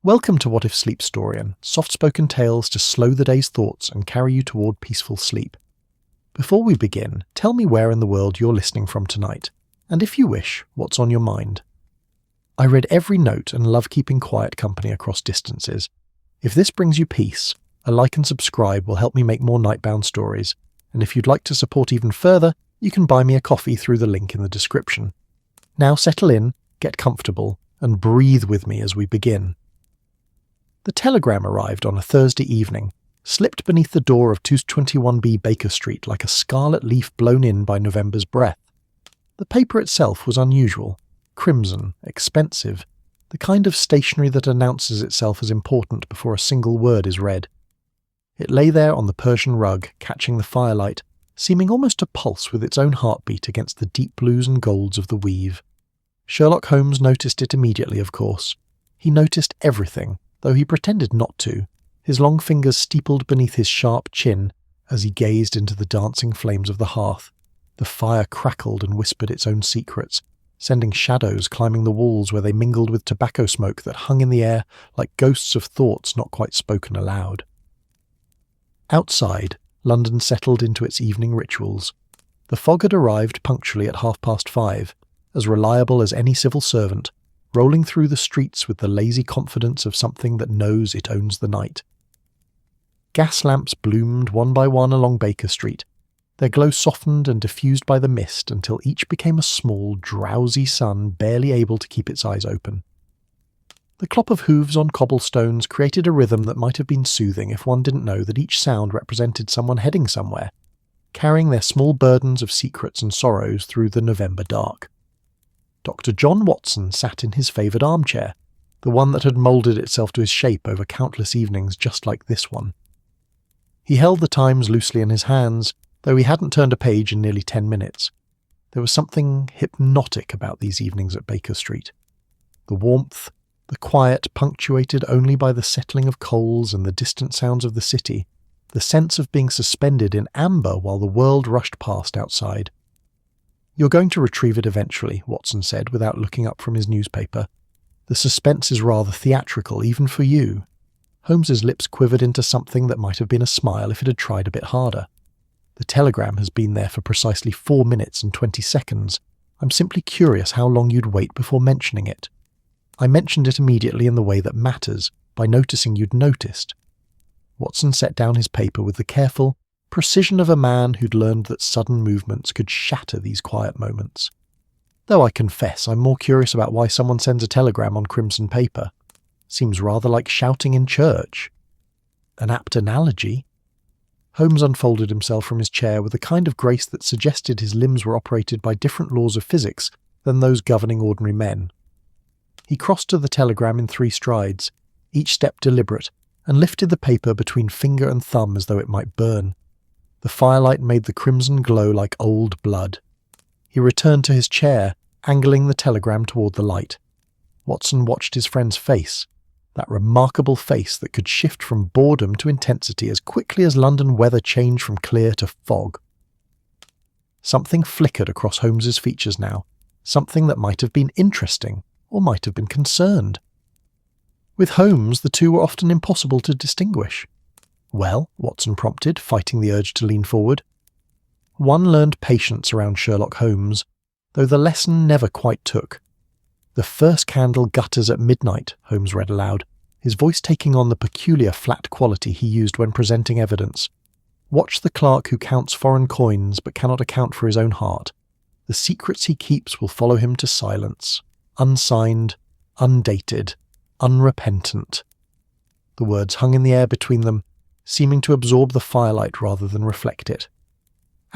Welcome to What If Sleep Storian, soft-spoken tales to slow the day's thoughts and carry you toward peaceful sleep. Before we begin, tell me where in the world you're listening from tonight, and if you wish, what's on your mind. I read every note and love keeping quiet company across distances. If this brings you peace, a like and subscribe will help me make more nightbound stories, and if you'd like to support even further, you can buy me a coffee through the link in the description. Now settle in, get comfortable, and breathe with me as we begin. The telegram arrived on a Thursday evening, slipped beneath the door of 221B Baker Street like a scarlet leaf blown in by November's breath. The paper itself was unusual, crimson, expensive, the kind of stationery that announces itself as important before a single word is read. It lay there on the Persian rug, catching the firelight, seeming almost to pulse with its own heartbeat against the deep blues and golds of the weave. Sherlock Holmes noticed it immediately, of course. He noticed everything, though he pretended not to, his long fingers steepled beneath his sharp chin as he gazed into the dancing flames of the hearth. The fire crackled and whispered its own secrets, sending shadows climbing the walls where they mingled with tobacco smoke that hung in the air like ghosts of thoughts not quite spoken aloud. Outside, London settled into its evening rituals. The fog had arrived punctually at 5:30, as reliable as any civil servant, rolling through the streets with the lazy confidence of something that knows it owns the night. Gas lamps bloomed one by one along Baker Street, their glow softened and diffused by the mist until each became a small, drowsy sun barely able to keep its eyes open. The clop of hooves on cobblestones created a rhythm that might have been soothing if one didn't know that each sound represented someone heading somewhere, carrying their small burdens of secrets and sorrows through the November dark. Dr. John Watson sat in his favoured armchair, the one that had moulded itself to his shape over countless evenings just like this one. He held the Times loosely in his hands, though he hadn't turned a page in nearly 10 minutes. There was something hypnotic about these evenings at Baker Street. The warmth, the quiet punctuated only by the settling of coals and the distant sounds of the city, the sense of being suspended in amber while the world rushed past outside. "You're going to retrieve it eventually," Watson said without looking up from his newspaper. "The suspense is rather theatrical, even for you." Holmes's lips quivered into something that might have been a smile if it had tried a bit harder. "The telegram has been there for precisely 4 minutes and 20 seconds. I'm simply curious how long you'd wait before mentioning it. I mentioned it immediately in the way that matters, by noticing you'd noticed." Watson set down his paper with the careful precision of a man who'd learned that sudden movements could shatter these quiet moments. "Though I confess I'm more curious about why someone sends a telegram on crimson paper. Seems rather like shouting in church." "An apt analogy." Holmes unfolded himself from his chair with a kind of grace that suggested his limbs were operated by different laws of physics than those governing ordinary men. He crossed to the telegram in 3 strides, each step deliberate, and lifted the paper between finger and thumb as though it might burn. The firelight made the crimson glow like old blood. He returned to his chair, angling the telegram toward the light. Watson watched his friend's face, that remarkable face that could shift from boredom to intensity as quickly as London weather changed from clear to fog. Something flickered across Holmes's features now, something that might have been interesting, or might have been concerned. With Holmes, the two were often impossible to distinguish. "Well," Watson prompted, fighting the urge to lean forward. One learned patience around Sherlock Holmes, though the lesson never quite took. "The first candle gutters at midnight," Holmes read aloud, his voice taking on the peculiar flat quality he used when presenting evidence. "Watch the clerk who counts foreign coins but cannot account for his own heart. The secrets he keeps will follow him to silence. Unsigned, undated, unrepentant." The words hung in the air between them, seeming to absorb the firelight rather than reflect it.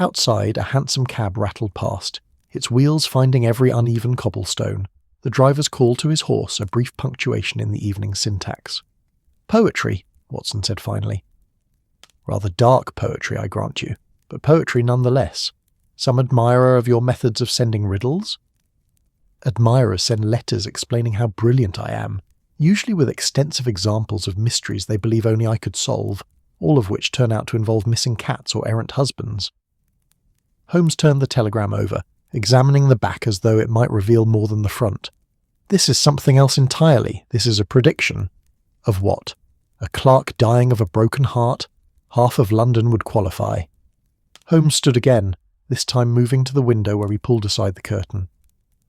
Outside, a hansom cab rattled past, its wheels finding every uneven cobblestone, the driver's call to his horse a brief punctuation in the evening syntax. "Poetry," Watson said finally. "Rather dark poetry, I grant you, but poetry nonetheless. Some admirer of your methods of sending riddles?" "Admirers send letters explaining how brilliant I am, usually with extensive examples of mysteries they believe only I could solve, all of which turn out to involve missing cats or errant husbands." Holmes turned the telegram over, examining the back as though it might reveal more than the front. "This is something else entirely. This is a prediction." Of what? A clerk dying of a broken heart? Half of London would qualify. Holmes stood again, this time moving to the window where he pulled aside the curtain.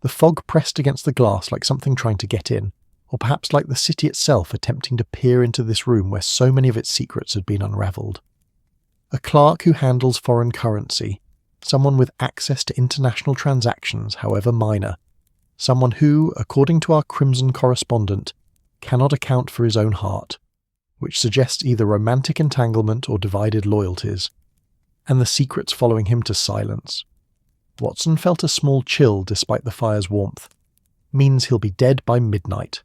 The fog pressed against the glass like something trying to get in, or perhaps like the city itself attempting to peer into this room where so many of its secrets had been unravelled. A clerk who handles foreign currency, someone with access to international transactions, however minor, someone who, according to our Crimson correspondent, cannot account for his own heart, which suggests either romantic entanglement or divided loyalties, and the secrets following him to silence. Watson felt a small chill despite the fire's warmth. Means he'll be dead by midnight.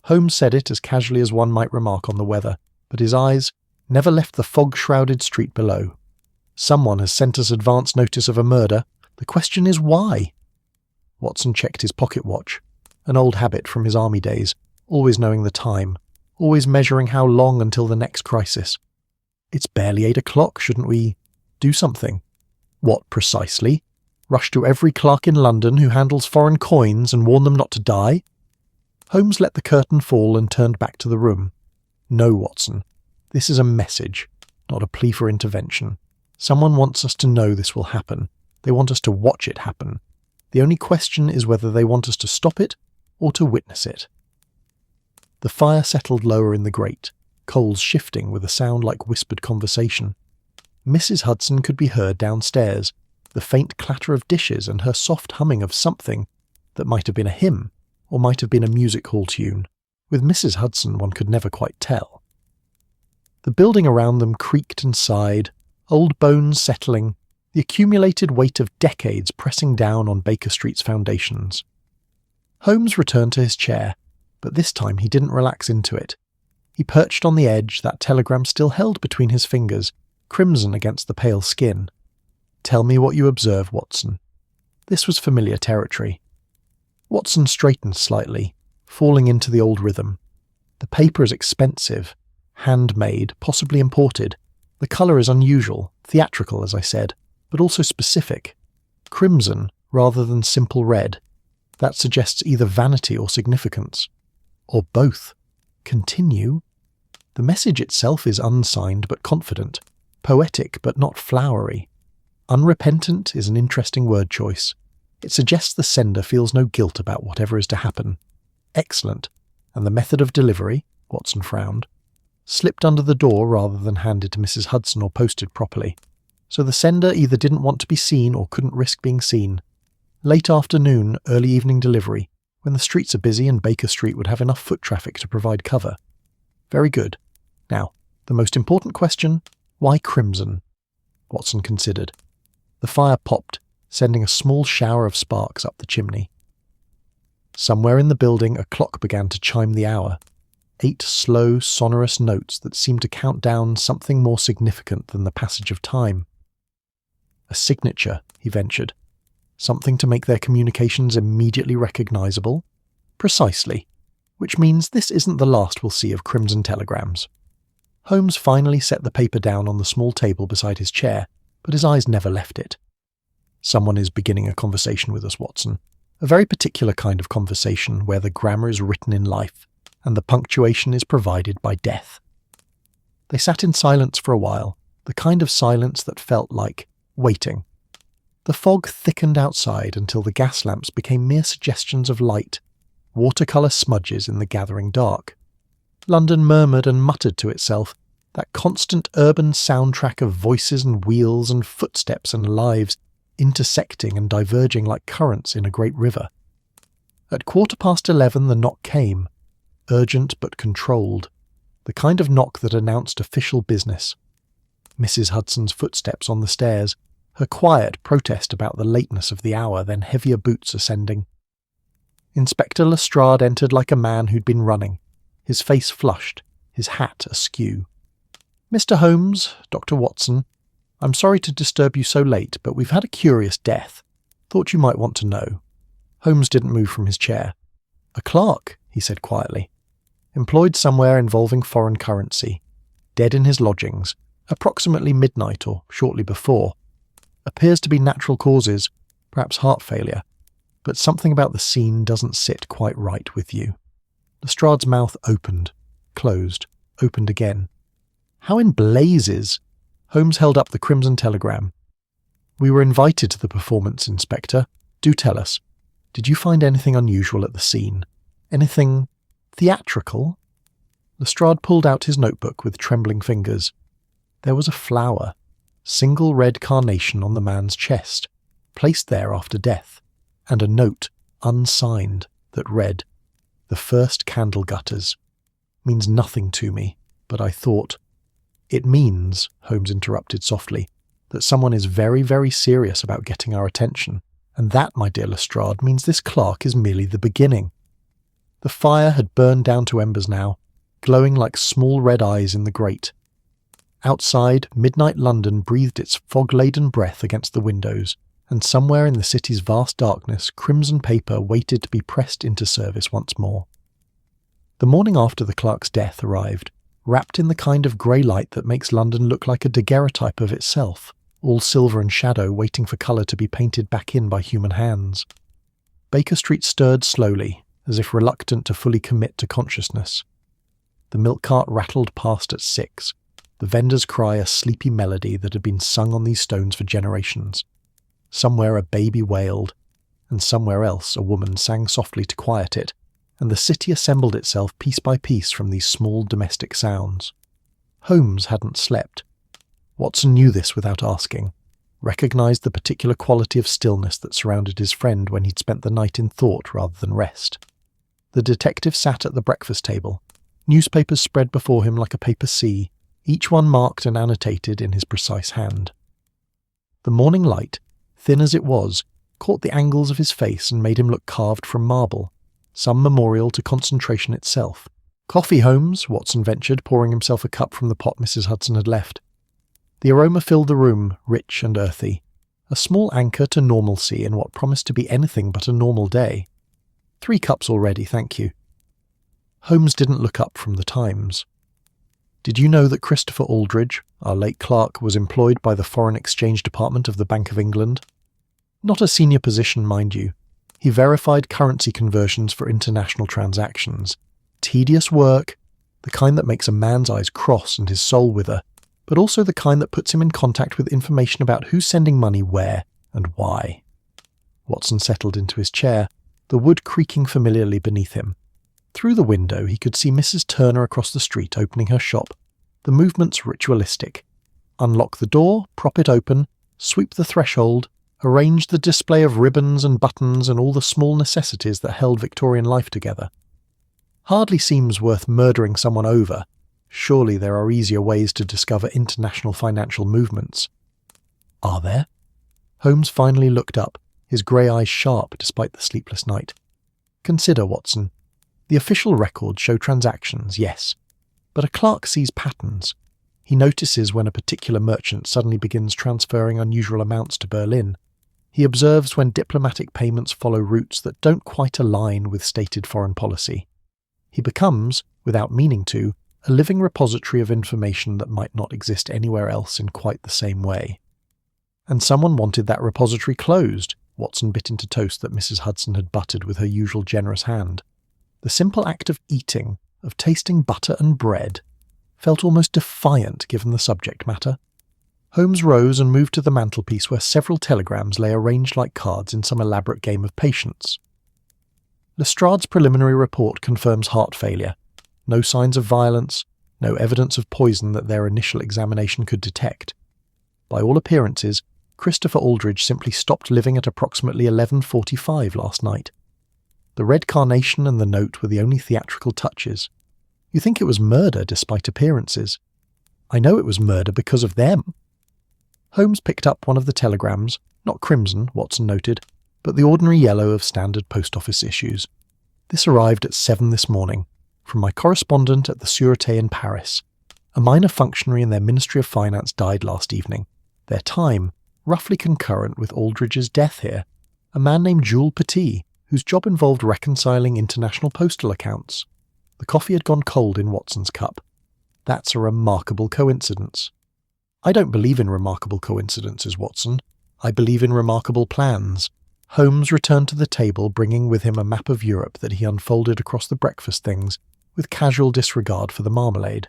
Holmes said it as casually as one might remark on the weather, but his eyes never left the fog-shrouded street below. Someone has sent us advance notice of a murder. The question is why? Watson checked his pocket watch, an old habit from his army days, always knowing the time, always measuring how long until the next crisis. It's barely 8 o'clock, shouldn't we do something? What precisely? Rush to every clerk in London who handles foreign coins and warn them not to die? Holmes let the curtain fall and turned back to the room. No, Watson. This is a message, not a plea for intervention. Someone wants us to know this will happen. They want us to watch it happen. The only question is whether they want us to stop it or to witness it. The fire settled lower in the grate, coals shifting with a sound like whispered conversation. Mrs. Hudson could be heard downstairs, the faint clatter of dishes and her soft humming of something that might have been a hymn or might have been a music hall tune. With Mrs. Hudson one could never quite tell. The building around them creaked and sighed, old bones settling, the accumulated weight of decades pressing down on Baker Street's foundations. Holmes returned to his chair, but this time he didn't relax into it. He perched on the edge, that telegram still held between his fingers, crimson against the pale skin. Tell me what you observe, Watson. This was familiar territory. Watson straightened slightly, falling into the old rhythm. The paper is expensive, handmade, possibly imported. The colour is unusual, theatrical, as I said, but also specific. Crimson rather than simple red. That suggests either vanity or significance. Or both. Continue. The message itself is unsigned but confident, poetic but not flowery. Unrepentant is an interesting word choice. It suggests the sender feels no guilt about whatever is to happen. Excellent. And the method of delivery, Watson frowned, slipped under the door rather than handed to Mrs. Hudson or posted properly. So the sender either didn't want to be seen or couldn't risk being seen. Late afternoon, early evening delivery, when the streets are busy and Baker Street would have enough foot traffic to provide cover. Very good. Now, the most important question, why crimson? Watson considered. The fire popped, sending a small shower of sparks up the chimney. Somewhere in the building a clock began to chime the hour. 8 slow, sonorous notes that seemed to count down something more significant than the passage of time. A signature, he ventured. Something to make their communications immediately recognisable? Precisely. Which means this isn't the last we'll see of crimson telegrams. Holmes finally set the paper down on the small table beside his chair, but his eyes never left it. Someone is beginning a conversation with us, Watson. A very particular kind of conversation where the grammar is written in life, and the punctuation is provided by death. They sat in silence for a while, the kind of silence that felt like waiting. The fog thickened outside until the gas lamps became mere suggestions of light, watercolour smudges in the gathering dark. London murmured and muttered to itself, that constant urban soundtrack of voices and wheels and footsteps and lives intersecting and diverging like currents in a great river. At 11:15 the knock came, urgent but controlled, the kind of knock that announced official business. Mrs. Hudson's footsteps on the stairs, her quiet protest about the lateness of the hour, then heavier boots ascending. Inspector Lestrade entered like a man who'd been running, his face flushed, his hat askew. Mr. Holmes, Dr. Watson, I'm sorry to disturb you so late, but we've had a curious death. Thought you might want to know. Holmes didn't move from his chair. A clerk, he said quietly. Employed somewhere involving foreign currency. Dead in his lodgings, approximately midnight or shortly before. Appears to be natural causes, perhaps heart failure, but something about the scene doesn't sit quite right with you. Lestrade's mouth opened, closed, opened again. How in blazes? Holmes held up the crimson telegram. We were invited to the performance, Inspector. Do tell us. Did you find anything unusual at the scene? Anything theatrical? Lestrade pulled out his notebook with trembling fingers. There was a flower, single red carnation on the man's chest, placed there after death, and a note, unsigned, that read, "The first candle gutters. Means nothing to me, but I thought—" "It means," Holmes interrupted softly, "that someone is very, very serious about getting our attention, and that, my dear Lestrade, means this clerk is merely the beginning." The fire had burned down to embers now, glowing like small red eyes in the grate. Outside, midnight London breathed its fog-laden breath against the windows, and somewhere in the city's vast darkness, crimson paper waited to be pressed into service once more. The morning after the clerk's death arrived, wrapped in the kind of grey light that makes London look like a daguerreotype of itself, all silver and shadow waiting for colour to be painted back in by human hands. Baker Street stirred slowly, as if reluctant to fully commit to consciousness. The milk cart rattled past at 6, the vendor's cry a sleepy melody that had been sung on these stones for generations. Somewhere a baby wailed, and somewhere else a woman sang softly to quiet it, and the city assembled itself piece by piece from these small domestic sounds. Holmes hadn't slept. Watson knew this without asking, recognised the particular quality of stillness that surrounded his friend when he'd spent the night in thought rather than rest. The detective sat at the breakfast table, newspapers spread before him like a paper sea, each one marked and annotated in his precise hand. The morning light, thin as it was, caught the angles of his face and made him look carved from marble, some memorial to concentration itself. "Coffee, Holmes," Watson ventured, pouring himself a cup from the pot Mrs. Hudson had left. The aroma filled the room, rich and earthy, a small anchor to normalcy in what promised to be anything but a normal day. "3 cups already, thank you." Holmes didn't look up from the Times. "Did you know that Christopher Aldridge, our late clerk, was employed by the Foreign Exchange Department of the Bank of England? Not a senior position, mind you. He verified currency conversions for international transactions. Tedious work, the kind that makes a man's eyes cross and his soul wither, but also the kind that puts him in contact with information about who's sending money where and why." Watson settled into his chair, the wood creaking familiarly beneath him. Through the window he could see Mrs. Turner across the street opening her shop, the movements ritualistic. Unlock the door, prop it open, sweep the threshold, arrange the display of ribbons and buttons and all the small necessities that held Victorian life together. Hardly seems worth murdering someone over. Surely there are easier ways to discover international financial movements. Are there? Holmes finally looked up, his grey eyes sharp despite the sleepless night. "Consider, Watson. The official records show transactions, yes, but a clerk sees patterns. He notices when a particular merchant suddenly begins transferring unusual amounts to Berlin. He observes when diplomatic payments follow routes that don't quite align with stated foreign policy. He becomes, without meaning to, a living repository of information that might not exist anywhere else in quite the same way. And someone wanted that repository closed." Watson bit into toast that Mrs. Hudson had buttered with her usual generous hand. The simple act of eating, of tasting butter and bread, felt almost defiant given the subject matter. Holmes rose and moved to the mantelpiece where several telegrams lay arranged like cards in some elaborate game of patience. Lestrade's preliminary report confirms heart failure. No signs of violence, no evidence of poison that their initial examination could detect. By all appearances, Christopher Aldridge simply stopped living at approximately 11:45 last night. The red carnation and the note were the only theatrical touches. You think it was murder despite appearances. I know it was murder because of them. Holmes picked up one of the telegrams, not crimson, Watson noted, but the ordinary yellow of standard post office issues. "This arrived at 7 this morning, from my correspondent at the Sûreté in Paris. A minor functionary in their Ministry of Finance died last evening. Their time, roughly concurrent with Aldridge's death here. A man named Jules Petit, whose job involved reconciling international postal accounts." The coffee had gone cold in Watson's cup. "That's a remarkable coincidence." "I don't believe in remarkable coincidences, Watson. I believe in remarkable plans." Holmes returned to the table, bringing with him a map of Europe that he unfolded across the breakfast things, with casual disregard for the marmalade.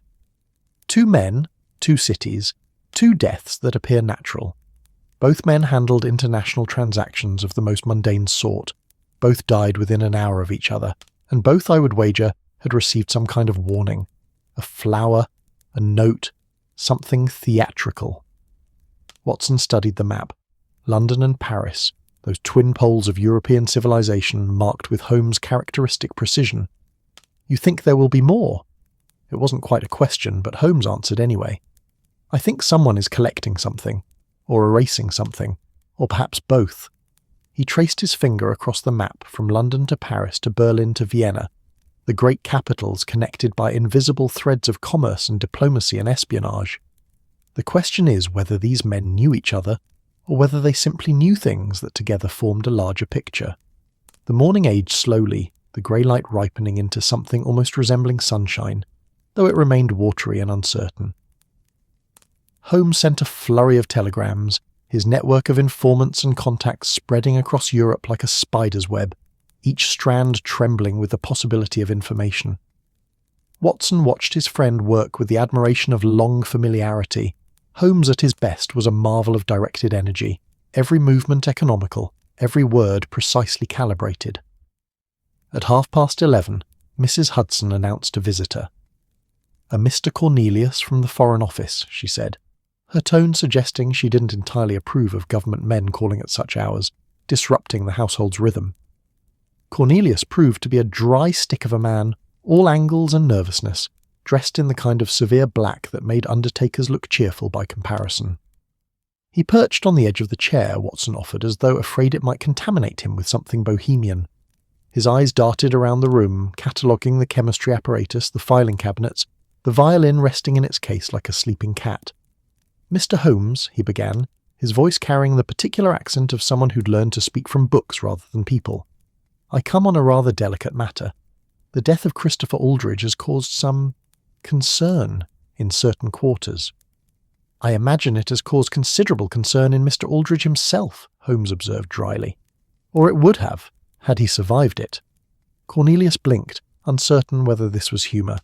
2 men, 2 cities, 2 deaths that appear natural. Both men handled international transactions of the most mundane sort. Both died within an hour of each other, and both, I would wager, had received some kind of warning. A flower, a note, something theatrical. Watson studied the map. London and Paris, those twin poles of European civilization marked with Holmes' characteristic precision. You think there will be more? It wasn't quite a question, but Holmes answered anyway. I think someone is collecting something, or erasing something, or perhaps both. He traced his finger across the map from London to Paris to Berlin to Vienna, the great capitals connected by invisible threads of commerce and diplomacy and espionage. The question is whether these men knew each other, or whether they simply knew things that together formed a larger picture. The morning aged slowly, the grey light ripening into something almost resembling sunshine, though it remained watery and uncertain. Holmes sent a flurry of telegrams, his network of informants and contacts spreading across Europe like a spider's web, each strand trembling with the possibility of information. Watson watched his friend work with the admiration of long familiarity. Holmes at his best was a marvel of directed energy, every movement economical, every word precisely calibrated. At 11:30, Mrs. Hudson announced a visitor. "A Mr. Cornelius from the Foreign Office," she said, her tone suggesting she didn't entirely approve of government men calling at such hours, disrupting the household's rhythm. Cornelius proved to be a dry stick of a man, all angles and nervousness, dressed in the kind of severe black that made undertakers look cheerful by comparison. He perched on the edge of the chair Watson offered as though afraid it might contaminate him with something bohemian. His eyes darted around the room, cataloguing the chemistry apparatus, the filing cabinets, the violin resting in its case like a sleeping cat. "Mr. Holmes," he began, his voice carrying the particular accent of someone who'd learned to speak from books rather than people. "I come on a rather delicate matter. The death of Christopher Aldrich has caused some concern in certain quarters." "I imagine it has caused considerable concern in Mr. Aldrich himself," Holmes observed dryly. "Or it would have, had he survived it." Cornelius blinked, uncertain whether this was humour.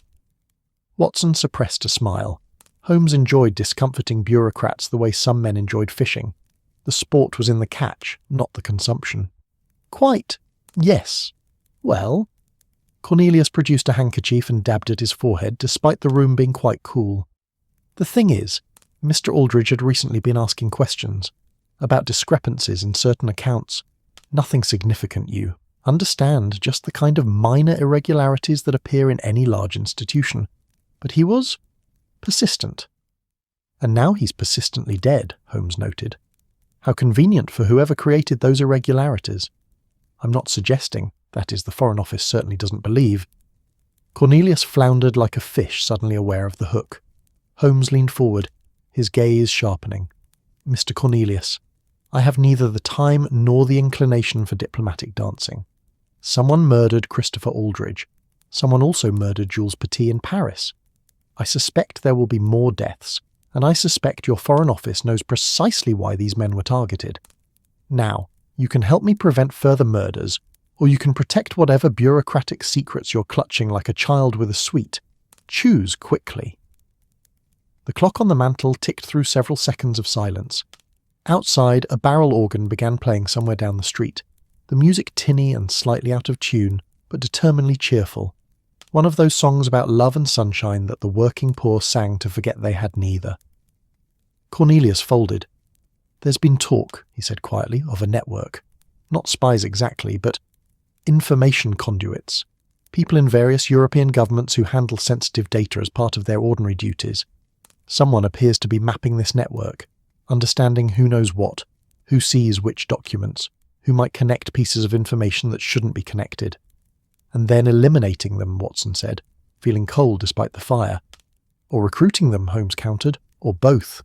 Watson suppressed a smile. Holmes enjoyed discomforting bureaucrats the way some men enjoyed fishing. The sport was in the catch, not the consumption. "Quite. Yes. Well?" Cornelius produced a handkerchief and dabbed at his forehead, despite the room being quite cool. "The thing is, Mr. Aldrich had recently been asking questions about discrepancies in certain accounts. Nothing significant, you understand, just the kind of minor irregularities that appear in any large institution. But he was persistent. And now he's persistently dead," Holmes noted. "How convenient for whoever created those irregularities. I'm not suggesting, that is, the Foreign Office certainly doesn't believe." Cornelius floundered like a fish suddenly aware of the hook. Holmes leaned forward, his gaze sharpening. "Mr. Cornelius, I have neither the time nor the inclination for diplomatic dancing. Someone murdered Christopher Aldrich. Someone also murdered Jules Petit in Paris. I suspect there will be more deaths, and I suspect your Foreign Office knows precisely why these men were targeted. Now, you can help me prevent further murders, or you can protect whatever bureaucratic secrets you're clutching like a child with a sweet. Choose quickly." The clock on the mantel ticked through several seconds of silence. Outside, a barrel organ began playing somewhere down the street, the music tinny and slightly out of tune, but determinedly cheerful. One of those songs about love and sunshine that the working poor sang to forget they had neither. Cornelius folded. "There's been talk," he said quietly, "of a network. Not spies exactly, but information conduits. People in various European governments who handle sensitive data as part of their ordinary duties. Someone appears to be mapping this network, understanding who knows what, who sees which documents, who might connect pieces of information that shouldn't be connected. And then eliminating them," Watson said, feeling cold despite the fire. "Or recruiting them," Holmes countered, "or both.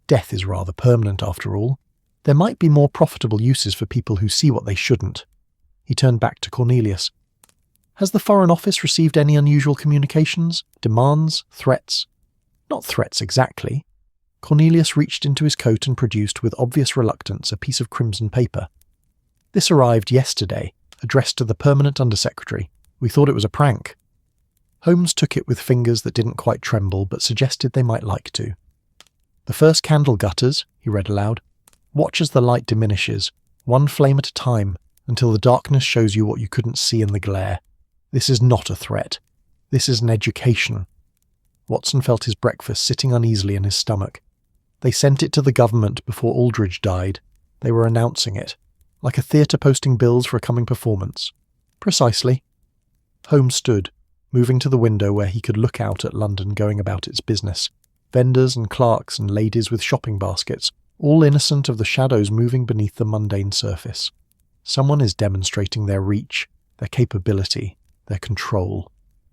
Death is rather permanent after all. There might be more profitable uses for people who see what they shouldn't." He turned back to Cornelius. "Has the Foreign Office received any unusual communications? Demands? Threats?" "Not threats exactly." Cornelius reached into his coat and produced, with obvious reluctance, a piece of crimson paper. "This arrived yesterday, addressed to the Permanent Undersecretary. We thought it was a prank." Holmes took it with fingers that didn't quite tremble but suggested they might like to. "The first candle gutters," he read aloud. "Watch as the light diminishes, one flame at a time, until the darkness shows you what you couldn't see in the glare. This is not a threat. This is an education." Watson felt his breakfast sitting uneasily in his stomach. They sent it to the government before Aldridge died. They were announcing it, like a theatre posting bills for a coming performance. "Precisely." Holmes stood, moving to the window where he could look out at London going about its business. Vendors and clerks and ladies with shopping baskets, all innocent of the shadows moving beneath the mundane surface. Someone is demonstrating their reach, their capability, their control.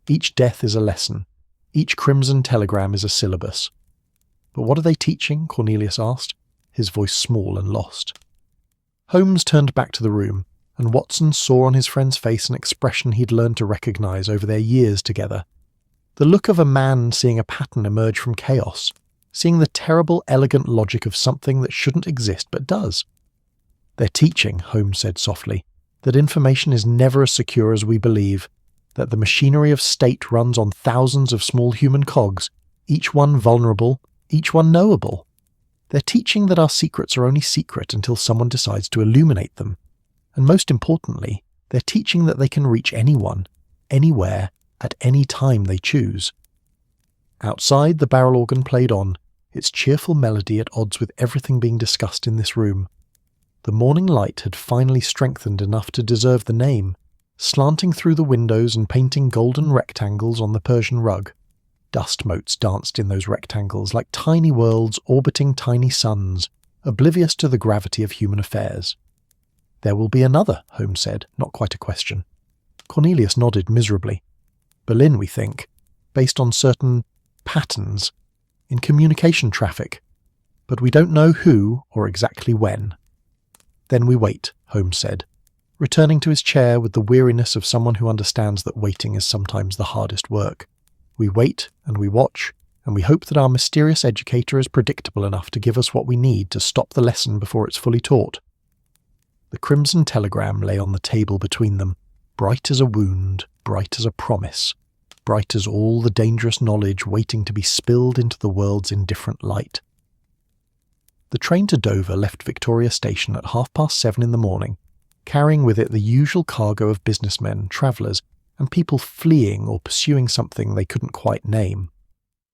Each death is a lesson. Each crimson telegram is a syllabus. "But what are they teaching?" Cornelius asked, his voice small and lost. Holmes turned back to the room, and Watson saw on his friend's face an expression he'd learned to recognise over their years together. The look of a man seeing a pattern emerge from chaos, seeing the terrible, elegant logic of something that shouldn't exist but does. "They're teaching," Holmes said softly, "that information is never as secure as we believe, that the machinery of state runs on thousands of small human cogs, each one vulnerable, each one knowable. They're teaching that our secrets are only secret until someone decides to illuminate them. And most importantly, they're teaching that they can reach anyone, anywhere, at any time they choose." Outside, the barrel organ played on, its cheerful melody at odds with everything being discussed in this room. The morning light had finally strengthened enough to deserve the name, slanting through the windows and painting golden rectangles on the Persian rug. Dust motes danced in those rectangles like tiny worlds orbiting tiny suns, oblivious to the gravity of human affairs. "There will be another," Holmes said, not quite a question. Cornelius nodded miserably. "Berlin, we think, based on certain patterns in communication traffic, but we don't know who or exactly when." "Then we wait," Holmes said, returning to his chair with the weariness of someone who understands that waiting is sometimes the hardest work. "We wait and we watch, and we hope that our mysterious educator is predictable enough to give us what we need to stop the lesson before it's fully taught." The crimson telegram lay on the table between them, bright as a wound, bright as a promise, bright as all the dangerous knowledge waiting to be spilled into the world's indifferent light. The train to Dover left Victoria Station at 7:30 in the morning, carrying with it the usual cargo of businessmen, travellers, and people fleeing or pursuing something they couldn't quite name.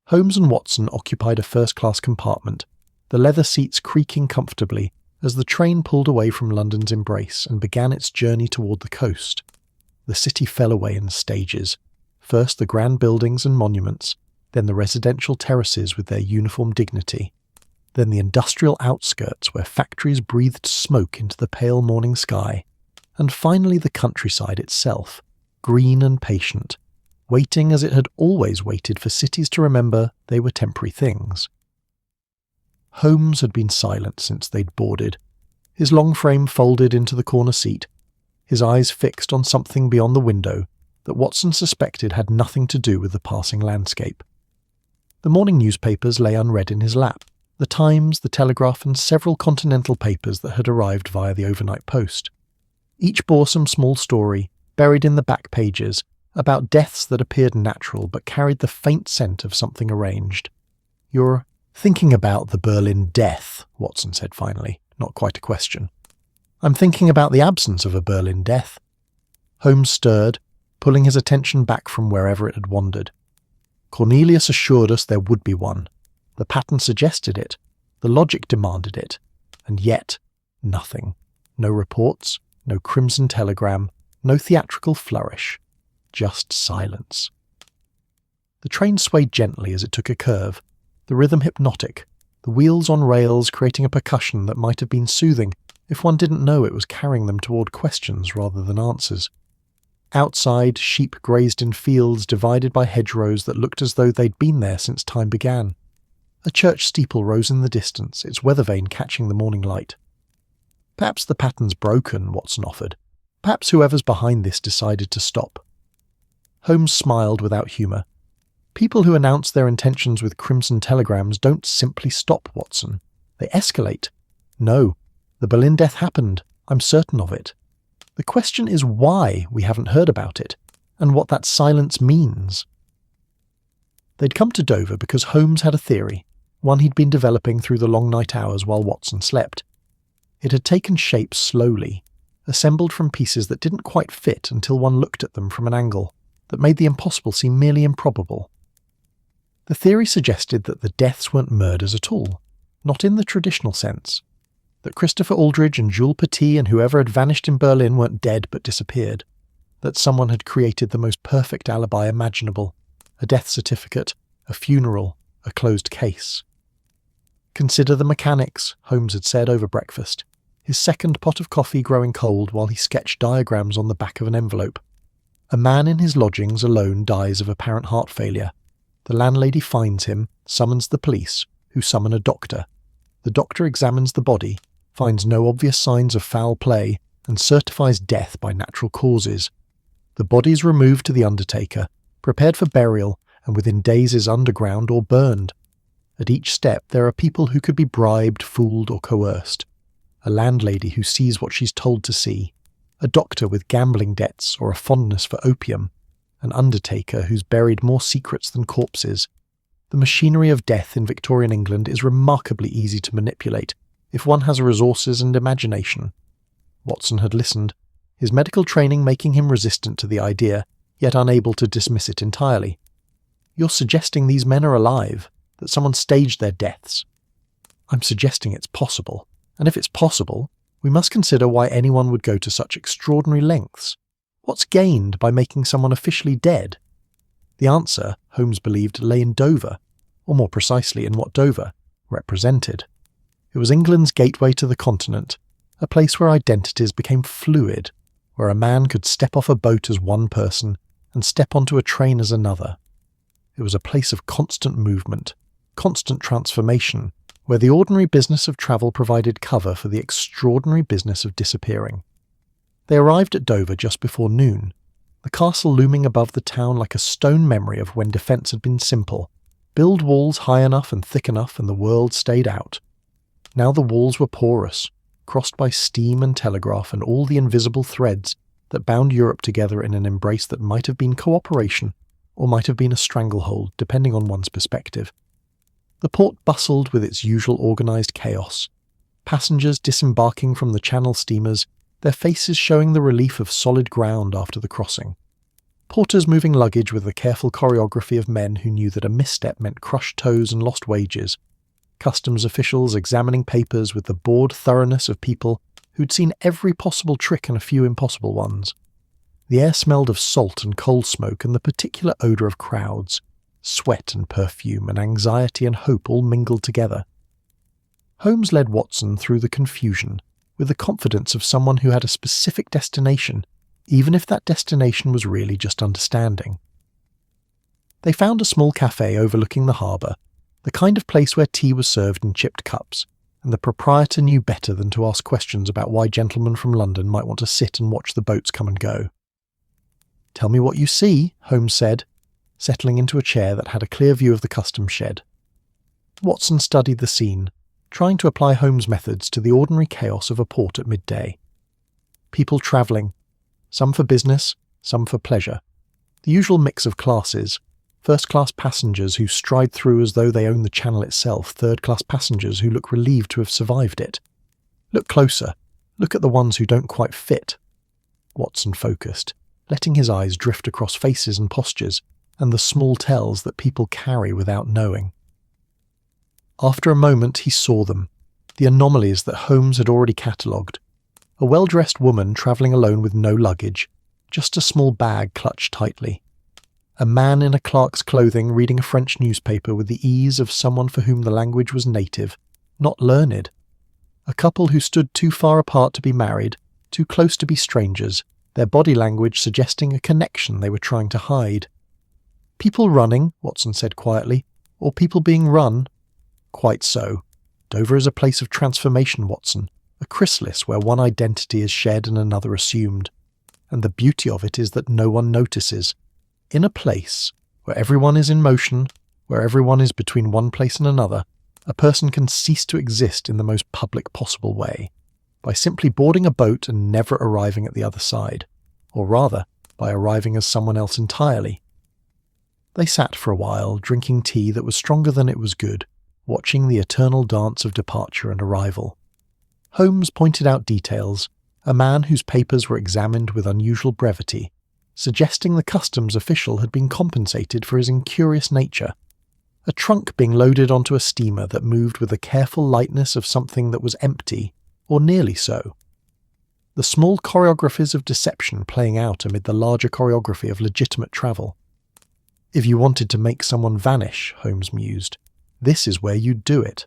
Holmes and Watson occupied a first-class compartment, the leather seats creaking comfortably as the train pulled away from London's embrace and began its journey toward the coast. The city fell away in stages, first the grand buildings and monuments, then the residential terraces with their uniform dignity, then the industrial outskirts where factories breathed smoke into the pale morning sky, and finally the countryside itself, green and patient, waiting as it had always waited for cities to remember they were temporary things. Holmes had been silent since they'd boarded, his long frame folded into the corner seat, his eyes fixed on something beyond the window that Watson suspected had nothing to do with the passing landscape. The morning newspapers lay unread in his lap, the Times, the Telegraph, and several continental papers that had arrived via the overnight post. Each bore some small story, buried in the back pages, about deaths that appeared natural but carried the faint scent of something arranged. "You're thinking about the Berlin death," Watson said finally, not quite a question. "I'm thinking about the absence of a Berlin death." Holmes stirred, pulling his attention back from wherever it had wandered. "Cornelius assured us there would be one. The pattern suggested it. The logic demanded it. And yet, nothing. No reports, no crimson telegram, no theatrical flourish. Just silence." The train swayed gently as it took a curve, the rhythm hypnotic, the wheels on rails creating a percussion that might have been soothing if one didn't know it was carrying them toward questions rather than answers. Outside, sheep grazed in fields divided by hedgerows that looked as though they'd been there since time began. A church steeple rose in the distance, its weather vane catching the morning light. "Perhaps the pattern's broken," Watson offered. "Perhaps whoever's behind this decided to stop." Holmes smiled without humour. "People who announce their intentions with crimson telegrams don't simply stop, Watson. They escalate. No, the Berlin death happened. I'm certain of it. The question is why we haven't heard about it, and what that silence means. They'd come to Dover because Holmes had a theory, one he'd been developing through the long night hours while Watson slept. It had taken shape slowly, assembled from pieces that didn't quite fit until one looked at them from an angle that made the impossible seem merely improbable. The theory suggested that the deaths weren't murders at all, not in the traditional sense, that Christopher Aldridge and Jules Petit and whoever had vanished in Berlin weren't dead but disappeared, that someone had created the most perfect alibi imaginable, a death certificate, a funeral, a closed case. "Consider the mechanics," Holmes had said over breakfast, his second pot of coffee growing cold while he sketched diagrams on the back of an envelope. A man in his lodgings alone dies of apparent heart failure. The landlady finds him, summons the police, who summon a doctor. The doctor examines the body, finds no obvious signs of foul play, and certifies death by natural causes. The body is removed to the undertaker, prepared for burial, and within days is underground or burned. At each step there are people who could be bribed, fooled, or coerced. A landlady who sees what she's told to see, a doctor with gambling debts or a fondness for opium, an undertaker who's buried more secrets than corpses. The machinery of death in Victorian England is remarkably easy to manipulate if one has resources and imagination. Watson had listened, his medical training making him resistant to the idea, yet unable to dismiss it entirely. "You're suggesting these men are alive, that someone staged their deaths." "I'm suggesting it's possible, and if it's possible, we must consider why anyone would go to such extraordinary lengths. What's gained by making someone officially dead?" The answer, Holmes believed, lay in Dover, or more precisely in what Dover represented. It was England's gateway to the continent, a place where identities became fluid, where a man could step off a boat as one person and step onto a train as another. It was a place of constant movement, constant transformation, where the ordinary business of travel provided cover for the extraordinary business of disappearing. They arrived at Dover just before noon, the castle looming above the town like a stone memory of when defence had been simple. Build walls high enough and thick enough and the world stayed out. Now the walls were porous, crossed by steam and telegraph and all the invisible threads that bound Europe together in an embrace that might have been cooperation or might have been a stranglehold, depending on one's perspective. The port bustled with its usual organised chaos. Passengers disembarking from the Channel steamers, their faces showing the relief of solid ground after the crossing. Porters moving luggage with the careful choreography of men who knew that a misstep meant crushed toes and lost wages. Customs officials examining papers with the bored thoroughness of people who'd seen every possible trick and a few impossible ones. The air smelled of salt and coal smoke and the particular odour of crowds. Sweat and perfume and anxiety and hope all mingled together. Holmes led Watson through the confusion with the confidence of someone who had a specific destination, even if that destination was really just understanding. They found a small cafe overlooking the harbour, the kind of place where tea was served in chipped cups, and the proprietor knew better than to ask questions about why gentlemen from London might want to sit and watch the boats come and go. "Tell me what you see," Holmes said, settling into a chair that had a clear view of the customs shed. Watson studied the scene, trying to apply Holmes' methods to the ordinary chaos of a port at midday. People travelling, some for business, some for pleasure. The usual mix of classes: first-class passengers who stride through as though they own the Channel itself, third-class passengers who look relieved to have survived it. Look closer, look at the ones who don't quite fit. Watson focused, letting his eyes drift across faces and postures, and the small tells that people carry without knowing. After a moment he saw them, the anomalies that Holmes had already catalogued. A well-dressed woman travelling alone with no luggage, just a small bag clutched tightly. A man in a clerk's clothing reading a French newspaper with the ease of someone for whom the language was native, not learned. A couple who stood too far apart to be married, too close to be strangers, their body language suggesting a connection they were trying to hide. "People running," Watson said quietly, "or people being run?" "Quite so. Dover is a place of transformation, Watson, a chrysalis where one identity is shed and another assumed. And the beauty of it is that no one notices. In a place where everyone is in motion, where everyone is between one place and another, a person can cease to exist in the most public possible way, by simply boarding a boat and never arriving at the other side, or rather, by arriving as someone else entirely. They sat for a while, drinking tea that was stronger than it was good, watching the eternal dance of departure and arrival. Holmes pointed out details, a man whose papers were examined with unusual brevity, suggesting the customs official had been compensated for his incurious nature. A trunk being loaded onto a steamer that moved with the careful lightness of something that was empty, or nearly so. The small choreographies of deception playing out amid the larger choreography of legitimate travel. If you wanted to make someone vanish, Holmes mused, this is where you'd do it.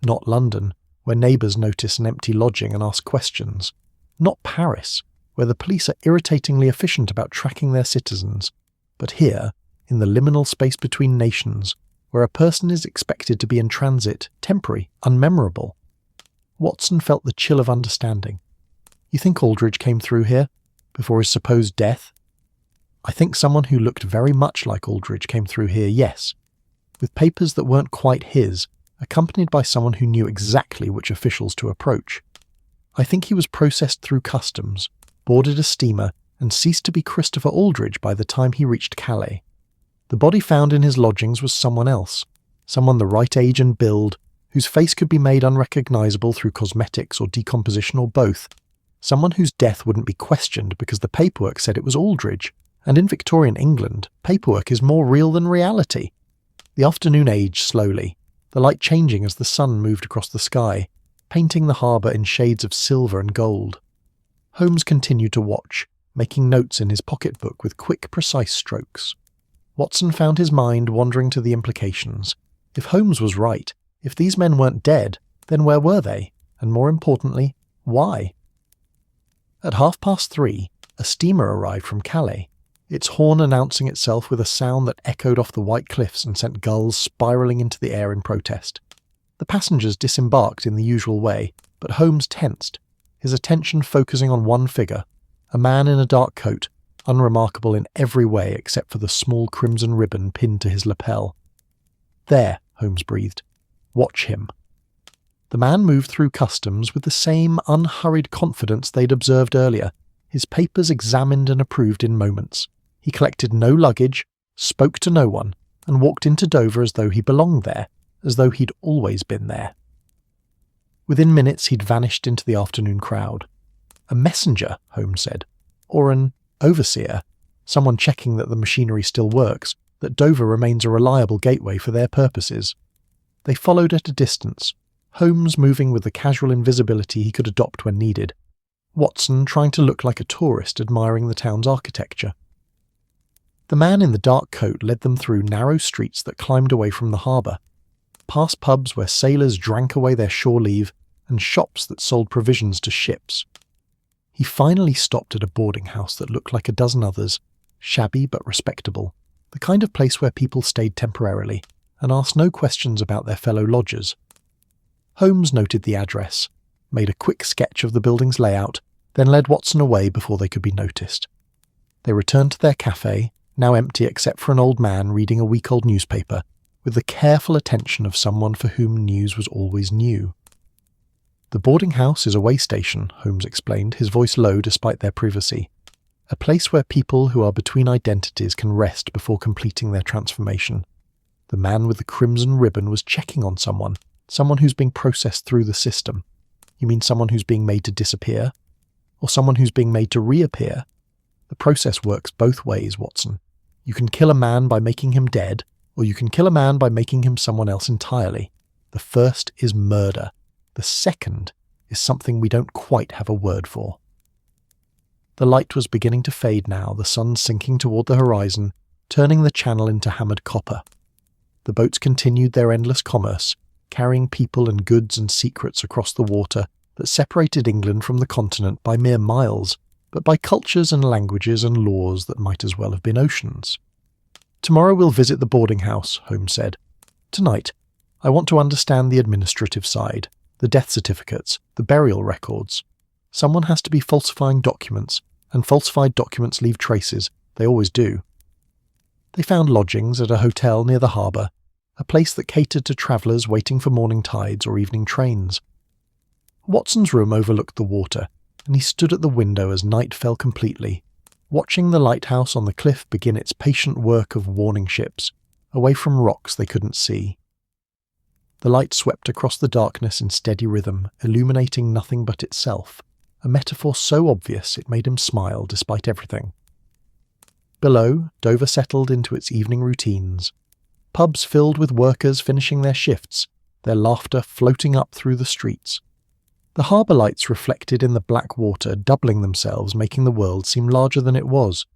Not London, where neighbours notice an empty lodging and ask questions. Not Paris, where the police are irritatingly efficient about tracking their citizens. But here, in the liminal space between nations, where a person is expected to be in transit, temporary, unmemorable. Watson felt the chill of understanding. You think Aldridge came through here, before his supposed death? I think someone who looked very much like Aldridge came through here, yes, with papers that weren't quite his, accompanied by someone who knew exactly which officials to approach. I think he was processed through customs, boarded a steamer, and ceased to be Christopher Aldridge by the time he reached Calais. The body found in his lodgings was someone else, someone the right age and build, whose face could be made unrecognisable through cosmetics or decomposition or both, someone whose death wouldn't be questioned because the paperwork said it was Aldridge, and in Victorian England, paperwork is more real than reality. The afternoon aged slowly, the light changing as the sun moved across the sky, painting the harbour in shades of silver and gold. Holmes continued to watch, making notes in his pocketbook with quick, precise strokes. Watson found his mind wandering to the implications. If Holmes was right, if these men weren't dead, then where were they? And more importantly, why? At 3:30, a steamer arrived from Calais, its horn announcing itself with a sound that echoed off the white cliffs and sent gulls spiralling into the air in protest. The passengers disembarked in the usual way, but Holmes tensed, his attention focusing on one figure, a man in a dark coat, unremarkable in every way except for the small crimson ribbon pinned to his lapel. There, Holmes breathed. Watch him. The man moved through customs with the same unhurried confidence they'd observed earlier, his papers examined and approved in moments. He collected no luggage, spoke to no one, and walked into Dover as though he belonged there, as though he'd always been there. Within minutes he'd vanished into the afternoon crowd. A messenger, Holmes said, or an overseer, someone checking that the machinery still works, that Dover remains a reliable gateway for their purposes. They followed at a distance, Holmes moving with the casual invisibility he could adopt when needed, Watson trying to look like a tourist admiring the town's architecture. The man in the dark coat led them through narrow streets that climbed away from the harbour, past pubs where sailors drank away their shore leave, and shops that sold provisions to ships. He finally stopped at a boarding house that looked like a dozen others, shabby but respectable, the kind of place where people stayed temporarily, and asked no questions about their fellow lodgers. Holmes noted the address, made a quick sketch of the building's layout, then led Watson away before they could be noticed. They returned to their cafe, now empty except for an old man reading a week-old newspaper, with the careful attention of someone for whom news was always new. The boarding house is a way station, Holmes explained, his voice low despite their privacy. A place where people who are between identities can rest before completing their transformation. The man with the crimson ribbon was checking on someone who's being processed through the system. You mean someone who's being made to disappear? Or someone who's being made to reappear? The process works both ways, Watson. You can kill a man by making him dead, or you can kill a man by making him someone else entirely. The first is murder. The second is something we don't quite have a word for. The light was beginning to fade now, the sun sinking toward the horizon, turning the channel into hammered copper. The boats continued their endless commerce, carrying people and goods and secrets across the water that separated England from the continent by mere miles, but by cultures and languages and laws that might as well have been oceans. Tomorrow we'll visit the boarding house, Holmes said. Tonight, I want to understand the administrative side, the death certificates, the burial records. Someone has to be falsifying documents, and falsified documents leave traces. They always do. They found lodgings at a hotel near the harbour, a place that catered to travellers waiting for morning tides or evening trains. Watson's room overlooked the water, and he stood at the window as night fell completely, watching the lighthouse on the cliff begin its patient work of warning ships, away from rocks they couldn't see. The light swept across the darkness in steady rhythm, illuminating nothing but itself, a metaphor so obvious it made him smile despite everything. Below, Dover settled into its evening routines. Pubs filled with workers finishing their shifts, their laughter floating up through the streets. The harbour lights reflected in the black water, doubling themselves, making the world seem larger than it was.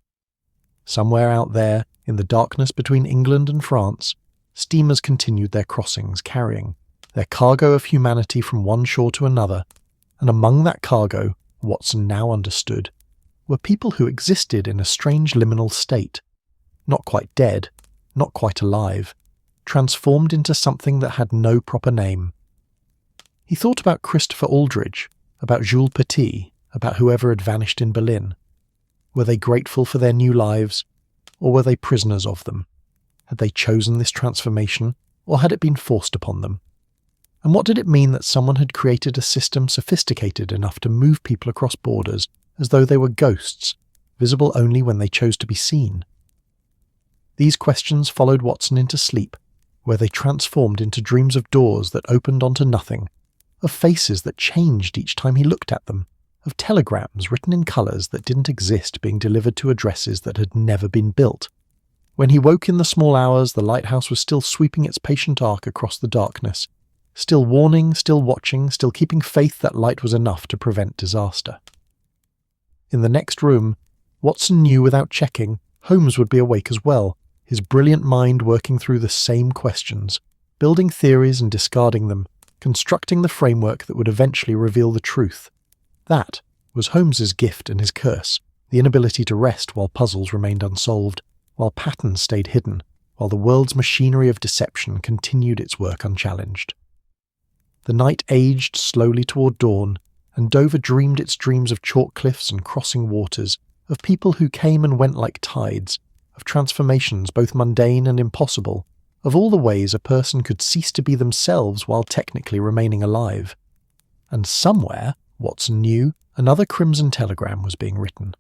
Somewhere out there, in the darkness between England and France, steamers continued their crossings, carrying their cargo of humanity from one shore to another, and among that cargo, Watson now understood, were people who existed in a strange liminal state, not quite dead, not quite alive, transformed into something that had no proper name. He thought about Christopher Aldrich, about Jules Petit, about whoever had vanished in Berlin. Were they grateful for their new lives, or were they prisoners of them? Had they chosen this transformation, or had it been forced upon them? And what did it mean that someone had created a system sophisticated enough to move people across borders as though they were ghosts, visible only when they chose to be seen? These questions followed Watson into sleep, where they transformed into dreams of doors that opened onto nothing, of faces that changed each time he looked at them, of telegrams written in colours that didn't exist being delivered to addresses that had never been built. When he woke in the small hours, the lighthouse was still sweeping its patient arc across the darkness, still warning, still watching, still keeping faith that light was enough to prevent disaster. In the next room, Watson knew without checking, Holmes would be awake as well, his brilliant mind working through the same questions, building theories and discarding them, constructing the framework that would eventually reveal the truth. That was Holmes's gift and his curse, the inability to rest while puzzles remained unsolved, while patterns stayed hidden, while the world's machinery of deception continued its work unchallenged. The night aged slowly toward dawn, and Dover dreamed its dreams of chalk cliffs and crossing waters, of people who came and went like tides, of transformations both mundane and impossible, of all the ways a person could cease to be themselves while technically remaining alive. And somewhere, Watson knew, another crimson telegram was being written.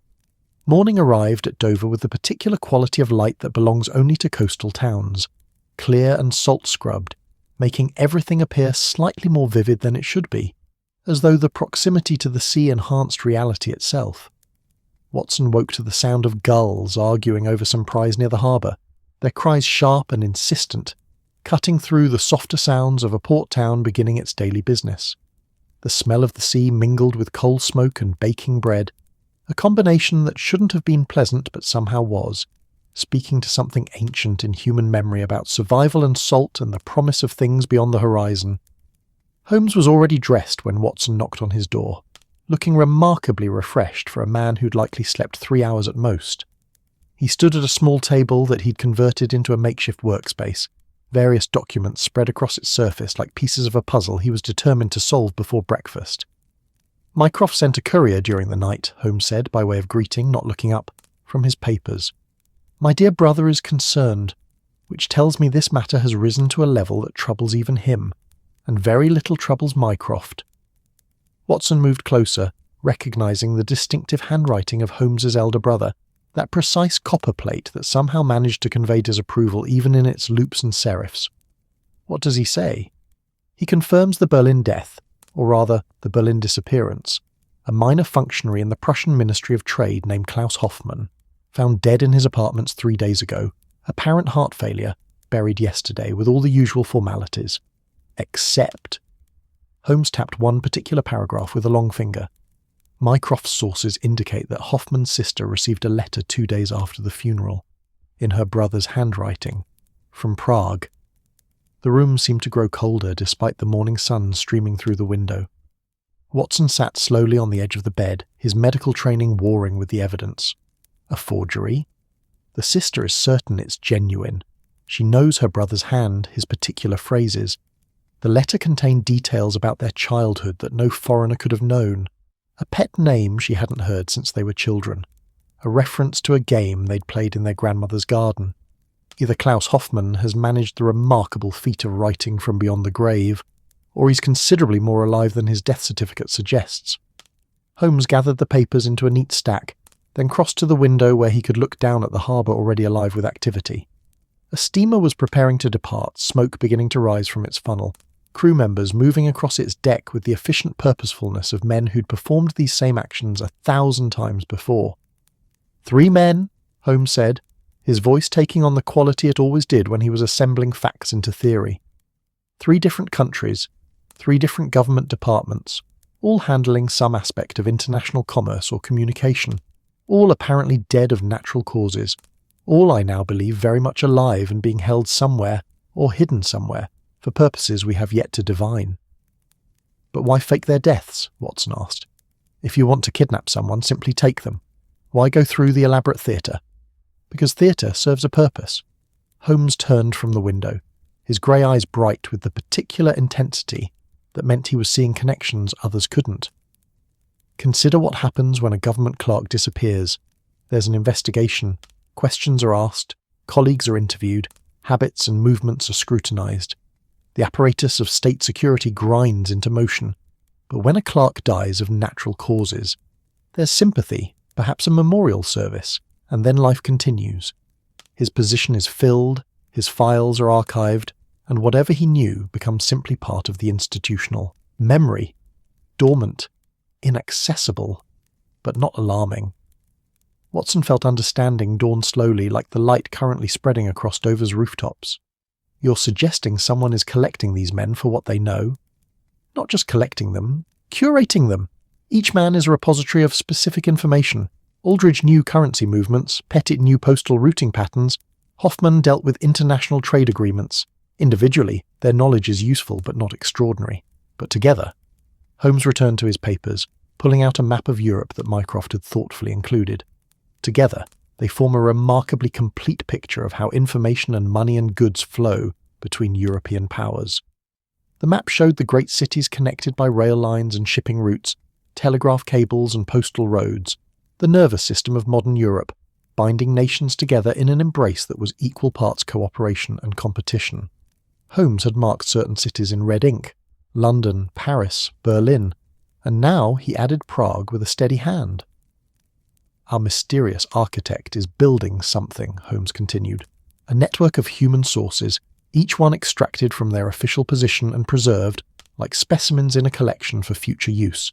Morning arrived at Dover with the particular quality of light that belongs only to coastal towns, clear and salt-scrubbed, making everything appear slightly more vivid than it should be, as though the proximity to the sea enhanced reality itself. Watson woke to the sound of gulls arguing over some prize near the harbour, their cries sharp and insistent, cutting through the softer sounds of a port town beginning its daily business. The smell of the sea mingled with coal smoke and baking bread, a combination that shouldn't have been pleasant but somehow was, speaking to something ancient in human memory about survival and salt and the promise of things beyond the horizon. Holmes was already dressed when Watson knocked on his door, looking remarkably refreshed for a man who'd likely slept 3 hours at most. He stood at a small table that he'd converted into a makeshift workspace, various documents spread across its surface like pieces of a puzzle he was determined to solve before breakfast. "Mycroft sent a courier during the night," Holmes said, by way of greeting, not looking up, from his papers. "My dear brother is concerned, which tells me this matter has risen to a level that troubles even him, and very little troubles Mycroft." Watson moved closer, recognising the distinctive handwriting of Holmes's elder brother, that precise copper plate that somehow managed to convey disapproval even in its loops and serifs. What does he say? He confirms the Berlin death, or rather, the Berlin disappearance. A minor functionary in the Prussian Ministry of Trade named Klaus Hoffmann, found dead in his apartments 3 days ago, apparent heart failure, buried yesterday with all the usual formalities. Except... Holmes tapped one particular paragraph with a long finger. Mycroft's sources indicate that Hoffmann's sister received a letter 2 days after the funeral, in her brother's handwriting, from Prague. The room seemed to grow colder despite the morning sun streaming through the window. Watson sat slowly on the edge of the bed, his medical training warring with the evidence. A forgery? The sister is certain it's genuine. She knows her brother's hand, his particular phrases. The letter contained details about their childhood that no foreigner could have known. A pet name she hadn't heard since they were children. A reference to a game they'd played in their grandmother's garden. Either Klaus Hoffmann has managed the remarkable feat of writing from beyond the grave, or he's considerably more alive than his death certificate suggests. Holmes gathered the papers into a neat stack, then crossed to the window where he could look down at the harbour already alive with activity. A steamer was preparing to depart, smoke beginning to rise from its funnel, crew members moving across its deck with the efficient purposefulness of men who'd performed these same actions 1,000 times before. 3 men, Holmes said, his voice taking on the quality it always did when he was assembling facts into theory. 3 different countries, 3 different government departments, all handling some aspect of international commerce or communication, all apparently dead of natural causes, all I now believe very much alive and being held somewhere or hidden somewhere for purposes we have yet to divine. But why fake their deaths? Watson asked. If you want to kidnap someone, simply take them. Why go through the elaborate theatre? Because theatre serves a purpose. Holmes turned from the window, his grey eyes bright with the particular intensity that meant he was seeing connections others couldn't. Consider what happens when a government clerk disappears. There's an investigation, questions are asked, colleagues are interviewed, habits and movements are scrutinised. The apparatus of state security grinds into motion. But when a clerk dies of natural causes, there's sympathy, perhaps a memorial service, and then life continues. His position is filled, his files are archived, and whatever he knew becomes simply part of the institutional memory, dormant, inaccessible, but not alarming. Watson felt understanding dawn slowly like the light currently spreading across Dover's rooftops. You're suggesting someone is collecting these men for what they know? Not just collecting them, curating them. Each man is a repository of specific information. Aldridge knew currency movements, Pettit knew postal routing patterns, Hoffman dealt with international trade agreements. Individually, their knowledge is useful but not extraordinary. But together, Holmes returned to his papers, pulling out a map of Europe that Mycroft had thoughtfully included. Together, they form a remarkably complete picture of how information and money and goods flow between European powers. The map showed the great cities connected by rail lines and shipping routes, telegraph cables and postal roads, the nervous system of modern Europe, binding nations together in an embrace that was equal parts cooperation and competition. Holmes had marked certain cities in red ink, London, Paris, Berlin, and now he added Prague with a steady hand. Our mysterious architect is building something, Holmes continued. A network of human sources, each one extracted from their official position and preserved, like specimens in a collection for future use.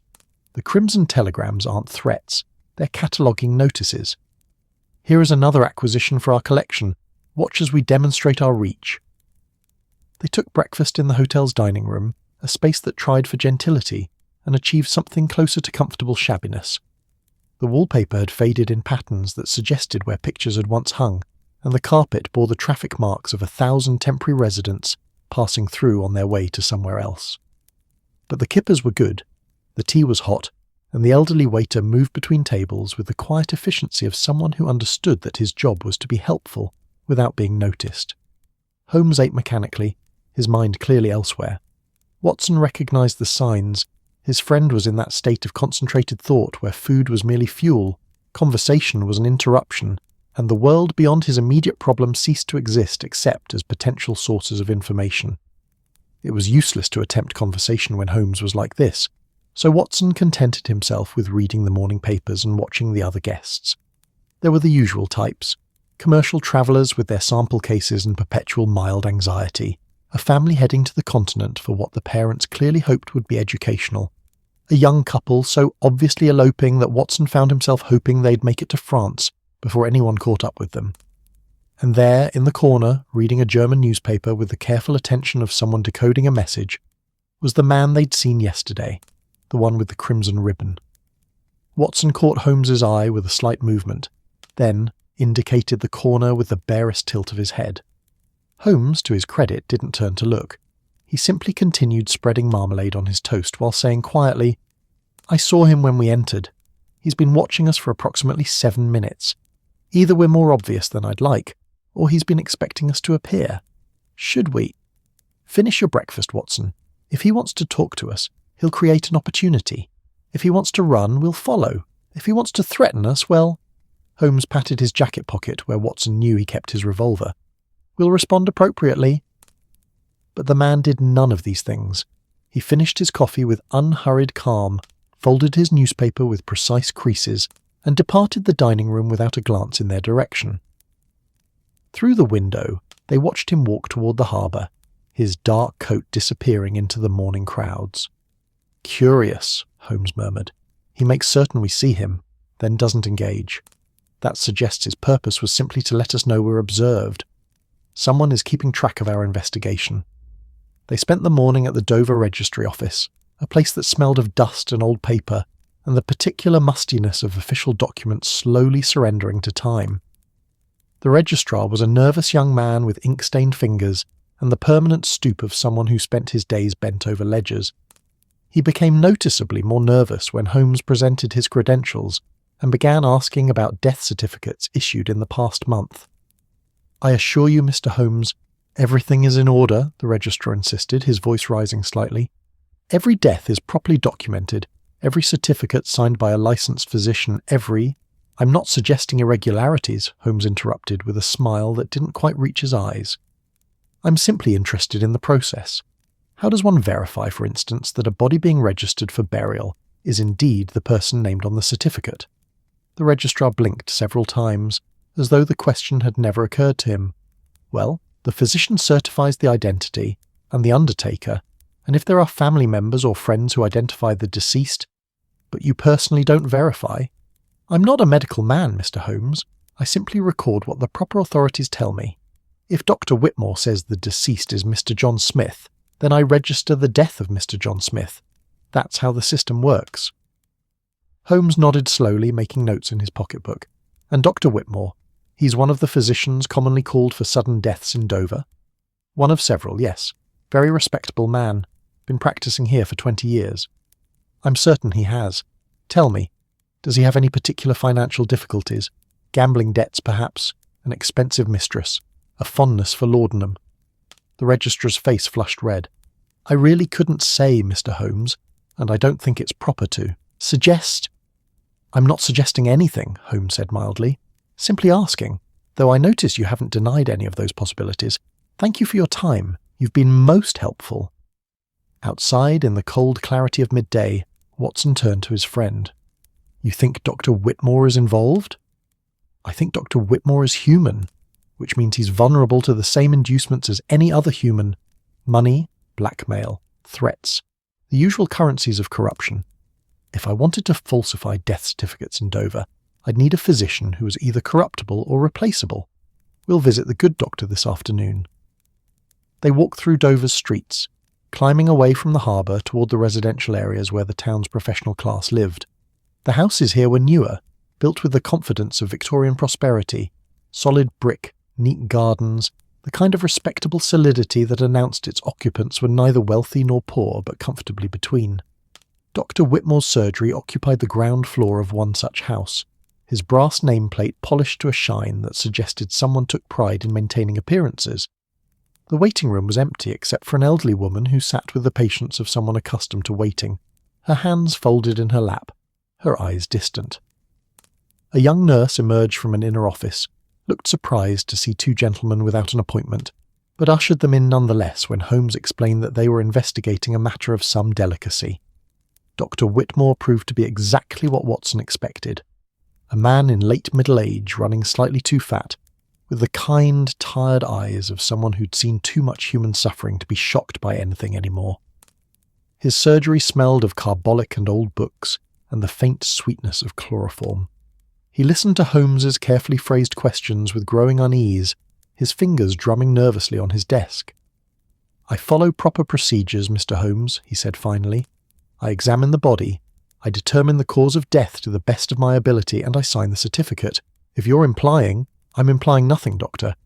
The crimson telegrams aren't threats, they're cataloguing notices. Here is another acquisition for our collection. Watch as we demonstrate our reach. They took breakfast in the hotel's dining room, a space that tried for gentility and achieved something closer to comfortable shabbiness. The wallpaper had faded in patterns that suggested where pictures had once hung, and the carpet bore the traffic marks of 1,000 temporary residents passing through on their way to somewhere else. But the kippers were good, the tea was hot, and the elderly waiter moved between tables with the quiet efficiency of someone who understood that his job was to be helpful without being noticed. Holmes ate mechanically, his mind clearly elsewhere. Watson recognised the signs. His friend was in that state of concentrated thought where food was merely fuel, conversation was an interruption, and the world beyond his immediate problem ceased to exist except as potential sources of information. It was useless to attempt conversation when Holmes was like this, so Watson contented himself with reading the morning papers and watching the other guests. There were the usual types, commercial travellers with their sample cases and perpetual mild anxiety, a family heading to the continent for what the parents clearly hoped would be educational, a young couple so obviously eloping that Watson found himself hoping they'd make it to France before anyone caught up with them. And there, in the corner, reading a German newspaper with the careful attention of someone decoding a message, was the man they'd seen yesterday, the one with the crimson ribbon. Watson caught Holmes's eye with a slight movement, then indicated the corner with the barest tilt of his head. Holmes, to his credit, didn't turn to look. He simply continued spreading marmalade on his toast while saying quietly, "I saw him when we entered. He's been watching us for approximately 7 minutes. Either we're more obvious than I'd like, or he's been expecting us to appear. Should we? Finish your breakfast, Watson. If he wants to talk to us, he'll create an opportunity. If he wants to run, we'll follow. If he wants to threaten us, well..." Holmes patted his jacket pocket where Watson knew he kept his revolver. "We'll respond appropriately." But the man did none of these things. He finished his coffee with unhurried calm, folded his newspaper with precise creases, and departed the dining room without a glance in their direction. Through the window, They watched him walk toward the harbour, his dark coat disappearing into the morning crowds. "Curious," Holmes murmured. "He makes certain we see him, then doesn't engage. That suggests his purpose was simply to let us know we're observed. Someone is keeping track of our investigation." They spent the morning at the Dover Registry Office, a place that smelled of dust and old paper, and the particular mustiness of official documents slowly surrendering to time. The registrar was a nervous young man with ink-stained fingers and the permanent stoop of someone who spent his days bent over ledgers. He became noticeably more nervous when Holmes presented his credentials and began asking about death certificates issued in the past month. "I assure you, Mr. Holmes, everything is in order," the registrar insisted, his voice rising slightly. "Every death is properly documented, every certificate signed by a licensed physician, I'm not suggesting irregularities," Holmes interrupted with a smile that didn't quite reach his eyes. "I'm simply interested in the process. How does one verify, for instance, that a body being registered for burial is indeed the person named on the certificate?" The registrar blinked several times, as though the question had never occurred to him. "Well, the physician certifies the identity, and the undertaker, and if there are family members or friends who identify the deceased, but you personally don't verify." "I'm not a medical man, Mr. Holmes. I simply record what the proper authorities tell me. If Dr. Whitmore says the deceased is Mr. John Smith, then I register the death of Mr. John Smith. That's how the system works." Holmes nodded slowly, making notes in his pocketbook. "And Dr. Whitmore, he's one of the physicians commonly called for sudden deaths in Dover?" "One of several, yes. Very respectable man. Been practicing here for 20 years. "I'm certain he has. Tell me, does he have any particular financial difficulties? Gambling debts, perhaps? An expensive mistress? A fondness for laudanum?" The registrar's face flushed red. "I really couldn't say, Mr. Holmes, and I don't think it's proper to suggest—" "I'm not suggesting anything," Holmes said mildly. "Simply asking, though I notice you haven't denied any of those possibilities. Thank you for your time. You've been most helpful." Outside, in the cold clarity of midday, Watson turned to his friend. "You think Dr. Whitmore is involved?" "I think Dr. Whitmore is human, which means he's vulnerable to the same inducements as any other human. Money, blackmail, threats, the usual currencies of corruption. If I wanted to falsify death certificates in Dover, I'd need a physician who was either corruptible or replaceable. We'll visit the good doctor this afternoon." They walked through Dover's streets, climbing away from the harbour toward the residential areas where the town's professional class lived. The houses here were newer, built with the confidence of Victorian prosperity, solid brick, neat gardens, the kind of respectable solidity that announced its occupants were neither wealthy nor poor but comfortably between. Dr. Whitmore's surgery occupied the ground floor of one such house, his brass nameplate polished to a shine that suggested someone took pride in maintaining appearances. The waiting room was empty except for an elderly woman who sat with the patience of someone accustomed to waiting, her hands folded in her lap, her eyes distant. A young nurse emerged from an inner office, looked surprised to see two gentlemen without an appointment, but ushered them in nonetheless when Holmes explained that they were investigating a matter of some delicacy. Dr. Whitmore proved to be exactly what Watson expected. A man in late middle age, running slightly too fat, with the kind, tired eyes of someone who'd seen too much human suffering to be shocked by anything anymore. His surgery smelled of carbolic and old books, and the faint sweetness of chloroform. He listened to Holmes's carefully phrased questions with growing unease, his fingers drumming nervously on his desk. "I follow proper procedures, Mr. Holmes," he said finally. "I examine the body, I determine the cause of death to the best of my ability, and I sign the certificate. If you're implying—" "I'm implying nothing, Doctor,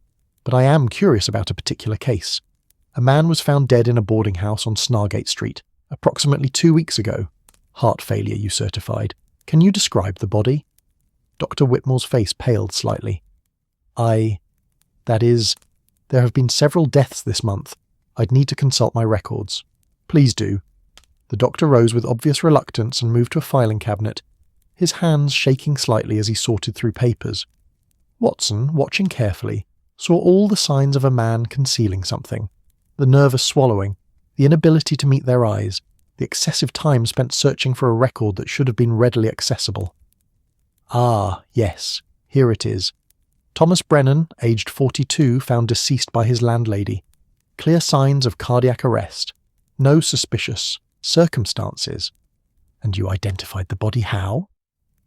but I am curious about a particular case. A man was found dead in a boarding house on Snargate Street, approximately 2 weeks ago. Heart failure, you certified. Can you describe the body?" Dr. Whitmore's face paled slightly. That is, there have been several deaths this month. I'd need to consult my records." "Please do." The doctor rose with obvious reluctance and moved to a filing cabinet, his hands shaking slightly as he sorted through papers. Watson, watching carefully, saw all the signs of a man concealing something: the nervous swallowing, the inability to meet their eyes, the excessive time spent searching for a record that should have been readily accessible. "Ah, yes, here it is. Thomas Brennan, aged 42, found deceased by his landlady. Clear signs of cardiac arrest. No suspicious circumstances. And you identified the body how?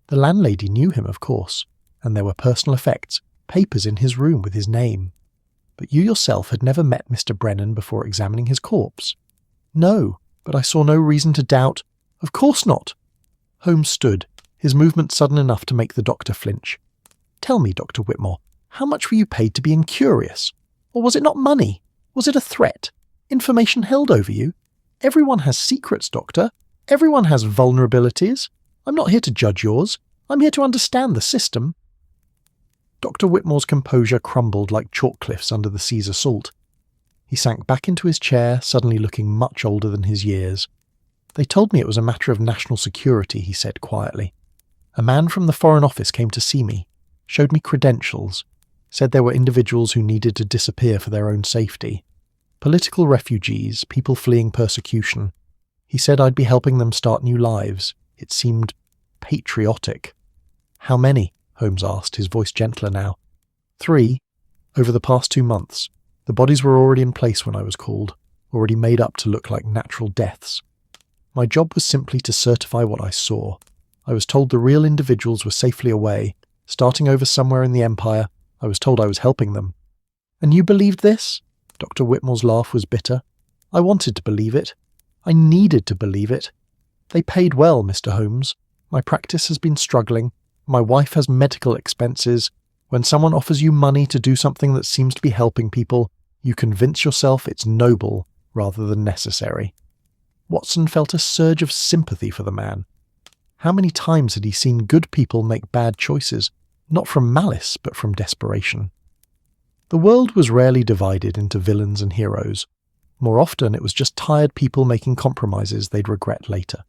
The landlady knew him, of course, and there were personal effects, papers in his room with his name. But you yourself had never met Mr. Brennan before examining his corpse. No, but I saw no reason to doubt. Of course not. Holmes stood, his movement sudden enough to make the doctor flinch. Tell me, Dr. Whitmore, how much were you paid to be incurious? Or was it not money? Was it a threat? Information held over you? Everyone has secrets, Doctor. Everyone has vulnerabilities. I'm not here to judge yours. I'm here to understand the system. Dr. Whitmore's composure crumbled like chalk cliffs under the sea's assault. He sank back into his chair, suddenly looking much older than his years. They told me it was a matter of national security, he said quietly. A man from the Foreign Office came to see me, showed me credentials, said there were individuals who needed to disappear for their own safety. Political refugees, people fleeing persecution. He said I'd be helping them start new lives. It seemed patriotic. How many? Holmes asked, his voice gentler now. 3, over the past 2 months. The bodies were already in place when I was called, already made up to look like natural deaths. My job was simply to certify what I saw. I was told the real individuals were safely away, starting over somewhere in the Empire. I was told I was helping them. And you believed this? Dr. Whitmore's laugh was bitter. I wanted to believe it. I needed to believe it. They paid well, Mr. Holmes. My practice has been struggling. My wife has medical expenses. When someone offers you money to do something that seems to be helping people, you convince yourself it's noble rather than necessary. Watson felt a surge of sympathy for the man. How many times had he seen good people make bad choices, not from malice but from desperation? The world was rarely divided into villains and heroes. More often it was just tired people making compromises they'd regret later.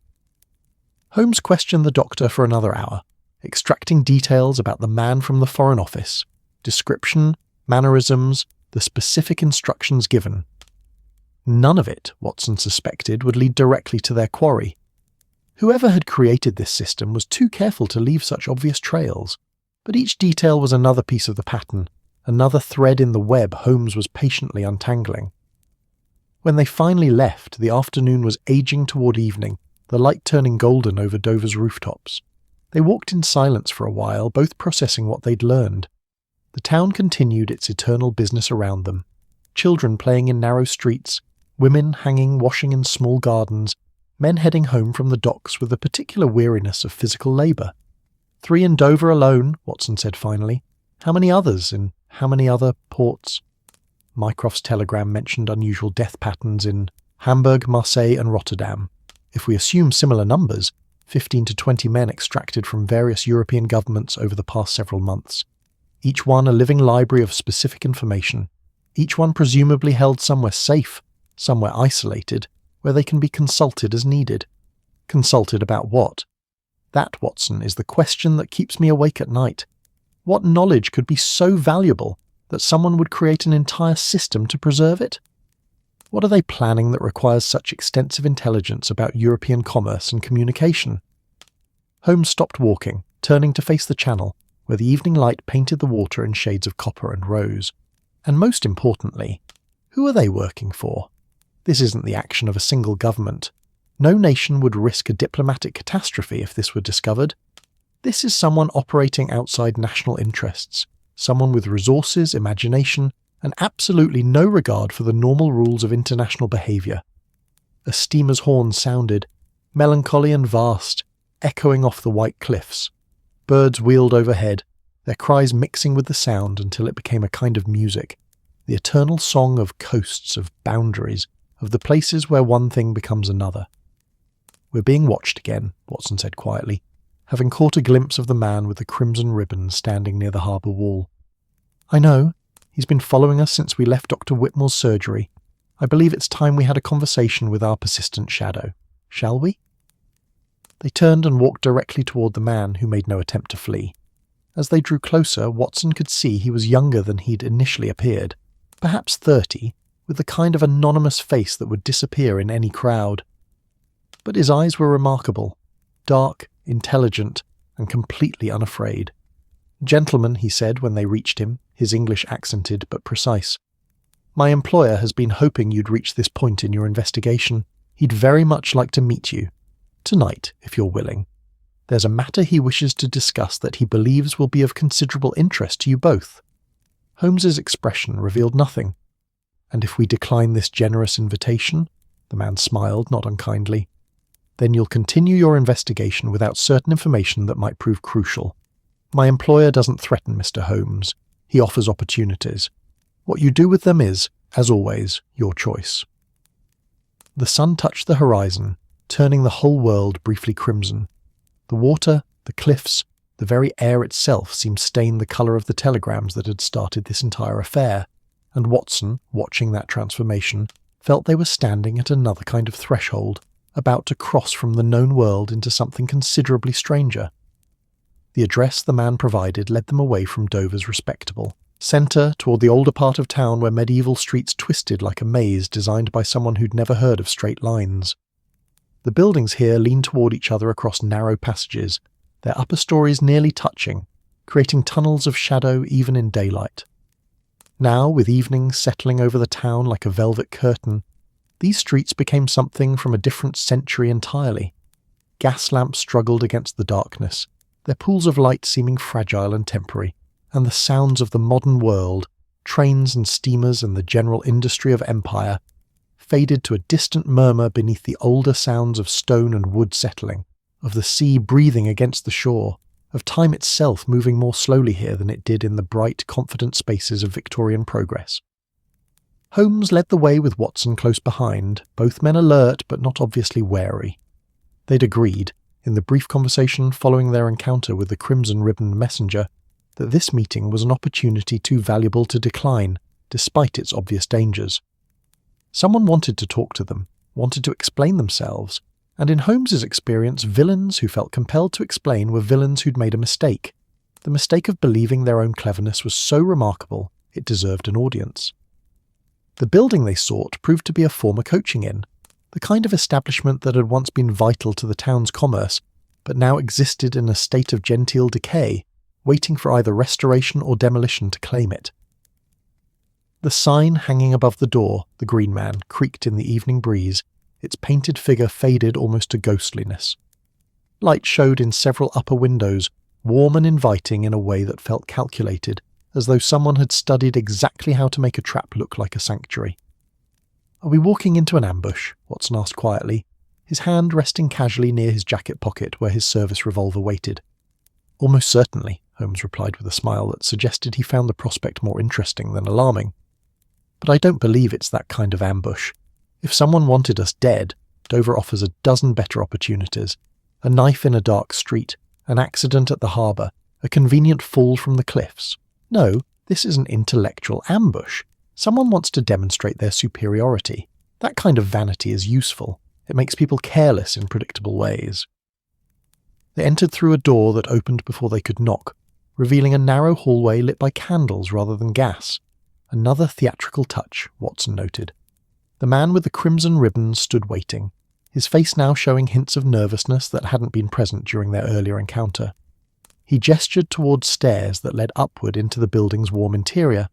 Holmes questioned the doctor for another hour, extracting details about the man from the Foreign Office, description, mannerisms, the specific instructions given. None of it, Watson suspected, would lead directly to their quarry. Whoever had created this system was too careful to leave such obvious trails, but each detail was another piece of the pattern, another thread in the web Holmes was patiently untangling. When they finally left, the afternoon was aging toward evening, the light turning golden over Dover's rooftops. They walked in silence for a while, both processing what they'd learned. The town continued its eternal business around them. Children playing in narrow streets, women hanging washing in small gardens, men heading home from the docks with a particular weariness of physical labour. 3 in Dover alone, Watson said finally. How many others in how many other ports? Mycroft's telegram mentioned unusual death patterns in Hamburg, Marseille and Rotterdam. If we assume similar numbers, 15 to 20 men extracted from various European governments over the past several months. Each one a living library of specific information. Each one presumably held somewhere safe, somewhere isolated, where they can be consulted as needed. Consulted about what? That, Watson, is the question that keeps me awake at night. What knowledge could be so valuable that someone would create an entire system to preserve it? What are they planning that requires such extensive intelligence about European commerce and communication? Holmes stopped walking, turning to face the channel, where the evening light painted the water in shades of copper and rose. And most importantly, who are they working for? This isn't the action of a single government. No nation would risk a diplomatic catastrophe if this were discovered. This is someone operating outside national interests, someone with resources, imagination, and absolutely no regard for the normal rules of international behaviour. A steamer's horn sounded, melancholy and vast, echoing off the white cliffs. Birds wheeled overhead, their cries mixing with the sound until it became a kind of music, the eternal song of coasts, of boundaries, of the places where one thing becomes another. We're being watched again, Watson said quietly, having caught a glimpse of the man with the crimson ribbon standing near the harbour wall. I know. He's been following us since we left Dr. Whitmore's surgery. I believe it's time we had a conversation with our persistent shadow. Shall we? They turned and walked directly toward the man, who made no attempt to flee. As they drew closer, Watson could see he was younger than he'd initially appeared, perhaps 30, with the kind of anonymous face that would disappear in any crowd. But his eyes were remarkable, dark, intelligent, and completely unafraid. "Gentlemen," he said when they reached him, his English accented but precise. "My employer has been hoping you'd reach this point in your investigation. He'd very much like to meet you. Tonight, if you're willing. There's a matter he wishes to discuss that he believes will be of considerable interest to you both." Holmes's expression revealed nothing. "And if we decline this generous invitation?" The man smiled, not unkindly. "Then you'll continue your investigation without certain information that might prove crucial. My employer doesn't threaten Mr. Holmes. He offers opportunities. What you do with them is, as always, your choice." The sun touched the horizon, turning the whole world briefly crimson. The water, the cliffs, the very air itself seemed stained the colour of the telegrams that had started this entire affair, and Watson, watching that transformation, felt they were standing at another kind of threshold, about to cross from the known world into something considerably stranger. The address the man provided led them away from Dover's respectable centre toward the older part of town where medieval streets twisted like a maze designed by someone who'd never heard of straight lines. The buildings here leaned toward each other across narrow passages, their upper stories nearly touching, creating tunnels of shadow even in daylight. Now, with evening settling over the town like a velvet curtain, these streets became something from a different century entirely. Gas lamps struggled against the darkness, their pools of light seeming fragile and temporary, and the sounds of the modern world, trains and steamers and the general industry of empire, faded to a distant murmur beneath the older sounds of stone and wood settling, of the sea breathing against the shore, of time itself moving more slowly here than it did in the bright, confident spaces of Victorian progress. Holmes led the way with Watson close behind, both men alert but not obviously wary. They'd agreed, in the brief conversation following their encounter with the crimson-ribboned messenger, that this meeting was an opportunity too valuable to decline, despite its obvious dangers. Someone wanted to talk to them, wanted to explain themselves, and in Holmes's experience, villains who felt compelled to explain were villains who'd made a mistake. The mistake of believing their own cleverness was so remarkable, it deserved an audience. The building they sought proved to be a former coaching inn, the kind of establishment that had once been vital to the town's commerce, but now existed in a state of genteel decay, waiting for either restoration or demolition to claim it. The sign hanging above the door, the Green Man, creaked in the evening breeze, its painted figure faded almost to ghostliness. Light showed in several upper windows, warm and inviting in a way that felt calculated, as though someone had studied exactly how to make a trap look like a sanctuary. "Are we walking into an ambush?" Watson asked quietly, his hand resting casually near his jacket pocket where his service revolver waited. "Almost certainly," Holmes replied with a smile that suggested he found the prospect more interesting than alarming. "But I don't believe it's that kind of ambush. If someone wanted us dead, Dover offers a dozen better opportunities. A knife in a dark street, an accident at the harbour, a convenient fall from the cliffs. No, this is an intellectual ambush. Someone wants to demonstrate their superiority. That kind of vanity is useful. It makes people careless in predictable ways." They entered through a door that opened before they could knock, revealing a narrow hallway lit by candles rather than gas. Another theatrical touch, Watson noted. The man with the crimson ribbons stood waiting, his face now showing hints of nervousness that hadn't been present during their earlier encounter. He gestured towards stairs that led upward into the building's warm interior.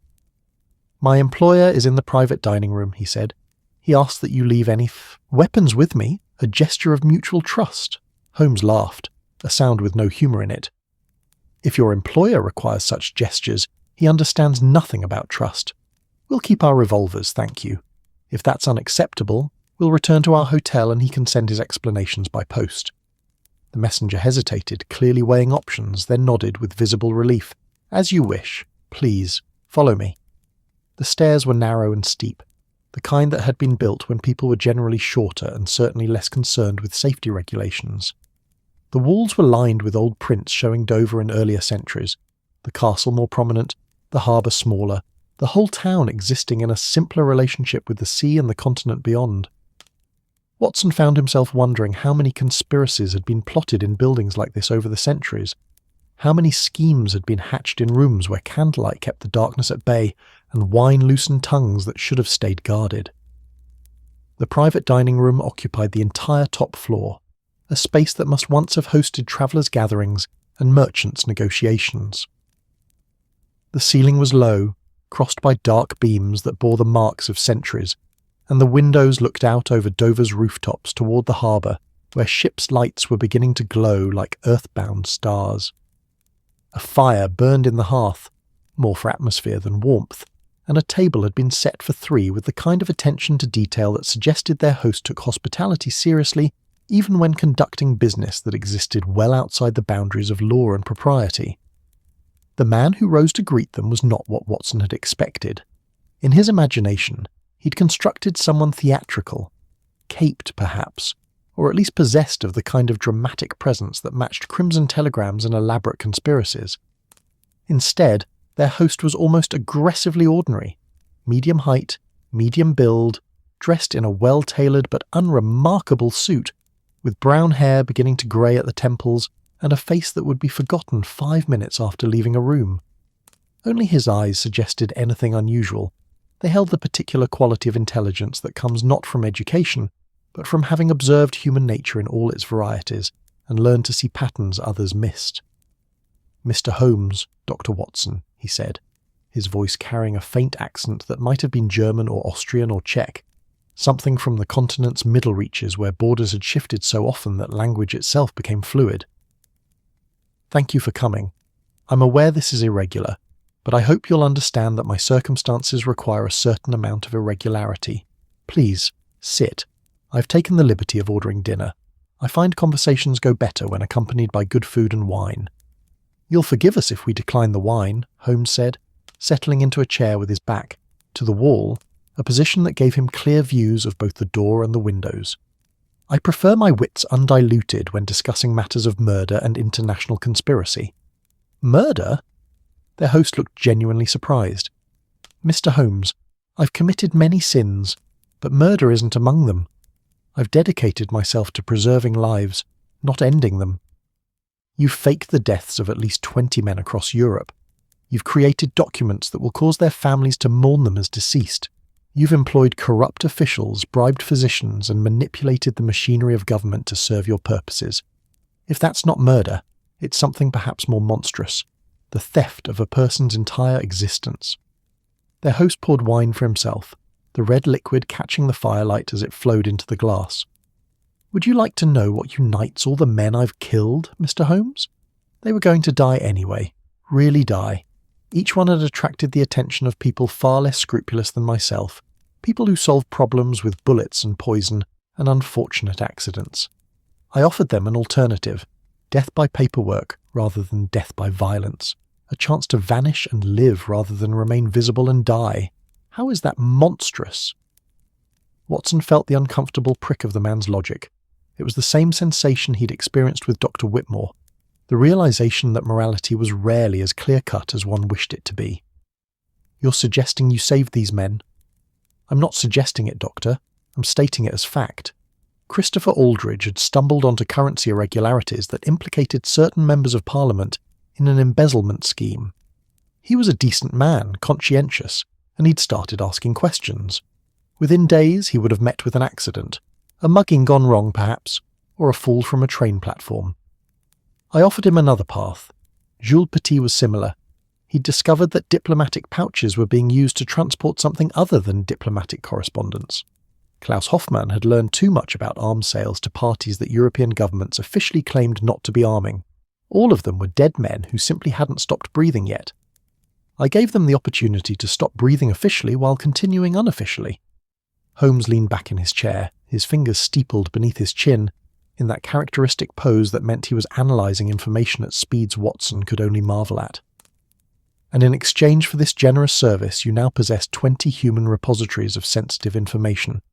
"My employer is in the private dining room," he said. "He asks that you leave any weapons with me, a gesture of mutual trust." Holmes laughed, a sound with no humour in it. "If your employer requires such gestures, he understands nothing about trust. We'll keep our revolvers, thank you. If that's unacceptable, we'll return to our hotel and he can send his explanations by post." The messenger hesitated, clearly weighing options, then nodded with visible relief. "As you wish. Please, follow me." The stairs were narrow and steep, the kind that had been built when people were generally shorter and certainly less concerned with safety regulations. The walls were lined with old prints showing Dover in earlier centuries, the castle more prominent, the harbour smaller, the whole town existing in a simpler relationship with the sea and the continent beyond. Watson found himself wondering how many conspiracies had been plotted in buildings like this over the centuries, how many schemes had been hatched in rooms where candlelight kept the darkness at bay and wine loosened tongues that should have stayed guarded. The private dining room occupied the entire top floor, a space that must once have hosted travellers' gatherings and merchants' negotiations. The ceiling was low, crossed by dark beams that bore the marks of centuries, and the windows looked out over Dover's rooftops toward the harbour, where ships' lights were beginning to glow like earthbound stars. A fire burned in the hearth, more for atmosphere than warmth, and a table had been set for 3 with the kind of attention to detail that suggested their host took hospitality seriously even when conducting business that existed well outside the boundaries of law and propriety. The man who rose to greet them was not what Watson had expected. In his imagination, he'd constructed someone theatrical, caped perhaps, or at least possessed of the kind of dramatic presence that matched crimson telegrams and elaborate conspiracies. Instead, their host was almost aggressively ordinary, medium height, medium build, dressed in a well-tailored but unremarkable suit, with brown hair beginning to grey at the temples and a face that would be forgotten 5 minutes after leaving a room. Only his eyes suggested anything unusual. They held the particular quality of intelligence that comes not from education, but from having observed human nature in all its varieties and learned to see patterns others missed. "Mr. Holmes, Dr. Watson," he said, his voice carrying a faint accent that might have been German or Austrian or Czech, something from the continent's middle reaches where borders had shifted so often that language itself became fluid. "Thank you for coming. I'm aware this is irregular, but I hope you'll understand that my circumstances require a certain amount of irregularity. Please, sit. I've taken the liberty of ordering dinner. I find conversations go better when accompanied by good food and wine." "You'll forgive us if we decline the wine," Holmes said, settling into a chair with his back to the wall, a position that gave him clear views of both the door and the windows. "I prefer my wits undiluted when discussing matters of murder and international conspiracy." "Murder?" Their host looked genuinely surprised. "Mr. Holmes, I've committed many sins, but murder isn't among them. I've dedicated myself to preserving lives, not ending them. You've faked the deaths of at least 20 men across Europe. You've created documents that will cause their families to mourn them as deceased. You've employed corrupt officials, bribed physicians, and manipulated the machinery of government to serve your purposes. If that's not murder, it's something perhaps more monstrous, the theft of a person's entire existence." Their host poured wine for himself, the red liquid catching the firelight as it flowed into the glass. "Would you like to know what unites all the men I've killed, Mr. Holmes? They were going to die anyway, really die. Each one had attracted the attention of people far less scrupulous than myself, people who solved problems with bullets and poison and unfortunate accidents. I offered them an alternative, death by paperwork rather than death by violence, a chance to vanish and live rather than remain visible and die. How is that monstrous?" Watson felt the uncomfortable prick of the man's logic. It was the same sensation he'd experienced with Dr. Whitmore, the realization that morality was rarely as clear-cut as one wished it to be. "You're suggesting you saved these men?" "I'm not suggesting it, Doctor. I'm stating it as fact. Christopher Aldridge had stumbled onto currency irregularities that implicated certain members of Parliament in an embezzlement scheme. He was a decent man, conscientious, and he'd started asking questions. Within days he would have met with an accident, a mugging gone wrong perhaps, or a fall from a train platform. I offered him another path. Jules Petit was similar. He'd discovered that diplomatic pouches were being used to transport something other than diplomatic correspondence. Klaus Hoffmann had learned too much about arms sales to parties that European governments officially claimed not to be arming. All of them were dead men who simply hadn't stopped breathing yet. I gave them the opportunity to stop breathing officially while continuing unofficially. Holmes leaned back in his chair, his fingers steepled beneath his chin, in that characteristic pose that meant he was analysing information at speeds Watson could only marvel at. "And in exchange for this generous service, you now possess 20 human repositories of sensitive information,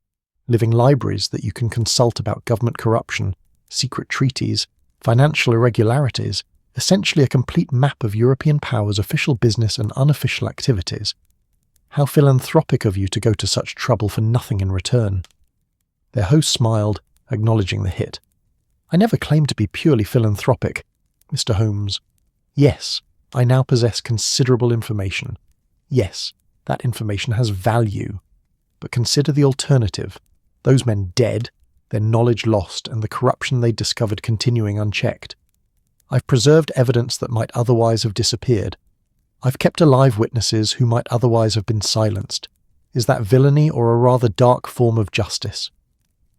living libraries that you can consult about government corruption, secret treaties, financial irregularities, essentially a complete map of European powers' official business and unofficial activities. How philanthropic of you to go to such trouble for nothing in return." Their host smiled, acknowledging the hit. "I never claimed to be purely philanthropic, Mr. Holmes. Yes, I now possess considerable information. Yes, that information has value. But consider the alternative. Those men dead, their knowledge lost, and the corruption they discovered continuing unchecked. I've preserved evidence that might otherwise have disappeared. I've kept alive witnesses who might otherwise have been silenced. Is that villainy or a rather dark form of justice?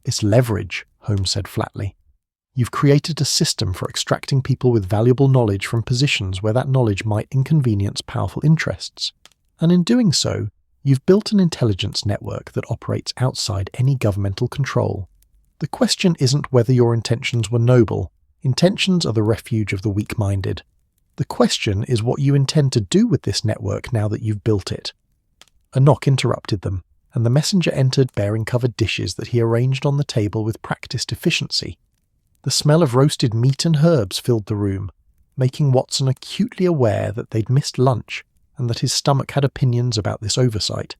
It's leverage, Holmes said flatly. You've created a system for extracting people with valuable knowledge from positions where that knowledge might inconvenience powerful interests. And in doing so, you've built an intelligence network that operates outside any governmental control. The question isn't whether your intentions were noble. Intentions are the refuge of the weak-minded. The question is what you intend to do with this network now that you've built it. A knock interrupted them, and the messenger entered bearing covered dishes that he arranged on the table with practiced efficiency. The smell of roasted meat and herbs filled the room, making Watson acutely aware that they'd missed lunch and that his stomach had opinions about this oversight.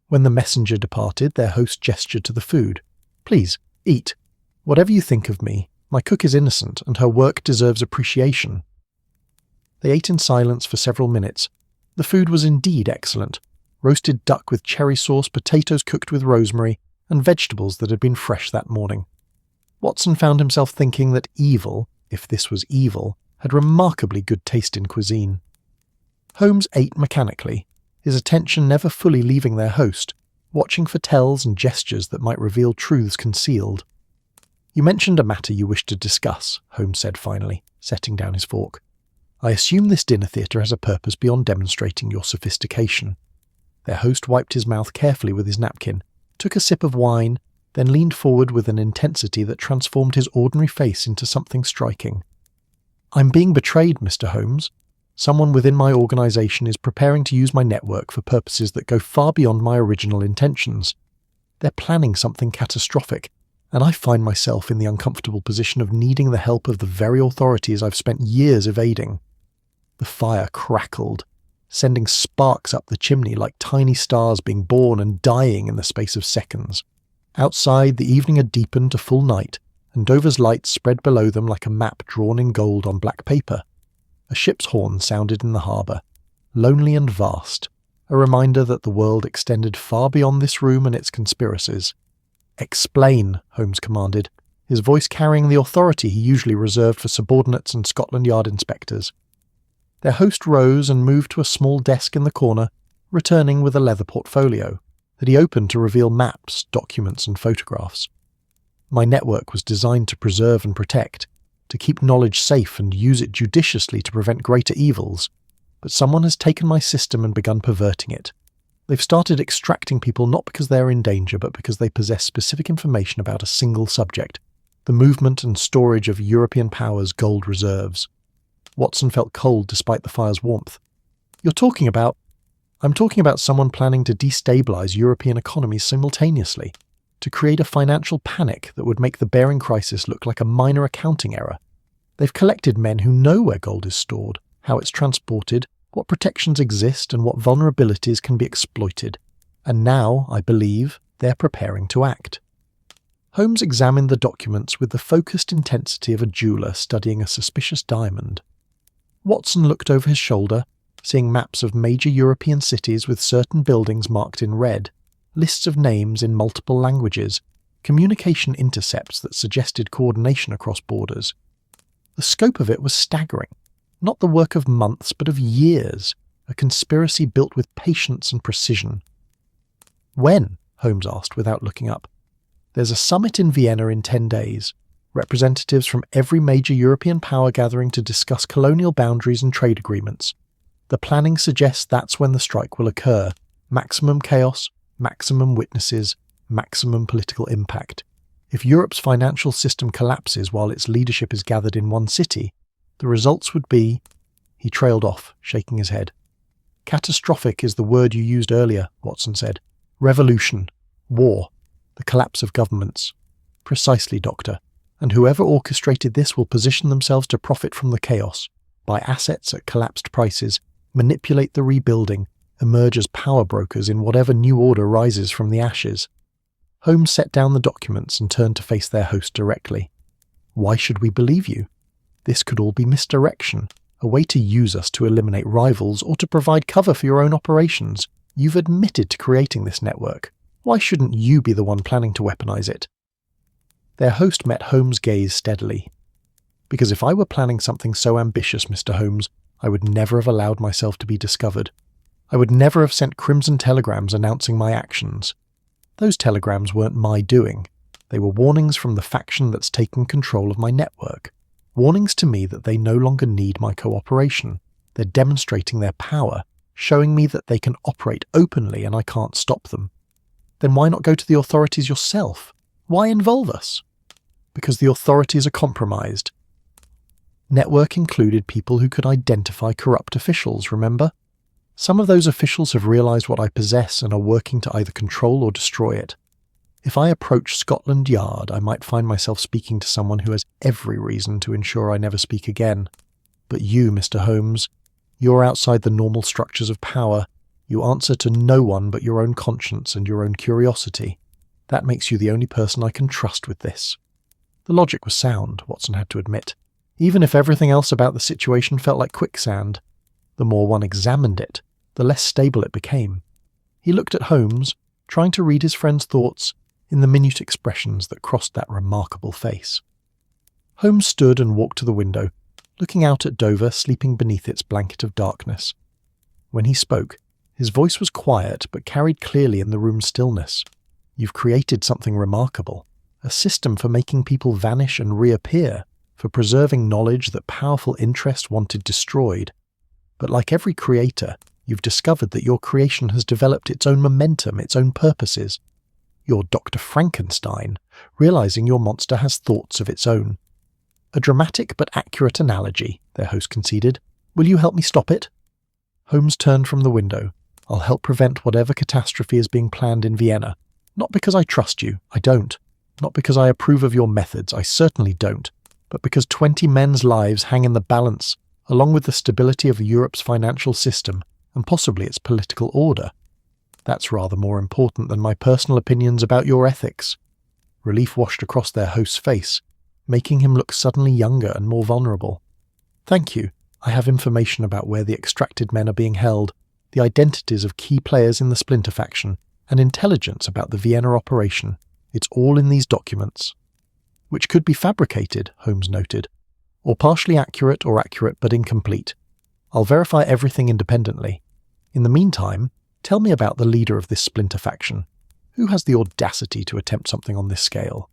When the messenger departed, their host gestured to the food. "Please, eat. Whatever you think of me, my cook is innocent and her work deserves appreciation." They ate in silence for several minutes. The food was indeed excellent. Roasted duck with cherry sauce, potatoes cooked with rosemary, and vegetables that had been fresh that morning. Watson found himself thinking that evil, if this was evil, had remarkably good taste in cuisine. Holmes ate mechanically, his attention never fully leaving their host, watching for tells and gestures that might reveal truths concealed. "You mentioned a matter you wished to discuss," Holmes said finally, setting down his fork. "I assume this dinner theatre has a purpose beyond demonstrating your sophistication." Their host wiped his mouth carefully with his napkin, took a sip of wine, then leaned forward with an intensity that transformed his ordinary face into something striking. "I'm being betrayed, Mr. Holmes. Someone within my organisation is preparing to use my network for purposes that go far beyond my original intentions. They're planning something catastrophic, and I find myself in the uncomfortable position of needing the help of the very authorities I've spent years evading." The fire crackled, sending sparks up the chimney like tiny stars being born and dying in the space of seconds. Outside, the evening had deepened to full night, and Dover's lights spread below them like a map drawn in gold on black paper. A ship's horn sounded in the harbour, lonely and vast, a reminder that the world extended far beyond this room and its conspiracies. "Explain," Holmes commanded, his voice carrying the authority he usually reserved for subordinates and Scotland Yard inspectors. Their host rose and moved to a small desk in the corner, returning with a leather portfolio that he opened to reveal maps, documents, and photographs. "My network was designed to preserve and protect, to keep knowledge safe and use it judiciously to prevent greater evils, but someone has taken my system and begun perverting it. They've started extracting people not because they are in danger, but because they possess specific information about a single subject, the movement and storage of European powers' gold reserves." Watson felt cold despite the fire's warmth. I'm talking about someone planning to destabilize European economies simultaneously, to create a financial panic that would make the Bering crisis look like a minor accounting error. They've collected men who know where gold is stored, how it's transported, what protections exist, and what vulnerabilities can be exploited. And now, I believe, they're preparing to act. Holmes examined the documents with the focused intensity of a jeweller studying a suspicious diamond. Watson looked over his shoulder, seeing maps of major European cities with certain buildings marked in red, lists of names in multiple languages, communication intercepts that suggested coordination across borders. The scope of it was staggering. Not the work of months, but of years, a conspiracy built with patience and precision. "When?" Holmes asked without looking up. "There's a summit in Vienna in 10 days. Representatives from every major European power gathering to discuss colonial boundaries and trade agreements. The planning suggests that's when the strike will occur. Maximum chaos, maximum witnesses, maximum political impact. If Europe's financial system collapses while its leadership is gathered in one city, the results would be..." He trailed off, shaking his head. "Catastrophic is the word you used earlier," Watson said. "Revolution. War. The collapse of governments." "Precisely, Doctor. And whoever orchestrated this will position themselves to profit from the chaos, buy assets at collapsed prices, manipulate the rebuilding, emerge as power brokers in whatever new order rises from the ashes." Holmes set down the documents and turned to face their host directly. "Why should we believe you? This could all be misdirection, a way to use us to eliminate rivals or to provide cover for your own operations. You've admitted to creating this network. Why shouldn't you be the one planning to weaponize it?" Their host met Holmes' gaze steadily. "Because if I were planning something so ambitious, Mr. Holmes, I would never have allowed myself to be discovered. I would never have sent crimson telegrams announcing my actions. Those telegrams weren't my doing. They were warnings from the faction that's taken control of my network. Warnings to me that they no longer need my cooperation. They're demonstrating their power, showing me that they can operate openly and I can't stop them. Then why not go to the authorities yourself? Why involve us? Because the authorities are compromised. Network included people who could identify corrupt officials, remember? Some of those officials have realised what I possess and are working to either control or destroy it. If I approach Scotland Yard, I might find myself speaking to someone who has every reason to ensure I never speak again. But you, Mr. Holmes, you're outside the normal structures of power. You answer to no one but your own conscience and your own curiosity. That makes you the only person I can trust with this. The logic was sound, Watson had to admit, even if everything else about the situation felt like quicksand. The more one examined it, the less stable it became. He looked at Holmes, trying to read his friend's thoughts in the minute expressions that crossed that remarkable face. Holmes stood and walked to the window, looking out at Dover sleeping beneath its blanket of darkness. When he spoke, his voice was quiet but carried clearly in the room's stillness. You've created something remarkable, a system for making people vanish and reappear, for preserving knowledge that powerful interest wanted destroyed. But like every creator, you've discovered that your creation has developed its own momentum, its own purposes. You're Dr. Frankenstein, realizing your monster has thoughts of its own. A dramatic but accurate analogy, their host conceded. Will you help me stop it? Holmes turned from the window. I'll help prevent whatever catastrophe is being planned in Vienna. Not because I trust you, I don't. Not because I approve of your methods, I certainly don't. But because 20 men's lives hang in the balance, along with the stability of Europe's financial system and possibly its political order. That's rather more important than my personal opinions about your ethics. Relief washed across their host's face, making him look suddenly younger and more vulnerable. Thank you. I have information about where the extracted men are being held, the identities of key players in the Splinter faction, and intelligence about the Vienna operation. It's all in these documents. Which could be fabricated, Holmes noted, or partially accurate or accurate but incomplete. I'll verify everything independently. In the meantime, tell me about the leader of this Splinter faction. Who has the audacity to attempt something on this scale?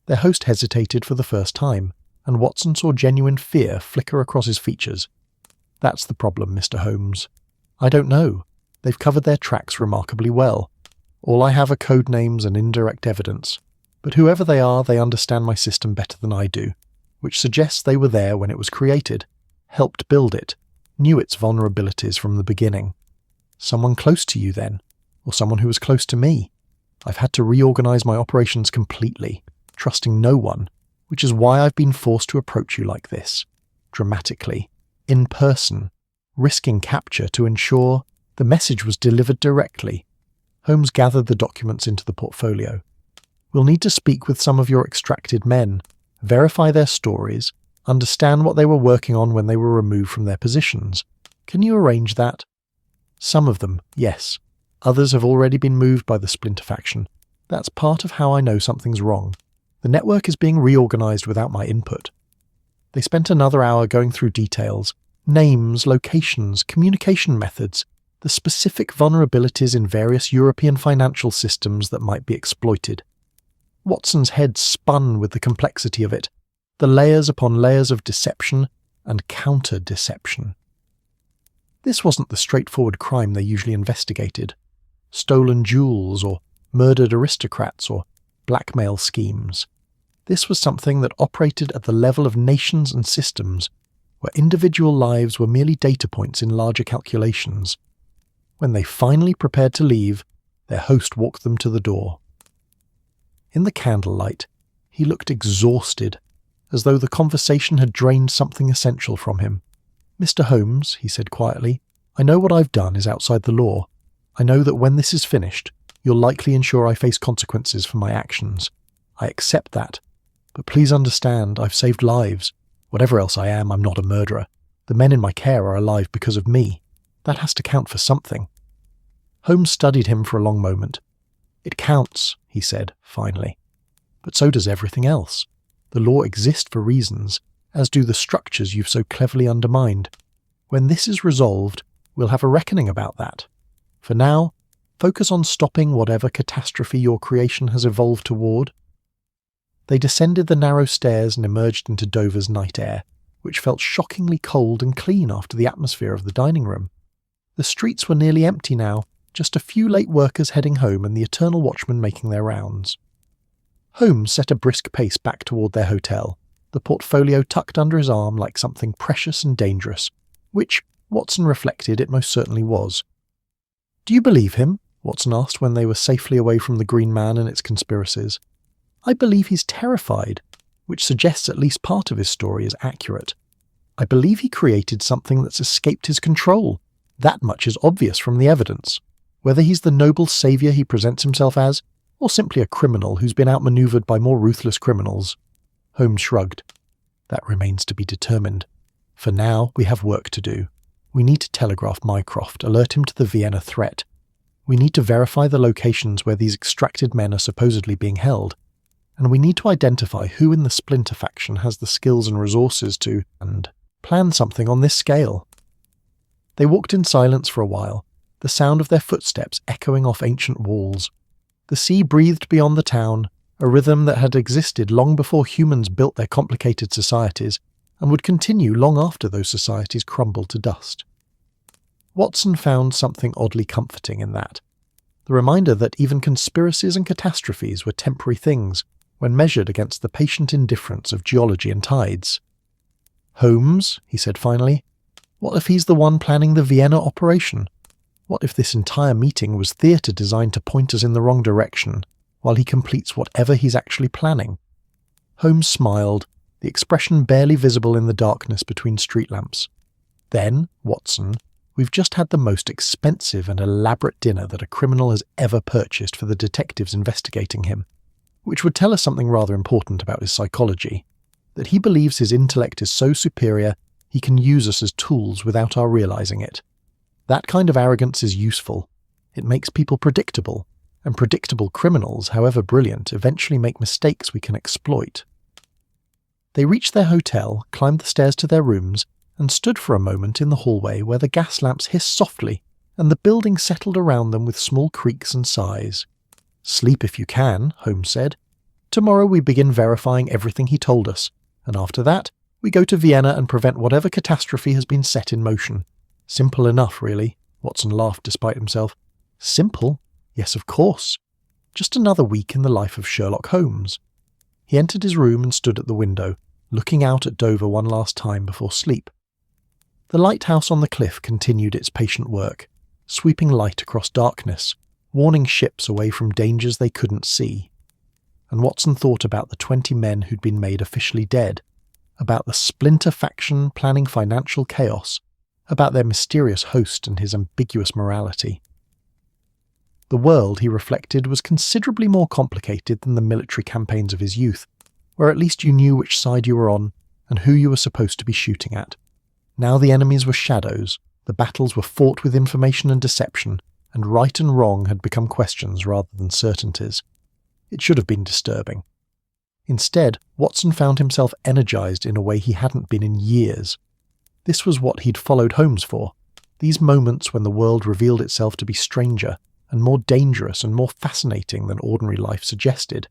Their host hesitated for the first time, and Watson saw genuine fear flicker across his features. That's the problem, Mr. Holmes. I don't know. They've covered their tracks remarkably well. All I have are code names and indirect evidence. But whoever they are, they understand my system better than I do, which suggests they were there when it was created, helped build it, knew its vulnerabilities from the beginning. Someone close to you then, or someone who was close to me. I've had to reorganize my operations completely, trusting no one, which is why I've been forced to approach you like this, dramatically, in person, risking capture to ensure the message was delivered directly. Holmes gathered the documents into the portfolio. We'll need to speak with some of your extracted men, verify their stories, understand what they were working on when they were removed from their positions. Can you arrange that? Some of them, yes. Others have already been moved by the Splinter faction. That's part of how I know something's wrong. The network is being reorganized without my input. They spent another hour going through details, names, locations, communication methods, the specific vulnerabilities in various European financial systems that might be exploited. Watson's head spun with the complexity of it, the layers upon layers of deception and counter-deception. This wasn't the straightforward crime they usually investigated. Stolen jewels or murdered aristocrats or blackmail schemes. This was something that operated at the level of nations and systems, where individual lives were merely data points in larger calculations. When they finally prepared to leave, their host walked them to the door. In the candlelight, he looked exhausted, as though the conversation had drained something essential from him. Mr. Holmes, he said quietly, I know what I've done is outside the law. I know that when this is finished, you'll likely ensure I face consequences for my actions. I accept that. But please understand, I've saved lives. Whatever else I am, I'm not a murderer. The men in my care are alive because of me. That has to count for something. Holmes studied him for a long moment. It counts, he said, finally. But so does everything else. The law exists for reasons, as do the structures you've so cleverly undermined. When this is resolved, we'll have a reckoning about that. For now, focus on stopping whatever catastrophe your creation has evolved toward." They descended the narrow stairs and emerged into Dover's night air, which felt shockingly cold and clean after the atmosphere of the dining room. The streets were nearly empty now, just a few late workers heading home and the eternal watchmen making their rounds. Holmes set a brisk pace back toward their hotel, the portfolio tucked under his arm like something precious and dangerous, which, Watson reflected, it most certainly was. "Do you believe him?" Watson asked when they were safely away from the Green Man and its conspiracies. "I believe he's terrified, which suggests at least part of his story is accurate. I believe he created something that's escaped his control. That much is obvious from the evidence. Whether he's the noble saviour he presents himself as, or simply a criminal who's been outmanoeuvred by more ruthless criminals." Holmes shrugged. "That remains to be determined. For now, we have work to do. We need to telegraph Mycroft, alert him to the Vienna threat. We need to verify the locations where these extracted men are supposedly being held. And we need to identify who in the Splinter faction has the skills and resources to, and plan something on this scale." They walked in silence for a while, the sound of their footsteps echoing off ancient walls. The sea breathed beyond the town, a rhythm that had existed long before humans built their complicated societies, and would continue long after those societies crumbled to dust. Watson found something oddly comforting in that. The reminder that even conspiracies and catastrophes were temporary things, when measured against the patient indifference of geology and tides. "Holmes," he said finally, "what if he's the one planning the Vienna operation? What if this entire meeting was theatre designed to point us in the wrong direction, while he completes whatever he's actually planning?" Holmes smiled, the expression barely visible in the darkness between street lamps. "Then, Watson, we've just had the most expensive and elaborate dinner that a criminal has ever purchased for the detectives investigating him, which would tell us something rather important about his psychology, that he believes his intellect is so superior he can use us as tools without our realizing it. That kind of arrogance is useful. It makes people predictable, and predictable criminals, however brilliant, eventually make mistakes we can exploit." They reached their hotel, climbed the stairs to their rooms, and stood for a moment in the hallway where the gas lamps hissed softly and the building settled around them with small creaks and sighs. "Sleep if you can," Holmes said. "Tomorrow we begin verifying everything he told us, and after that we go to Vienna and prevent whatever catastrophe has been set in motion. Simple enough, really." Watson laughed despite himself. "Simple? Yes, of course. Just another week in the life of Sherlock Holmes." He entered his room and stood at the window, looking out at Dover one last time before sleep. The lighthouse on the cliff continued its patient work, sweeping light across darkness, warning ships away from dangers they couldn't see. And Watson thought about the 20 men who'd been made officially dead, about the Splinter faction planning financial chaos, about their mysterious host and his ambiguous morality. The world, he reflected, was considerably more complicated than the military campaigns of his youth, where at least you knew which side you were on and who you were supposed to be shooting at. Now the enemies were shadows, the battles were fought with information and deception, and right and wrong had become questions rather than certainties. It should have been disturbing. Instead, Watson found himself energized in a way he hadn't been in years. This was what he'd followed Holmes for, these moments when the world revealed itself to be stranger and more dangerous and more fascinating than ordinary life suggested.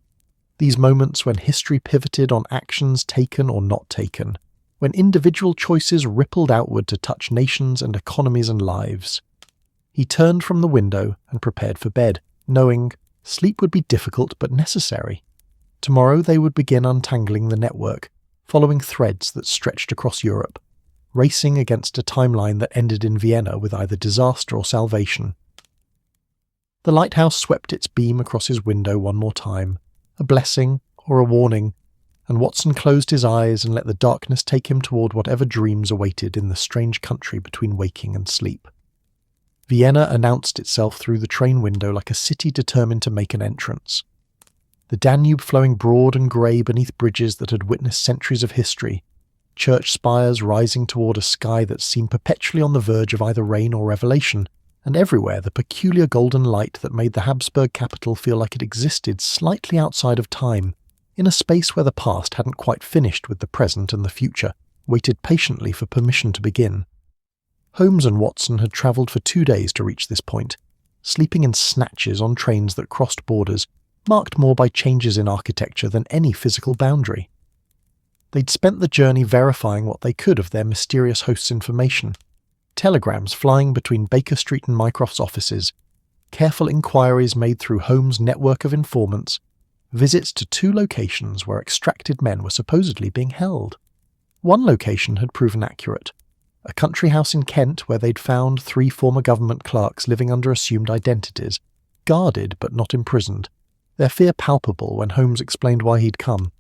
These moments when history pivoted on actions taken or not taken, when individual choices rippled outward to touch nations and economies and lives. He turned from the window and prepared for bed, knowing sleep would be difficult but necessary. Tomorrow they would begin untangling the network, following threads that stretched across Europe, racing against a timeline that ended in Vienna with either disaster or salvation. The lighthouse swept its beam across his window one more time, a blessing or a warning, and Watson closed his eyes and let the darkness take him toward whatever dreams awaited in the strange country between waking and sleep. Vienna announced itself through the train window like a city determined to make an entrance. The Danube flowing broad and grey beneath bridges that had witnessed centuries of history, church spires rising toward a sky that seemed perpetually on the verge of either rain or revelation, and everywhere the peculiar golden light that made the Habsburg capital feel like it existed slightly outside of time, in a space where the past hadn't quite finished with the present and the future, waited patiently for permission to begin. Holmes and Watson had travelled for 2 days to reach this point, sleeping in snatches on trains that crossed borders, marked more by changes in architecture than any physical boundary. They'd spent the journey verifying what they could of their mysterious host's information. Telegrams flying between Baker Street and Mycroft's offices, careful inquiries made through Holmes' network of informants, visits to 2 locations where extracted men were supposedly being held. One location had proven accurate, a country house in Kent where they'd found 3 former government clerks living under assumed identities, guarded but not imprisoned, their fear palpable when Holmes explained why he'd come.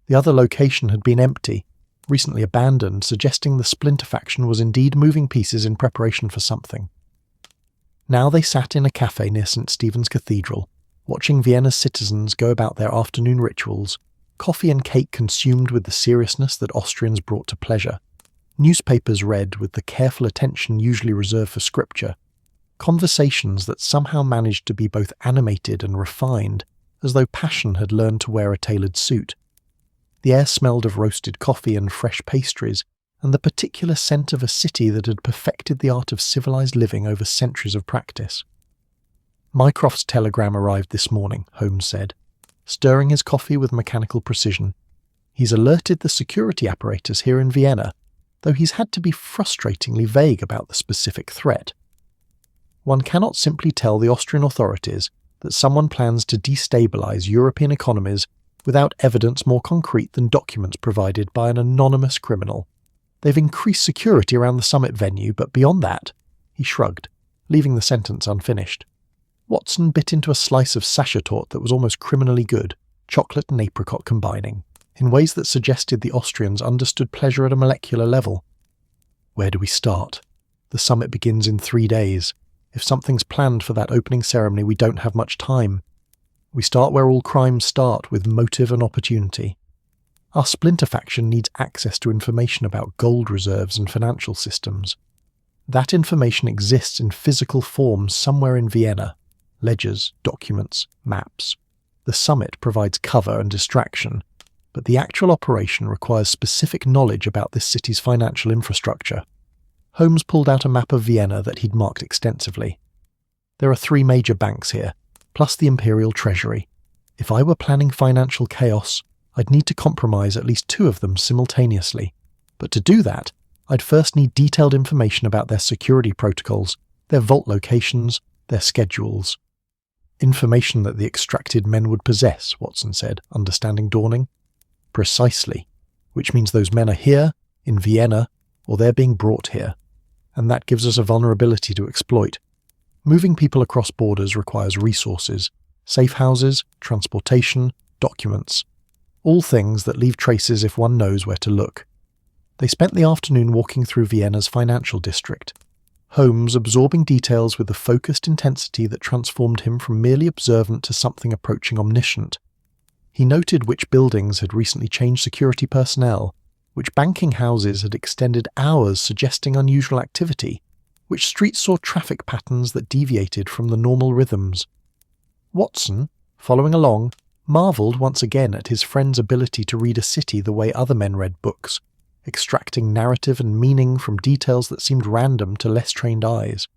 The other location had been empty, recently abandoned, suggesting the splinter faction was indeed moving pieces in preparation for something. Now they sat in a cafe near St. Stephen's Cathedral, watching Vienna's citizens go about their afternoon rituals, coffee and cake consumed with the seriousness that Austrians brought to pleasure, newspapers read with the careful attention usually reserved for scripture, conversations that somehow managed to be both animated and refined, as though passion had learned to wear a tailored suit. The air smelled of roasted coffee and fresh pastries, and the particular scent of a city that had perfected the art of civilized living over centuries of practice. Mycroft's telegram arrived this morning, Holmes said, stirring his coffee with mechanical precision. He's alerted the security apparatus here in Vienna, though he's had to be frustratingly vague about the specific threat. One cannot simply tell the Austrian authorities that someone plans to destabilize European economies without evidence more concrete than documents provided by an anonymous criminal. They've increased security around the summit venue, but beyond that, he shrugged, leaving the sentence unfinished. Watson bit into a slice of sachertorte that was almost criminally good, chocolate and apricot combining, in ways that suggested the Austrians understood pleasure at a molecular level. Where do we start? The summit begins in 3 days. If something's planned for that opening ceremony, we don't have much time. We start where all crimes start, with motive and opportunity. Our splinter faction needs access to information about gold reserves and financial systems. That information exists in physical form somewhere in Vienna. Ledgers, documents, maps. The summit provides cover and distraction, but the actual operation requires specific knowledge about this city's financial infrastructure. Holmes pulled out a map of Vienna that he'd marked extensively. There are 3 major banks here, plus the Imperial Treasury. If I were planning financial chaos, I'd need to compromise at least 2 of them simultaneously. But to do that, I'd first need detailed information about their security protocols, their vault locations, their schedules. Information that the extracted men would possess, Watson said, understanding dawning. Precisely, which means those men are here, in Vienna, or they're being brought here. And that gives us a vulnerability to exploit. Moving people across borders requires resources, safe houses, transportation, documents. All things that leave traces if one knows where to look. They spent the afternoon walking through Vienna's financial district, Holmes absorbing details with a focused intensity that transformed him from merely observant to something approaching omniscient. He noted which buildings had recently changed security personnel, which banking houses had extended hours suggesting unusual activity, which streets saw traffic patterns that deviated from the normal rhythms. Watson, following along, marvelled once again at his friend's ability to read a city the way other men read books, extracting narrative and meaning from details that seemed random to less trained eyes.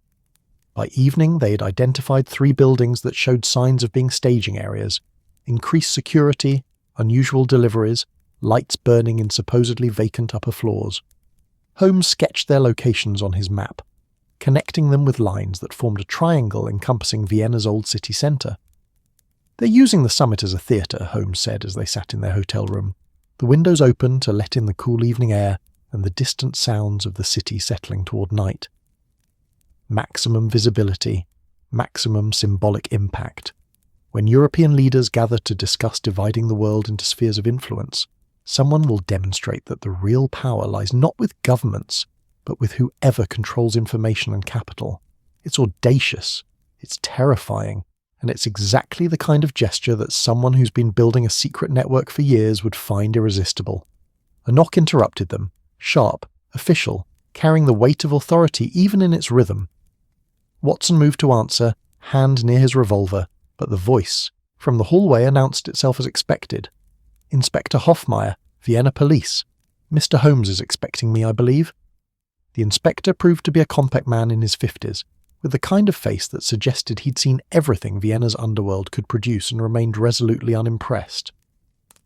By evening, they had identified 3 buildings that showed signs of being staging areas, increased security, unusual deliveries, lights burning in supposedly vacant upper floors. Holmes sketched their locations on his map, connecting them with lines that formed a triangle encompassing Vienna's old city centre. "They're using the summit as a theatre," Holmes said as they sat in their hotel room, the windows open to let in the cool evening air and the distant sounds of the city settling toward night. Maximum visibility, maximum symbolic impact. When European leaders gather to discuss dividing the world into spheres of influence, someone will demonstrate that the real power lies not with governments, but with whoever controls information and capital. It's audacious, it's terrifying, and it's exactly the kind of gesture that someone who's been building a secret network for years would find irresistible. A knock interrupted them, sharp, official, carrying the weight of authority even in its rhythm. Watson moved to answer, hand near his revolver, but the voice, from the hallway, announced itself as expected. "Inspector Hoffmeyer, Vienna Police. Mr. Holmes is expecting me, I believe." The inspector proved to be a compact man in his 50s, with the kind of face that suggested he'd seen everything Vienna's underworld could produce and remained resolutely unimpressed.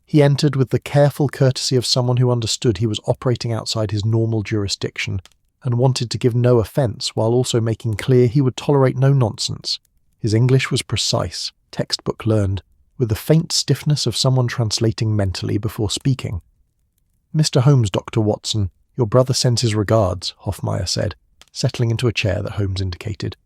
He entered with the careful courtesy of someone who understood he was operating outside his normal jurisdiction and wanted to give no offence while also making clear he would tolerate no nonsense. His English was precise, textbook learned, with the faint stiffness of someone translating mentally before speaking. "Mr. Holmes, Dr. Watson, your brother sends his regards," Hofmeier said, settling into a chair that Holmes indicated.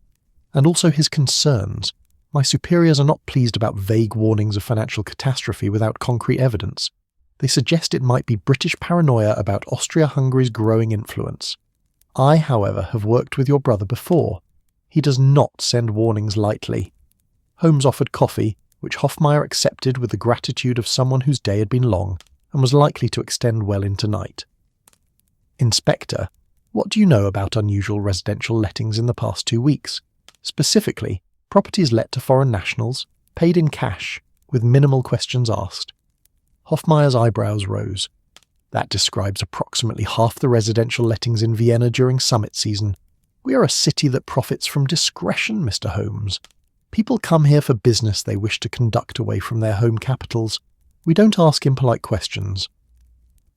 "And also his concerns. My superiors are not pleased about vague warnings of financial catastrophe without concrete evidence. They suggest it might be British paranoia about Austria-Hungary's growing influence. I, however, have worked with your brother before. He does not send warnings lightly." Holmes offered coffee, which Hofmeier accepted with the gratitude of someone whose day had been long and was likely to extend well into night. "Inspector, what do you know about unusual residential lettings in the past 2 weeks? Specifically, properties let to foreign nationals, paid in cash, with minimal questions asked." Hofmeier's eyebrows rose. "That describes approximately half the residential lettings in Vienna during summit season. We are a city that profits from discretion, Mr. Holmes. People come here for business they wish to conduct away from their home capitals. We don't ask impolite questions."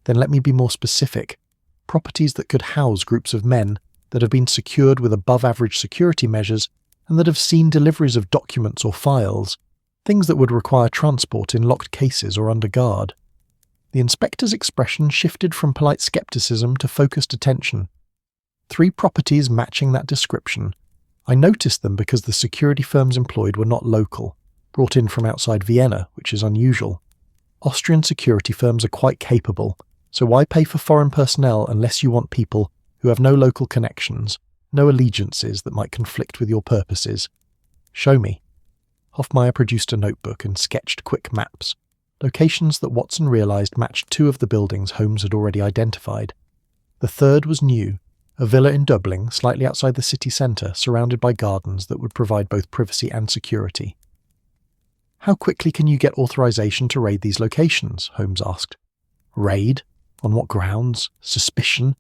"Then let me be more specific. Properties that could house groups of men, that have been secured with above-average security measures, and that have seen deliveries of documents or files, things that would require transport in locked cases or under guard." The inspector's expression shifted from polite skepticism to focused attention. "3 properties matching that description. I noticed them because the security firms employed were not local, brought in from outside Vienna, which is unusual. Austrian security firms are quite capable, so why pay for foreign personnel unless you want people who have no local connections, no allegiances that might conflict with your purposes? Show me." Hofmeier produced a notebook and sketched quick maps, locations that Watson realised matched 2 of the buildings Holmes had already identified. The third was new, a villa in Dublin, slightly outside the city centre, surrounded by gardens that would provide both privacy and security. "How quickly can you get authorization to raid these locations?" Holmes asked. "Raid? On what grounds? Suspicion?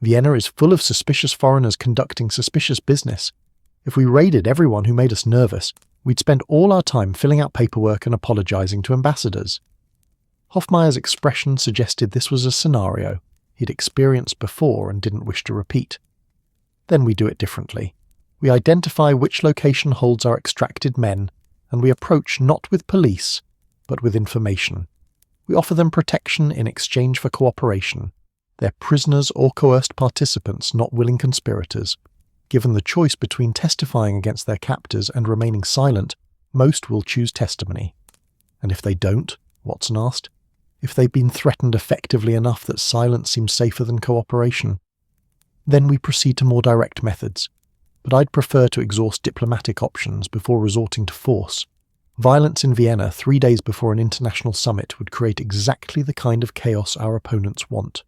Vienna is full of suspicious foreigners conducting suspicious business. If we raided everyone who made us nervous, we'd spend all our time filling out paperwork and apologizing to ambassadors." Hofmeier's expression suggested this was a scenario he'd experienced before and didn't wish to repeat. "Then we do it differently. We identify which location holds our extracted men, and we approach not with police, but with information. We offer them protection in exchange for cooperation. They're prisoners or coerced participants, not willing conspirators. Given the choice between testifying against their captors and remaining silent, most will choose testimony." "And if they don't?" Watson asked. "If they've been threatened effectively enough that silence seems safer than cooperation?" "Then we proceed to more direct methods. But I'd prefer to exhaust diplomatic options before resorting to force. Violence in Vienna 3 days before an international summit would create exactly the kind of chaos our opponents want."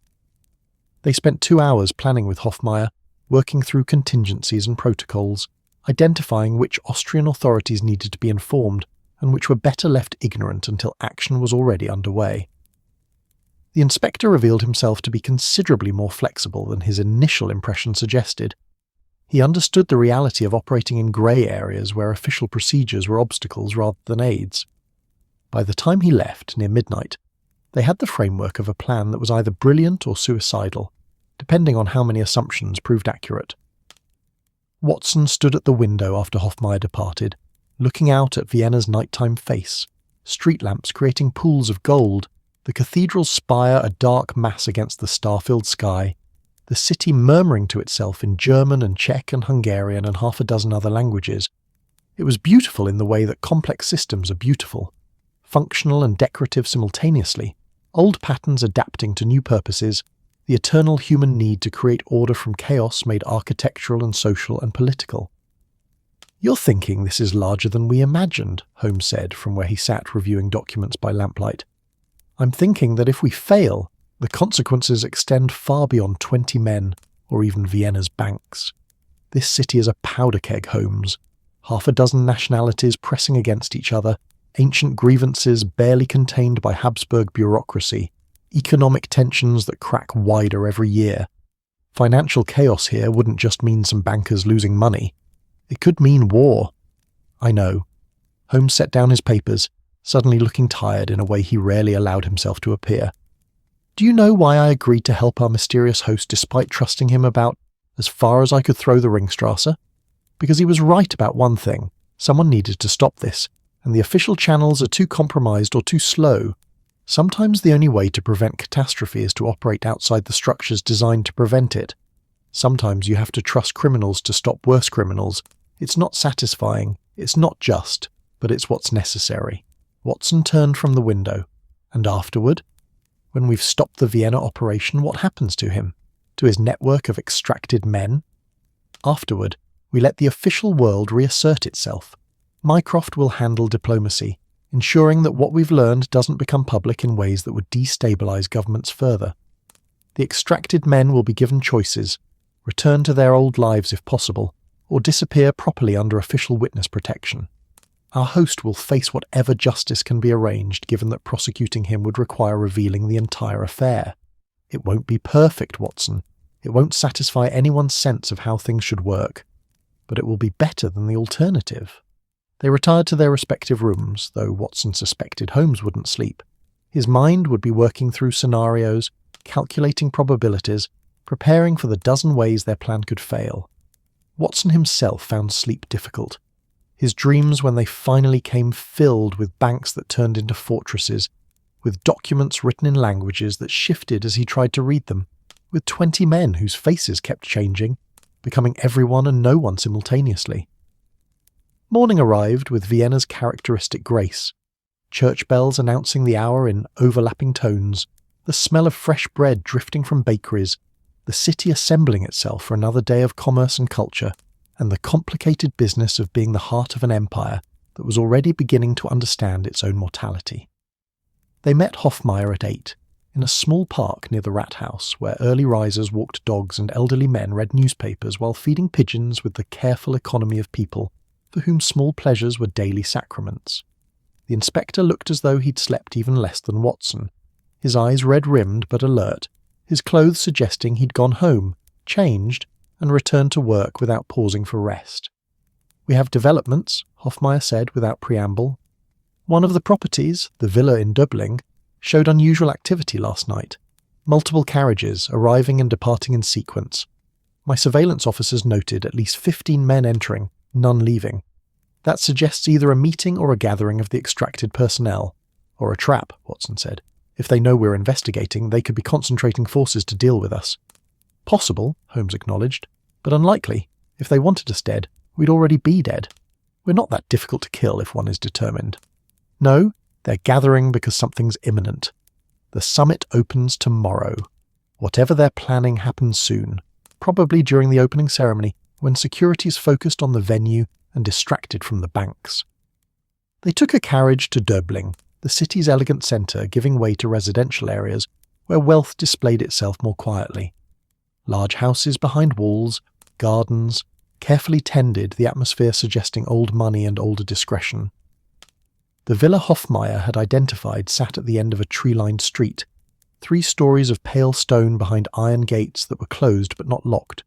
They spent 2 hours planning with Hofmeier, working through contingencies and protocols, identifying which Austrian authorities needed to be informed and which were better left ignorant until action was already underway. The inspector revealed himself to be considerably more flexible than his initial impression suggested. He understood the reality of operating in grey areas where official procedures were obstacles rather than aids. By the time he left, near midnight, they had the framework of a plan that was either brilliant or suicidal, depending on how many assumptions proved accurate. Watson stood at the window after Hofmeier departed, looking out at Vienna's nighttime face, street lamps creating pools of gold, the cathedral's spire a dark mass against the star-filled sky, the city murmuring to itself in German and Czech and Hungarian and half a dozen other languages. It was beautiful in the way that complex systems are beautiful, functional and decorative simultaneously, old patterns adapting to new purposes, the eternal human need to create order from chaos made architectural and social and political. "You're thinking this is larger than we imagined," Holmes said from where he sat reviewing documents by lamplight. "I'm thinking that if we fail, the consequences extend far beyond 20 men, or even Vienna's banks. This city is a powder keg, Holmes. Half a dozen nationalities pressing against each other, ancient grievances barely contained by Habsburg bureaucracy, economic tensions that crack wider every year. Financial chaos here wouldn't just mean some bankers losing money. It could mean war. I know. Holmes set down his papers, suddenly looking tired in a way he rarely allowed himself to appear. Do you know why I agreed to help our mysterious host despite trusting him about as far as I could throw the Ringstrasse? Because he was right about one thing. Someone needed to stop this, and the official channels are too compromised or too slow. Sometimes the only way to prevent catastrophe is to operate outside the structures designed to prevent it. Sometimes you have to trust criminals to stop worse criminals. It's not satisfying, it's not just, but it's what's necessary. Watson turned from the window. And afterward? When we've stopped the Vienna operation, what happens to him? To his network of extracted men? Afterward, we let the official world reassert itself. Mycroft will handle diplomacy, ensuring that what we've learned doesn't become public in ways that would destabilize governments further. The extracted men will be given choices, return to their old lives if possible, or disappear properly under official witness protection. Our host will face whatever justice can be arranged, given that prosecuting him would require revealing the entire affair. It won't be perfect, Watson. It won't satisfy anyone's sense of how things should work. But it will be better than the alternative. They retired to their respective rooms, though Watson suspected Holmes wouldn't sleep. His mind would be working through scenarios, calculating probabilities, preparing for the dozen ways their plan could fail. Watson himself found sleep difficult. His dreams, when they finally came, filled with banks that turned into fortresses, with documents written in languages that shifted as he tried to read them, with 20 men whose faces kept changing, becoming everyone and no one simultaneously. Morning arrived with Vienna's characteristic grace. Church bells announcing the hour in overlapping tones, the smell of fresh bread drifting from bakeries, the city assembling itself for another day of commerce and culture, and the complicated business of being the heart of an empire that was already beginning to understand its own mortality. They met Hoffmeyer at 8, in a small park near the rat house, where early risers walked dogs and elderly men read newspapers while feeding pigeons with the careful economy of people for whom small pleasures were daily sacraments. The inspector looked as though he'd slept even less than Watson, his eyes red-rimmed but alert, his clothes suggesting he'd gone home, changed, and returned to work without pausing for rest. "We have developments," Hoffmeyer said without preamble. "One of the properties, the villa in Döbling, showed unusual activity last night. Multiple carriages arriving and departing in sequence. My surveillance officers noted at least 15 men entering, none leaving. That suggests either a meeting or a gathering of the extracted personnel. Or a trap," Watson said. "If they know we're investigating, they could be concentrating forces to deal with us." "Possible," Holmes acknowledged, "but unlikely. If they wanted us dead, we'd already be dead. We're not that difficult to kill if one is determined. No, they're gathering because something's imminent. The summit opens tomorrow. Whatever they're planning happens soon, probably during the opening ceremony, when security's focused on the venue and distracted from the banks." They took a carriage to Döbling, the city's elegant centre, giving way to residential areas where wealth displayed itself more quietly. Large houses behind walls, gardens, carefully tended, the atmosphere suggesting old money and older discretion. The villa Hoffmeyer had identified sat at the end of a tree-lined street, 3 stories of pale stone behind iron gates that were closed but not locked.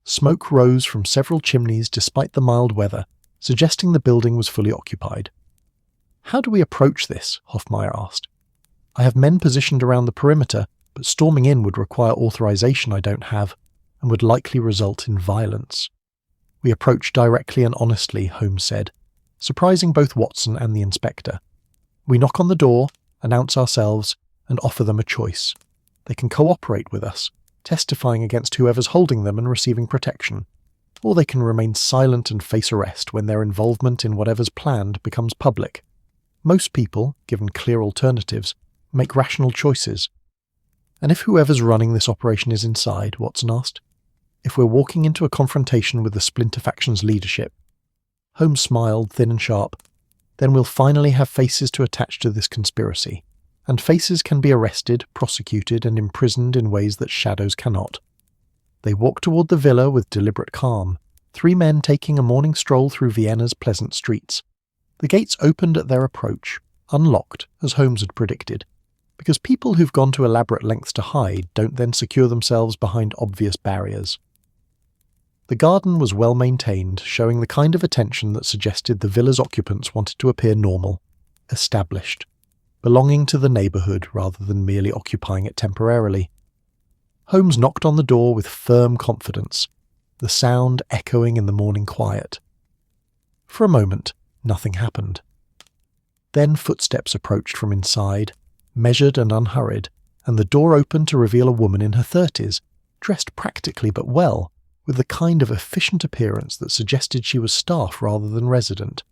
Smoke rose from several chimneys despite the mild weather, suggesting the building was fully occupied. "How do we approach this?" Hoffmeyer asked. "I have men positioned around the perimeter, but storming in would require authorization I don't have, and would likely result in violence." "We approach directly and honestly," Holmes said, surprising both Watson and the inspector. "We knock on the door, announce ourselves, and offer them a choice. They can cooperate with us, testifying against whoever's holding them and receiving protection, or they can remain silent and face arrest when their involvement in whatever's planned becomes public. Most people, given clear alternatives, make rational choices." "And if whoever's running this operation is inside?" Watson asked. "If we're walking into a confrontation with the splinter faction's leadership?" Holmes smiled, thin and sharp. "Then we'll finally have faces to attach to this conspiracy, and faces can be arrested, prosecuted, and imprisoned in ways that shadows cannot." They walked toward the villa with deliberate calm, 3 men taking a morning stroll through Vienna's pleasant streets. The gates opened at their approach, unlocked, as Holmes had predicted. because people who've gone to elaborate lengths to hide don't then secure themselves behind obvious barriers. The garden was well maintained, showing the kind of attention that suggested the villa's occupants wanted to appear normal, established, belonging to the neighbourhood rather than merely occupying it temporarily. Holmes knocked on the door with firm confidence, the sound echoing in the morning quiet. For a moment, nothing happened. Then footsteps approached from inside, measured and unhurried, and the door opened to reveal a woman in her 30s, dressed practically but well, with the kind of efficient appearance that suggested she was staff rather than resident.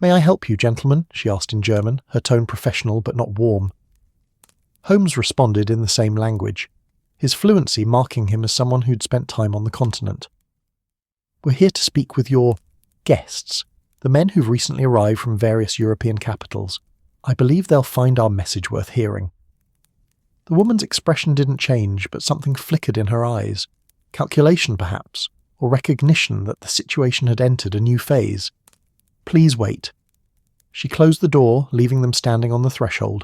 "May I help you, gentlemen?" she asked in German, her tone professional but not warm. Holmes responded in the same language, his fluency marking him as someone who'd spent time on the continent. "We're here to speak with your guests, the men who've recently arrived from various European capitals. I believe they'll find our message worth hearing." The woman's expression didn't change, but something flickered in her eyes. Calculation, perhaps, or recognition that the situation had entered a new phase. "Please wait." She closed the door, leaving them standing on the threshold.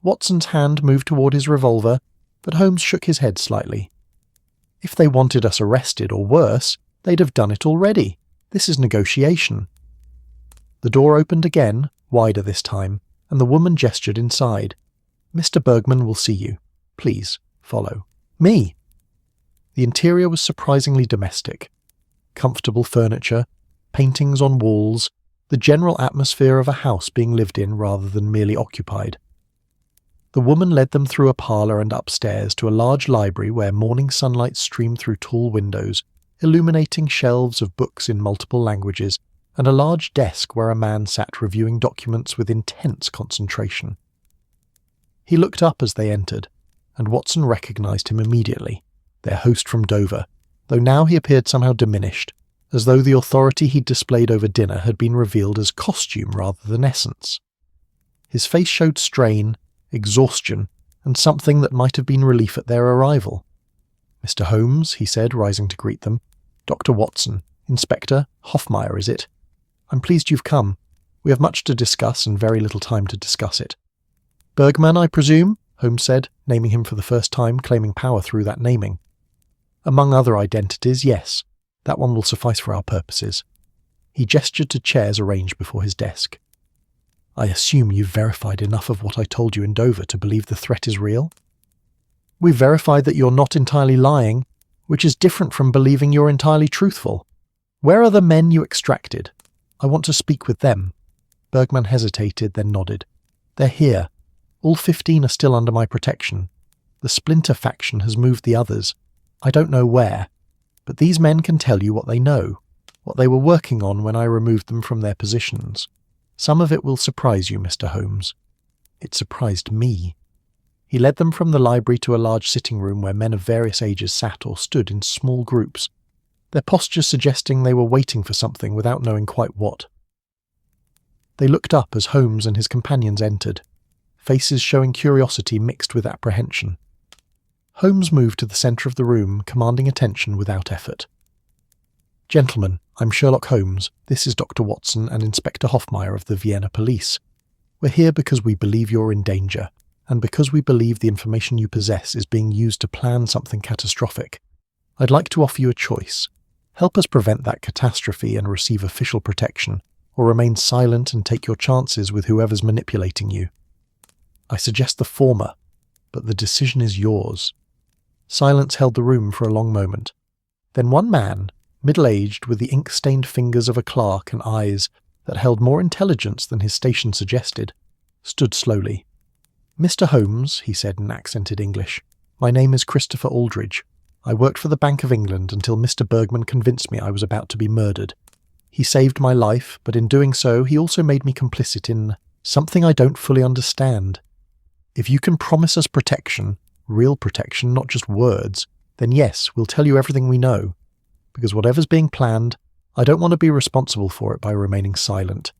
Watson's hand moved toward his revolver, but Holmes shook his head slightly. "If they wanted us arrested, or worse, they'd have done it already. This is negotiation." The door opened again, wider this time, and the woman gestured inside. "Mr. Bergman will see you. Please, follow." "Me?" The interior was surprisingly domestic. Comfortable furniture, paintings on walls, the general atmosphere of a house being lived in rather than merely occupied. The woman led them through a parlour and upstairs to a large library where morning sunlight streamed through tall windows, illuminating shelves of books in multiple languages, and a large desk where a man sat reviewing documents with intense concentration. He looked up as they entered, and Watson recognised him immediately, their host from Dover, though now he appeared somehow diminished, as though the authority he'd displayed over dinner had been revealed as costume rather than essence. His face showed strain, exhaustion, and something that might have been relief at their arrival. "Mr. Holmes," he said, rising to greet them. "Dr. Watson. Inspector Hoffmeyer, is it? I'm pleased you've come. We have much to discuss and very little time to discuss it." "Bergman, I presume?" Holmes said, naming him for the first time, claiming power through that naming. "Among other identities, yes. That one will suffice for our purposes." He gestured to chairs arranged before his desk. "I assume you've verified enough of what I told you in Dover to believe the threat is real?" "We've verified that you're not entirely lying, which is different from believing you're entirely truthful. Where are the men you extracted? I want to speak with them." Bergman hesitated, then nodded. "They're here. All 15 are still under my protection. The Splinter faction has moved the others. I don't know where, but these men can tell you what they know, what they were working on when I removed them from their positions. Some of it will surprise you, Mr. Holmes. It surprised me." He led them from the library to a large sitting room where men of various ages sat or stood in small groups, their postures suggesting they were waiting for something without knowing quite what. They looked up as Holmes and his companions entered, faces showing curiosity mixed with apprehension. Holmes moved to the centre of the room, commanding attention without effort. "Gentlemen, I'm Sherlock Holmes. This is Dr. Watson and Inspector Hoffmeyer of the Vienna Police. We're here because we believe you're in danger, and because we believe the information you possess is being used to plan something catastrophic. I'd like to offer you a choice. Help us prevent that catastrophe and receive official protection, or remain silent and take your chances with whoever's manipulating you. I suggest the former, but the decision is yours." Silence held the room for a long moment. Then one man, middle-aged, with the ink-stained fingers of a clerk and eyes that held more intelligence than his station suggested, stood slowly. "Mr. Holmes," he said in accented English, "my name is Christopher Aldridge. I worked for the Bank of England until Mr. Bergman convinced me I was about to be murdered. He saved my life, but in doing so he also made me complicit in something I don't fully understand. If you can promise us protection, real protection, not just words, then yes, we'll tell you everything we know. Because whatever's being planned, I don't want to be responsible for it by remaining silent."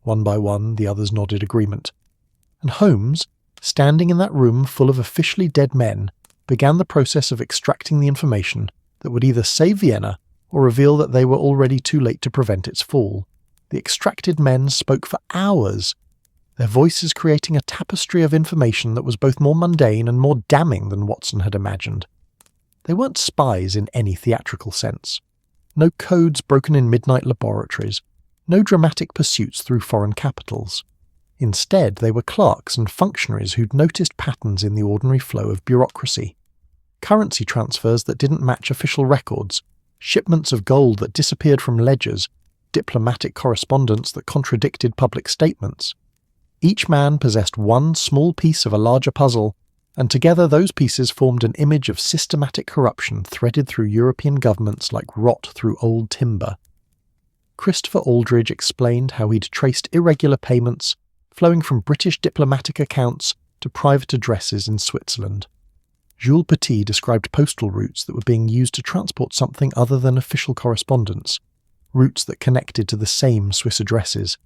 One by one, the others nodded agreement. And Holmes, standing in that room full of officially dead men, began the process of extracting the information that would either save Vienna or reveal that they were already too late to prevent its fall. The extracted men spoke for hours, their voices creating a tapestry of information that was both more mundane and more damning than Watson had imagined. They weren't spies in any theatrical sense. No codes broken in midnight laboratories, no dramatic pursuits through foreign capitals. Instead, they were clerks and functionaries who'd noticed patterns in the ordinary flow of bureaucracy. Currency transfers that didn't match official records, shipments of gold that disappeared from ledgers, diplomatic correspondence that contradicted public statements. Each man possessed one small piece of a larger puzzle, and together those pieces formed an image of systematic corruption threaded through European governments like rot through old timber. Christopher Aldridge explained how he'd traced irregular payments flowing from British diplomatic accounts to private addresses in Switzerland. Jules Petit described postal routes that were being used to transport something other than official correspondence, routes that connected to the same Swiss addresses.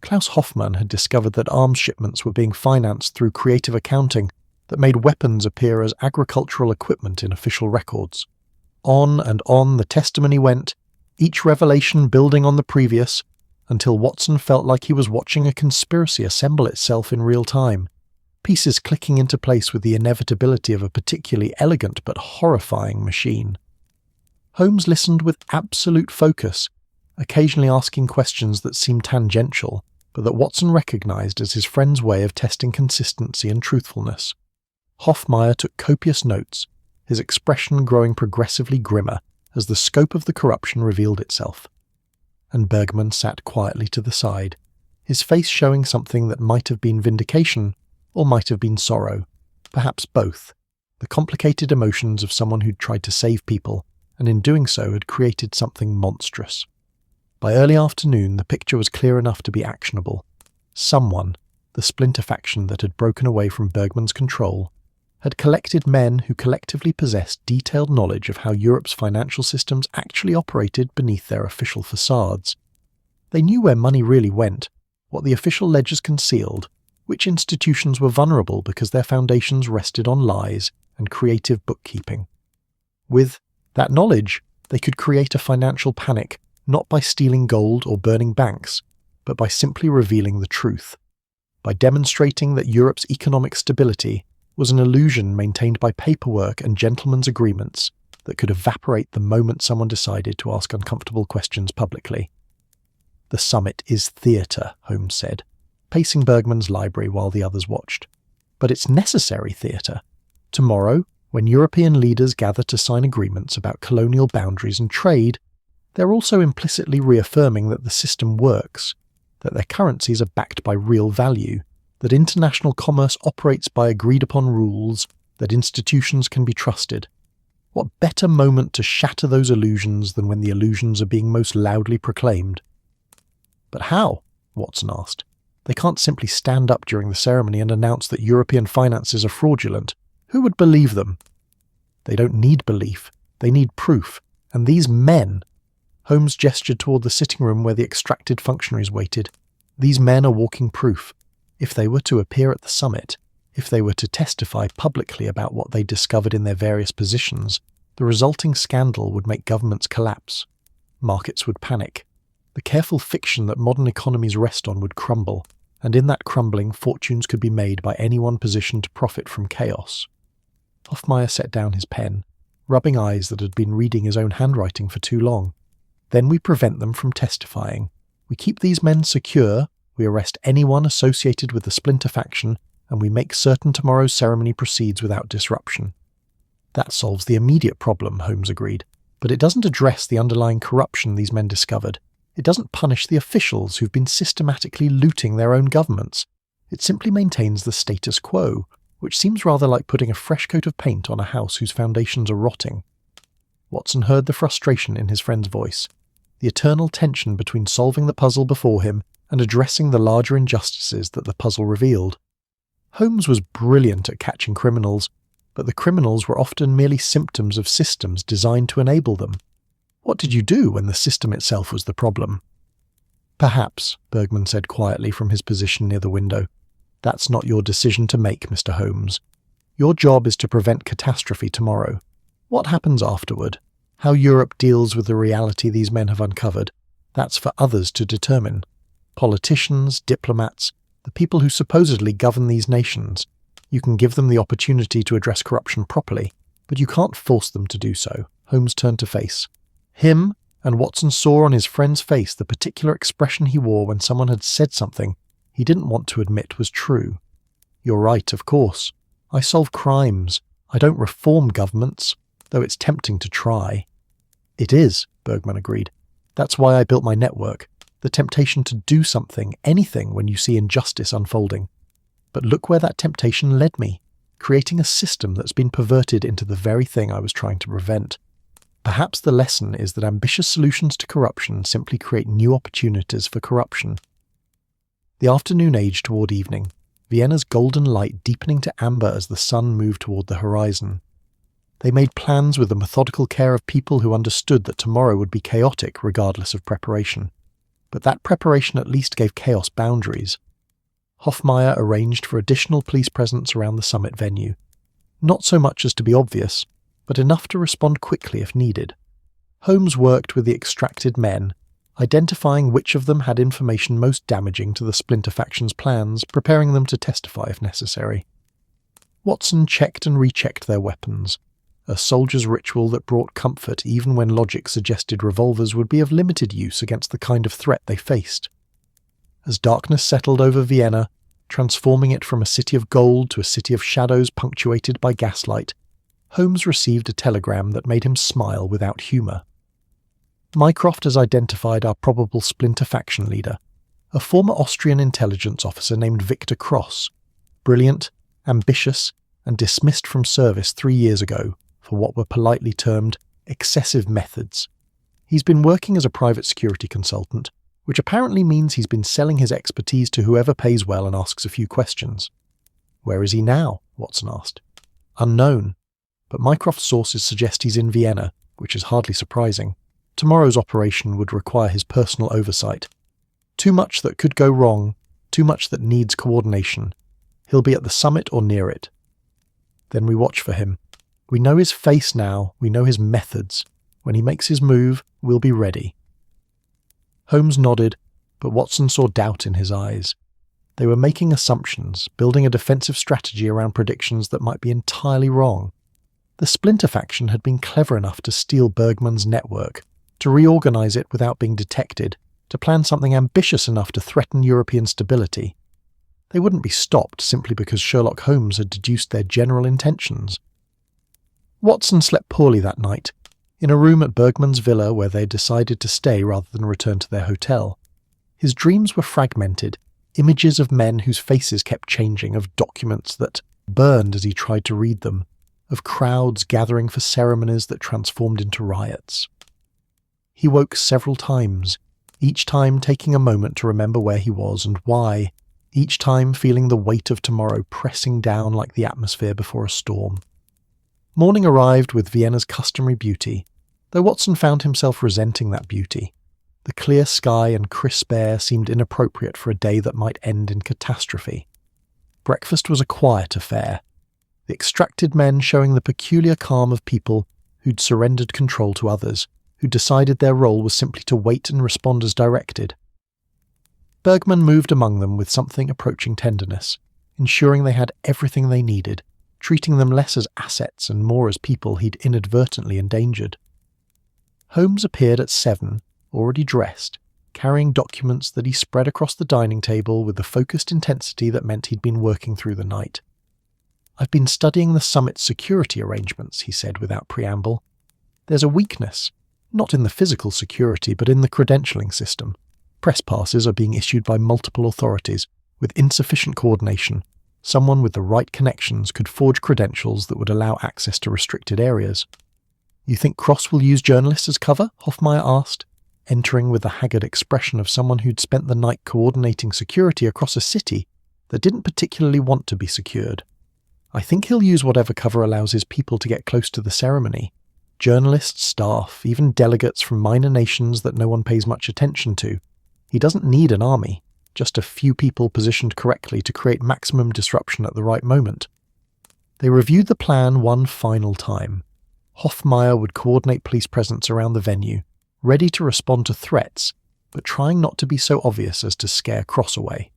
Klaus Hoffmann had discovered that arms shipments were being financed through creative accounting that made weapons appear as agricultural equipment in official records. On and on the testimony went, each revelation building on the previous, until Watson felt like he was watching a conspiracy assemble itself in real time, pieces clicking into place with the inevitability of a particularly elegant but horrifying machine. Holmes listened with absolute focus, occasionally asking questions that seemed tangential, but that Watson recognized as his friend's way of testing consistency and truthfulness. Hoffmeyer took copious notes, his expression growing progressively grimmer as the scope of the corruption revealed itself. And Bergman sat quietly to the side, his face showing something that might have been vindication or might have been sorrow, perhaps both, the complicated emotions of someone who'd tried to save people and in doing so had created something monstrous. By early afternoon the picture was clear enough to be actionable. Someone, the splinter faction that had broken away from Bergman's control, had collected men who collectively possessed detailed knowledge of how Europe's financial systems actually operated beneath their official facades. They knew where money really went, what the official ledgers concealed, which institutions were vulnerable because their foundations rested on lies and creative bookkeeping. With that knowledge, they could create a financial panic, not by stealing gold or burning banks, but by simply revealing the truth, by demonstrating that Europe's economic stability was an illusion maintained by paperwork and gentlemen's agreements that could evaporate the moment someone decided to ask uncomfortable questions publicly. "The summit is theatre," Holmes said, pacing Bergman's library while the others watched. "But it's necessary theatre. Tomorrow, when European leaders gather to sign agreements about colonial boundaries and trade, they're also implicitly reaffirming that the system works, that their currencies are backed by real value, that international commerce operates by agreed-upon rules, that institutions can be trusted. What better moment to shatter those illusions than when the illusions are being most loudly proclaimed?" "But how?" Watson asked. "They can't simply stand up during the ceremony and announce that European finances are fraudulent. Who would believe them?" "They don't need belief. They need proof. And these men—" Holmes gestured toward the sitting room where the extracted functionaries waited. "These men are walking proof. If they were to appear at the summit, if they were to testify publicly about what they discovered in their various positions, the resulting scandal would make governments collapse. Markets would panic. The careful fiction that modern economies rest on would crumble, and in that crumbling fortunes could be made by anyone positioned to profit from chaos." Hoffmeyer set down his pen, rubbing eyes that had been reading his own handwriting for too long. "Then we prevent them from testifying. We keep these men secure, we arrest anyone associated with the splinter faction, and we make certain tomorrow's ceremony proceeds without disruption." "That solves the immediate problem," Holmes agreed, "but it doesn't address the underlying corruption these men discovered. It doesn't punish the officials who've been systematically looting their own governments. It simply maintains the status quo, which seems rather like putting a fresh coat of paint on a house whose foundations are rotting." Watson heard the frustration in his friend's voice, the eternal tension between solving the puzzle before him and addressing the larger injustices that the puzzle revealed. Holmes was brilliant at catching criminals, but the criminals were often merely symptoms of systems designed to enable them. What did you do when the system itself was the problem? "Perhaps," Bergman said quietly from his position near the window. "That's not your decision to make, Mr. Holmes. Your job is to prevent catastrophe tomorrow. What happens afterward? How Europe deals with the reality these men have uncovered? That's for others to determine. Politicians, diplomats, The people who supposedly govern these nations. You can give them the opportunity to address corruption properly, but you can't force them to do so. Holmes turned to face him, and Watson saw on his friend's face the particular expression he wore when someone had said something he didn't want to admit was true. You're right, of course. I solve crimes. I don't reform governments, though it's tempting to try. It is, Bergman agreed. That's why I built my network. The temptation to do something, anything, when you see injustice unfolding. But look where that temptation led me, creating a system that's been perverted into the very thing I was trying to prevent. Perhaps the lesson is that ambitious solutions to corruption simply create new opportunities for corruption. The afternoon aged toward evening, Vienna's golden light deepening to amber as the sun moved toward the horizon. They made plans with the methodical care of people who understood that tomorrow would be chaotic regardless of preparation. But that preparation at least gave chaos boundaries. Hofmeier arranged for additional police presence around the summit venue. Not so much as to be obvious, but enough to respond quickly if needed. Holmes worked with the extracted men, identifying which of them had information most damaging to the Splinter faction's plans, preparing them to testify if necessary. Watson checked and rechecked their weapons, a soldier's ritual that brought comfort even when logic suggested revolvers would be of limited use against the kind of threat they faced. As darkness settled over Vienna, transforming it from a city of gold to a city of shadows punctuated by gaslight, Holmes received a telegram that made him smile without humour. Mycroft has identified our probable Splinter faction leader, a former Austrian intelligence officer named Victor Cross, brilliant, ambitious, and dismissed from service 3 years ago for what were politely termed excessive methods. He's been working as a private security consultant, which apparently means he's been selling his expertise to whoever pays well and asks a few questions. Where is he now? Watson asked. Unknown, but Mycroft's sources suggest he's in Vienna, which is hardly surprising. Tomorrow's operation would require his personal oversight. Too much that could go wrong, too much that needs coordination. He'll be at the summit or near it. Then we watch for him. We know his face now, we know his methods. When he makes his move, we'll be ready. Holmes nodded, but Watson saw doubt in his eyes. They were making assumptions, building a defensive strategy around predictions that might be entirely wrong. The Splinter faction had been clever enough to steal Bergman's network, to reorganize it without being detected, to plan something ambitious enough to threaten European stability. They wouldn't be stopped simply because Sherlock Holmes had deduced their general intentions. Watson slept poorly that night, in a room at Bergman's villa where they decided to stay rather than return to their hotel. His dreams were fragmented, images of men whose faces kept changing, of documents that burned as he tried to read them, of crowds gathering for ceremonies that transformed into riots. He woke several times, each time taking a moment to remember where he was and why, each time feeling the weight of tomorrow pressing down like the atmosphere before a storm. Morning arrived with Vienna's customary beauty, though Watson found himself resenting that beauty. The clear sky and crisp air seemed inappropriate for a day that might end in catastrophe. Breakfast was a quiet affair, the extracted men showing the peculiar calm of people who'd surrendered control to others, who decided their role was simply to wait and respond as directed. Bergman moved among them with something approaching tenderness, ensuring they had everything they needed, treating them less as assets and more as people he'd inadvertently endangered. Holmes appeared at 7, already dressed, carrying documents that he spread across the dining table with the focused intensity that meant he'd been working through the night. I've been studying the summit's security arrangements, he said without preamble. There's a weakness, not in the physical security but in the credentialing system. Press passes are being issued by multiple authorities, with insufficient coordination. Someone with the right connections could forge credentials that would allow access to restricted areas. You think Cross will use journalists as cover? Hofmeier asked, entering with the haggard expression of someone who'd spent the night coordinating security across a city that didn't particularly want to be secured. I think he'll use whatever cover allows his people to get close to the ceremony. Journalists, staff, even delegates from minor nations that no one pays much attention to. He doesn't need an army, just a few people positioned correctly to create maximum disruption at the right moment. They reviewed the plan one final time. Hofmeier would coordinate police presence around the venue, ready to respond to threats, but trying not to be so obvious as to scare Cross away.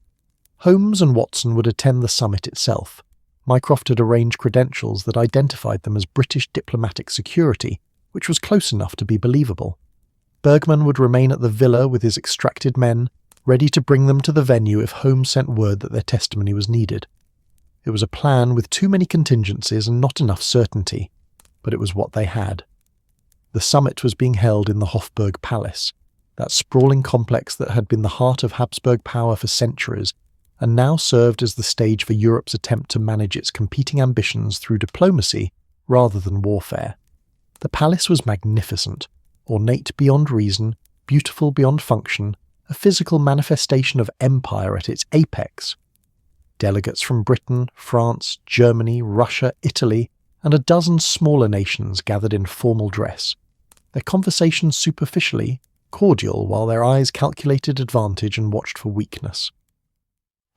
Holmes and Watson would attend the summit itself. Mycroft had arranged credentials that identified them as British diplomatic security, which was close enough to be believable. Bergman would remain at the villa with his extracted men, ready to bring them to the venue if Holmes sent word that their testimony was needed. It was a plan with too many contingencies and not enough certainty, but it was what they had. The summit was being held in the Hofburg Palace, that sprawling complex that had been the heart of Habsburg power for centuries, and now served as the stage for Europe's attempt to manage its competing ambitions through diplomacy rather than warfare. The palace was magnificent, ornate beyond reason, beautiful beyond function, a physical manifestation of empire at its apex. Delegates from Britain, France, Germany, Russia, Italy, and a dozen smaller nations gathered in formal dress. Their conversations superficially cordial, while their eyes calculated advantage and watched for weakness.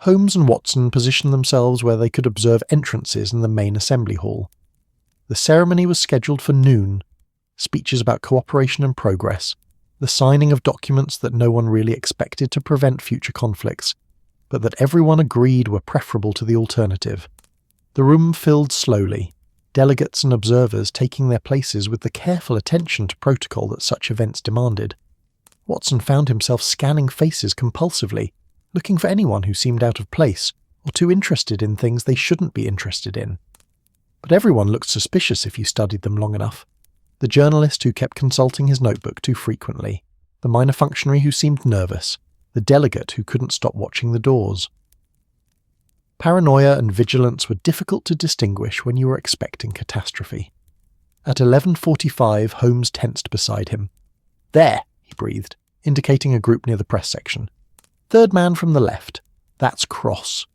Holmes and Watson positioned themselves where they could observe entrances in the main assembly hall. The ceremony was scheduled for noon. Speeches about cooperation and progress, the signing of documents that no one really expected to prevent future conflicts, but that everyone agreed were preferable to the alternative. The room filled slowly, delegates and observers taking their places with the careful attention to protocol that such events demanded. Watson found himself scanning faces compulsively, looking for anyone who seemed out of place or too interested in things they shouldn't be interested in. But everyone looked suspicious if you studied them long enough. The journalist who kept consulting his notebook too frequently, the minor functionary who seemed nervous, the delegate who couldn't stop watching the doors. Paranoia and vigilance were difficult to distinguish when you were expecting catastrophe. At 11:45, Holmes tensed beside him. "There," he breathed, indicating a group near the press section. "Third man from the left. That's Cross."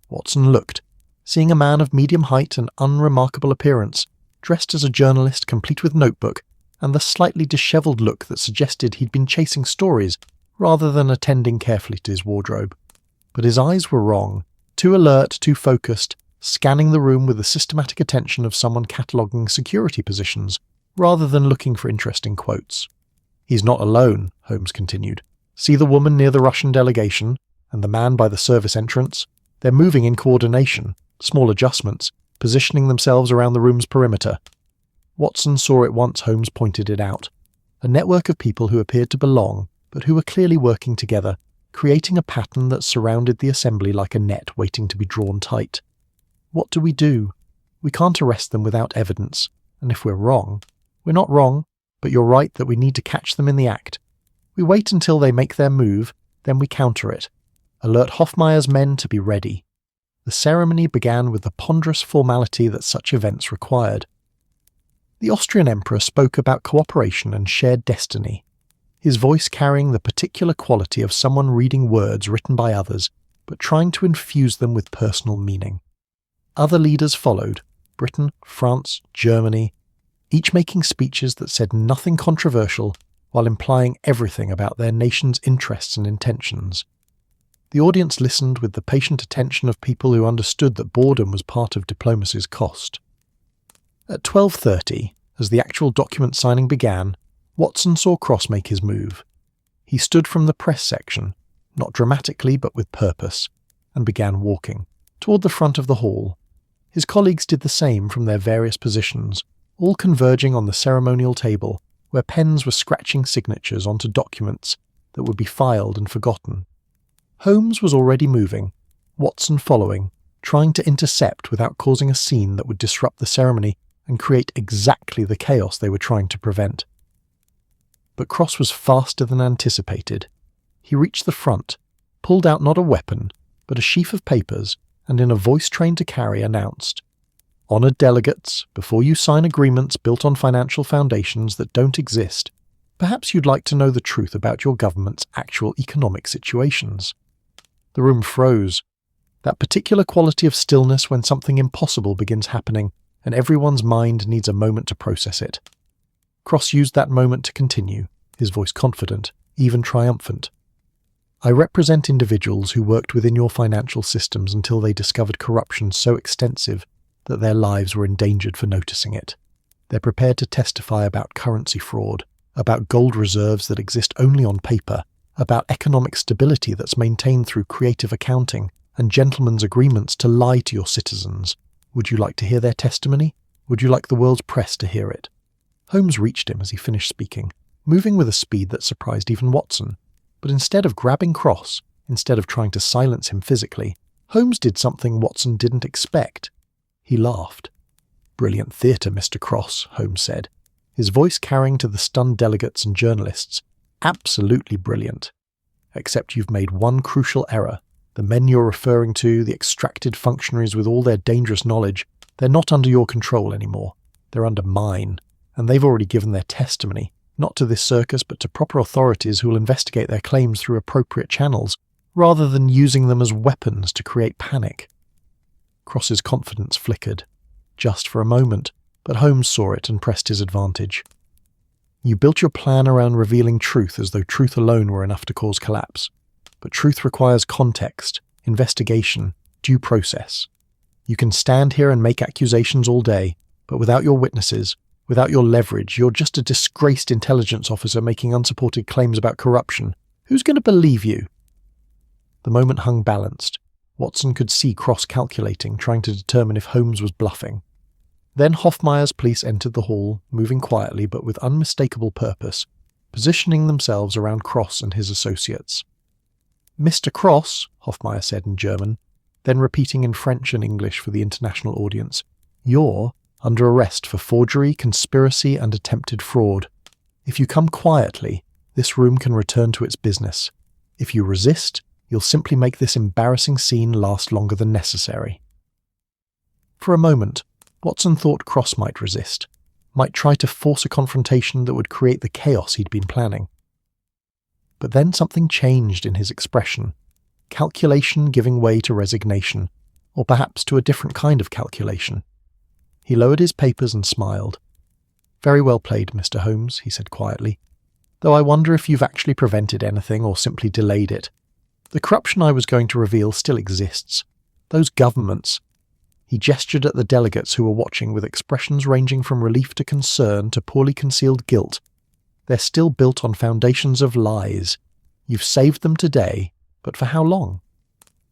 Watson looked, seeing a man of medium height and unremarkable appearance, dressed as a journalist complete with notebook, and the slightly dishevelled look that suggested he'd been chasing stories rather than attending carefully to his wardrobe. But his eyes were wrong, too alert, too focused, scanning the room with the systematic attention of someone cataloguing security positions, rather than looking for interesting quotes. "He's not alone," Holmes continued. "See the woman near the Russian delegation, and the man by the service entrance? They're moving in coordination, small adjustments, positioning themselves around the room's perimeter." Watson saw at once Holmes pointed it out. A network of people who appeared to belong, but who were clearly working together, creating a pattern that surrounded the assembly like a net waiting to be drawn tight. What do? We can't arrest them without evidence, and if we're wrong, we're not wrong, but you're right that we need to catch them in the act. We wait until they make their move, then we counter it. Alert Hofmeier's men to be ready. The ceremony began with the ponderous formality that such events required. The Austrian emperor spoke about cooperation and shared destiny, his voice carrying the particular quality of someone reading words written by others, but trying to infuse them with personal meaning. Other leaders followed, Britain, France, Germany, each making speeches that said nothing controversial while implying everything about their nation's interests and intentions. The audience listened with the patient attention of people who understood that boredom was part of diplomacy's cost. At 12:30, as the actual document signing began, Watson saw Cross make his move. He stood from the press section, not dramatically but with purpose, and began walking toward the front of the hall. His colleagues did the same from their various positions, all converging on the ceremonial table, where pens were scratching signatures onto documents that would be filed and forgotten. Holmes was already moving, Watson following, trying to intercept without causing a scene that would disrupt the ceremony and create exactly the chaos they were trying to prevent. But Cross was faster than anticipated. He reached the front, pulled out not a weapon, but a sheaf of papers, and in a voice trained to carry announced, "Honoured delegates, before you sign agreements built on financial foundations that don't exist, perhaps you'd like to know the truth about your government's actual economic situations." The room froze. That particular quality of stillness when something impossible begins happening, and everyone's mind needs a moment to process it. Cross used that moment to continue, his voice confident, even triumphant. "I represent individuals who worked within your financial systems until they discovered corruption so extensive that their lives were endangered for noticing it. They're prepared to testify about currency fraud, about gold reserves that exist only on paper, about economic stability that's maintained through creative accounting, and gentlemen's agreements to lie to your citizens. Would you like to hear their testimony? Would you like the world's press to hear it?" Holmes reached him as he finished speaking, moving with a speed that surprised even Watson. But instead of grabbing Cross, instead of trying to silence him physically, Holmes did something Watson didn't expect. He laughed. "Brilliant theatre, Mr. Cross," Holmes said, his voice carrying to the stunned delegates and journalists. "Absolutely brilliant. Except you've made one crucial error. The men you're referring to, the extracted functionaries with all their dangerous knowledge, they're not under your control anymore. They're under mine, and they've already given their testimony, not to this circus but to proper authorities who will investigate their claims through appropriate channels, rather than using them as weapons to create panic." Cross's confidence flickered. Just for a moment, but Holmes saw it and pressed his advantage. "You built your plan around revealing truth as though truth alone were enough to cause collapse. But truth requires context, investigation, due process. You can stand here and make accusations all day, but without your witnesses, without your leverage, you're just a disgraced intelligence officer making unsupported claims about corruption. Who's going to believe you?" The moment hung balanced. Watson could see Cross calculating, trying to determine if Holmes was bluffing. Then Hoffmeyer's police entered the hall, moving quietly but with unmistakable purpose, positioning themselves around Cross and his associates. "Mr. Cross," Hoffmeyer said in German, then repeating in French and English for the international audience, "You're under arrest for forgery, conspiracy, and attempted fraud. If you come quietly, this room can return to its business. If you resist, you'll simply make this embarrassing scene last longer than necessary." For a moment, Watson thought Cross might resist, might try to force a confrontation that would create the chaos he'd been planning. But then something changed in his expression, calculation giving way to resignation, or perhaps to a different kind of calculation. He lowered his papers and smiled. "Very well played, Mr. Holmes," he said quietly, "though I wonder if you've actually prevented anything or simply delayed it. The corruption I was going to reveal still exists. Those governments—" He gestured at the delegates who were watching with expressions ranging from relief to concern to poorly concealed guilt. "They're still built on foundations of lies. You've saved them today, but for how long?"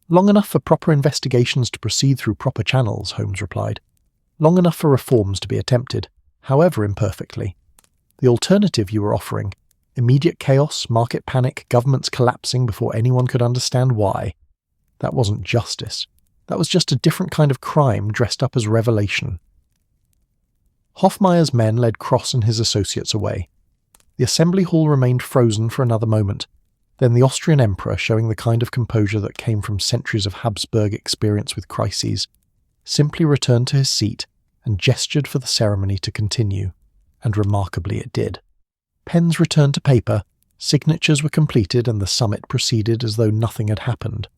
"Long enough for proper investigations to proceed through proper channels," Holmes replied. "Long enough for reforms to be attempted, however imperfectly. The alternative you were offering, immediate chaos, market panic, governments collapsing before anyone could understand why. That wasn't justice. That was just a different kind of crime dressed up as revelation." Hoffmeyer's men led Cross and his associates away. The assembly hall remained frozen for another moment. Then the Austrian emperor, showing the kind of composure that came from centuries of Habsburg experience with crises, simply returned to his seat and gestured for the ceremony to continue, and remarkably it did. Pens returned to paper, signatures were completed, and the summit proceeded as though nothing had happened,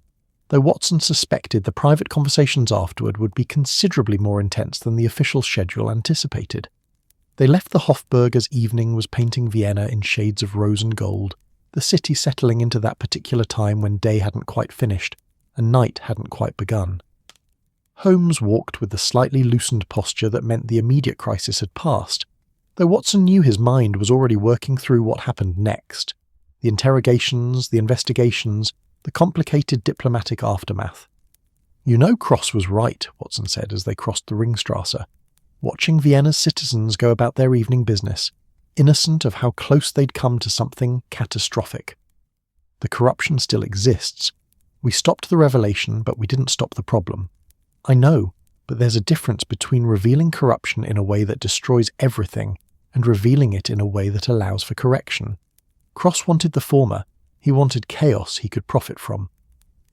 though Watson suspected the private conversations afterward would be considerably more intense than the official schedule anticipated. They left the Hofburg as evening was painting Vienna in shades of rose and gold, the city settling into that particular time when day hadn't quite finished and night hadn't quite begun. Holmes walked with the slightly loosened posture that meant the immediate crisis had passed, though Watson knew his mind was already working through what happened next. The interrogations, the investigations, the complicated diplomatic aftermath. "You know Cross was right," Watson said as they crossed the Ringstrasse, watching Vienna's citizens go about their evening business, innocent of how close they'd come to something catastrophic. "The corruption still exists. We stopped the revelation, but we didn't stop the problem. I know, but there's a difference between revealing corruption in a way that destroys everything and revealing it in a way that allows for correction. Cross wanted the former. He wanted chaos he could profit from.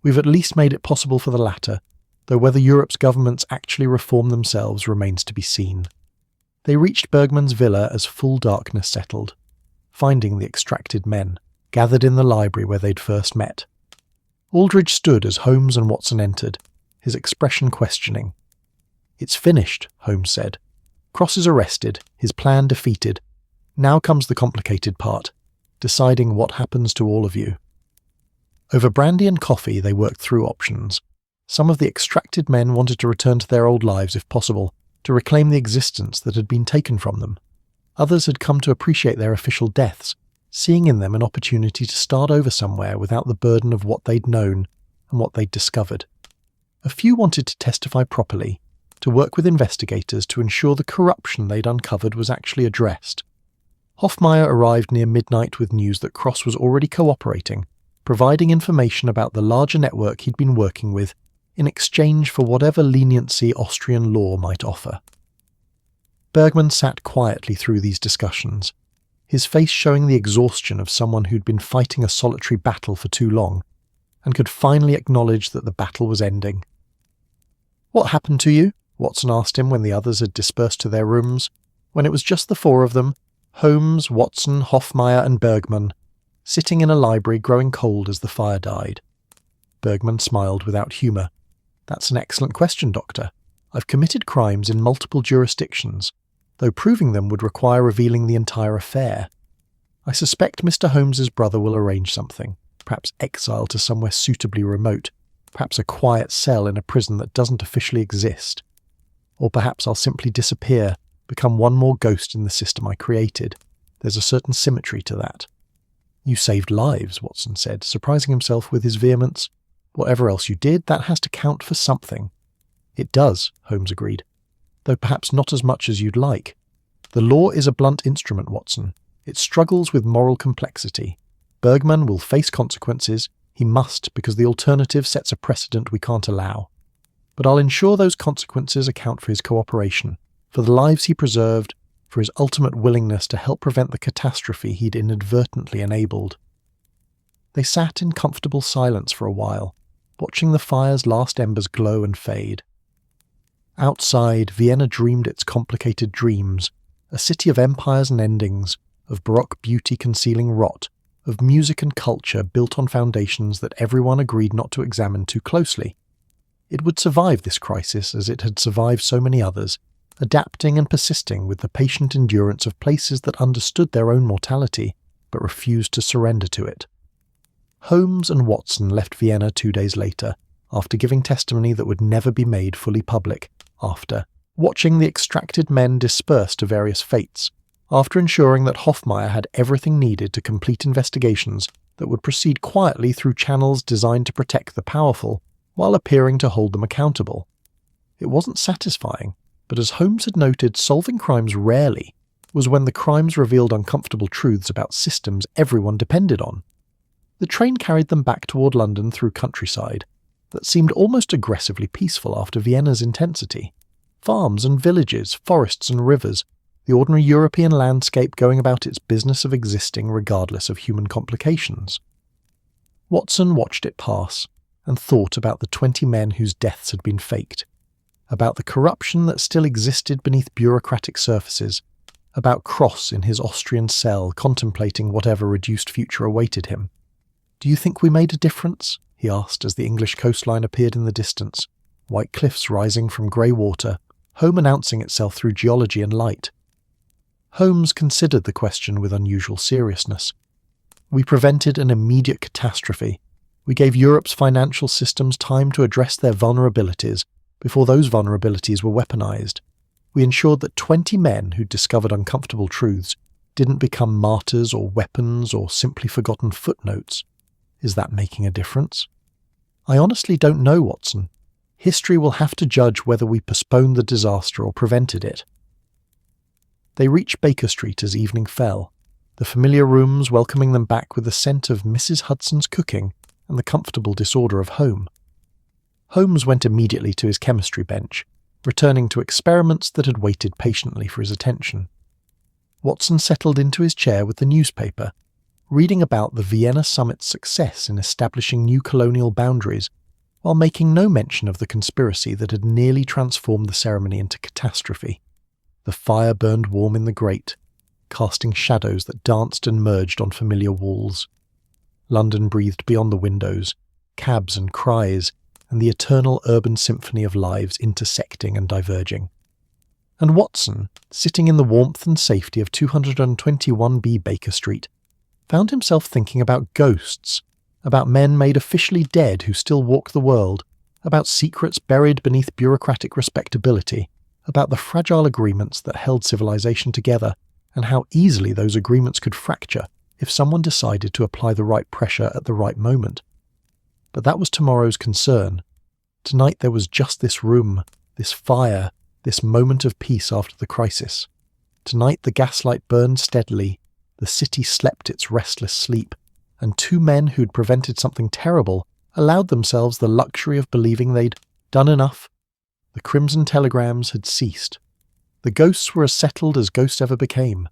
We've at least made it possible for the latter, though whether Europe's governments actually reform themselves remains to be seen." They reached Bergmann's villa as full darkness settled, finding the extracted men, gathered in the library where they'd first met. Aldridge stood as Holmes and Watson entered, his expression questioning. "It's finished," Holmes said. "Cross is arrested, his plan defeated. Now comes the complicated part, deciding what happens to all of you." Over brandy and coffee they worked through options. Some of the extracted men wanted to return to their old lives if possible, to reclaim the existence that had been taken from them. Others had come to appreciate their official deaths, seeing in them an opportunity to start over somewhere without the burden of what they'd known and what they'd discovered. A few wanted to testify properly, to work with investigators to ensure the corruption they'd uncovered was actually addressed. Hofmeier arrived near midnight with news that Cross was already cooperating, providing information about the larger network he'd been working with in exchange for whatever leniency Austrian law might offer. Bergman sat quietly through these discussions, his face showing the exhaustion of someone who'd been fighting a solitary battle for too long, and could finally acknowledge that the battle was ending. "What happened to you?" Watson asked him when the others had dispersed to their rooms, when it was just the four of them, Holmes, Watson, Hofmeier and Bergman, sitting in a library growing cold as the fire died. Bergman smiled without humour. "That's an excellent question, Doctor. I've committed crimes in multiple jurisdictions, though proving them would require revealing the entire affair. I suspect Mr. Holmes's brother will arrange something, perhaps exile to somewhere suitably remote, perhaps a quiet cell in a prison that doesn't officially exist. Or perhaps I'll simply disappear, become one more ghost in the system I created. There's a certain symmetry to that." "You saved lives," Watson said, surprising himself with his vehemence. "Whatever else you did, that has to count for something." "It does," Holmes agreed, "though perhaps not as much as you'd like. The law is a blunt instrument, Watson. It struggles with moral complexity. Bergman will face consequences. He must, because the alternative sets a precedent we can't allow. But I'll ensure those consequences account for his cooperation, for the lives he preserved, for his ultimate willingness to help prevent the catastrophe he'd inadvertently enabled." They sat in comfortable silence for a while, watching the fire's last embers glow and fade. Outside, Vienna dreamed its complicated dreams, a city of empires and endings, of baroque beauty concealing rot, of music and culture built on foundations that everyone agreed not to examine too closely. It would survive this crisis as it had survived so many others, adapting and persisting with the patient endurance of places that understood their own mortality but refused to surrender to it. Holmes and Watson left Vienna 2 days later, after giving testimony that would never be made fully public, after watching the extracted men disperse to various fates, after ensuring that Hofmeier had everything needed to complete investigations that would proceed quietly through channels designed to protect the powerful, while appearing to hold them accountable. It wasn't satisfying, but as Holmes had noted, solving crimes rarely was when the crimes revealed uncomfortable truths about systems everyone depended on. The train carried them back toward London through countryside that seemed almost aggressively peaceful after Vienna's intensity. Farms and villages, forests and rivers, the ordinary European landscape going about its business of existing regardless of human complications. Watson watched it pass, and thought about the 20 men whose deaths had been faked, about the corruption that still existed beneath bureaucratic surfaces, about Cross in his Austrian cell contemplating whatever reduced future awaited him. "Do you think we made a difference?" he asked as the English coastline appeared in the distance, white cliffs rising from grey water, home announcing itself through geology and light. Holmes considered the question with unusual seriousness. "We prevented an immediate catastrophe. We gave Europe's financial systems time to address their vulnerabilities before those vulnerabilities were weaponized. We ensured that 20 men who'd discovered uncomfortable truths didn't become martyrs or weapons or simply forgotten footnotes. Is that making a difference?" "I honestly don't know, Watson. History will have to judge whether we postponed the disaster or prevented it." They reached Baker Street as evening fell, the familiar rooms welcoming them back with the scent of Mrs. Hudson's cooking and the comfortable disorder of home. Holmes went immediately to his chemistry bench, returning to experiments that had waited patiently for his attention. Watson settled into his chair with the newspaper, reading about the Vienna summit's success in establishing new colonial boundaries, while making no mention of the conspiracy that had nearly transformed the ceremony into catastrophe. The fire burned warm in the grate, casting shadows that danced and merged on familiar walls. London breathed beyond the windows, cabs and cries, and the eternal urban symphony of lives intersecting and diverging. And Watson, sitting in the warmth and safety of 221B Baker Street, found himself thinking about ghosts, about men made officially dead who still walk the world, about secrets buried beneath bureaucratic respectability, about the fragile agreements that held civilization together, and how easily those agreements could fracture if someone decided to apply the right pressure at the right moment. But that was tomorrow's concern. Tonight there was just this room, this fire, this moment of peace after the crisis. Tonight the gaslight burned steadily, the city slept its restless sleep, and two men who'd prevented something terrible allowed themselves the luxury of believing they'd done enough. The crimson telegrams had ceased. The ghosts were as settled as ghosts ever became,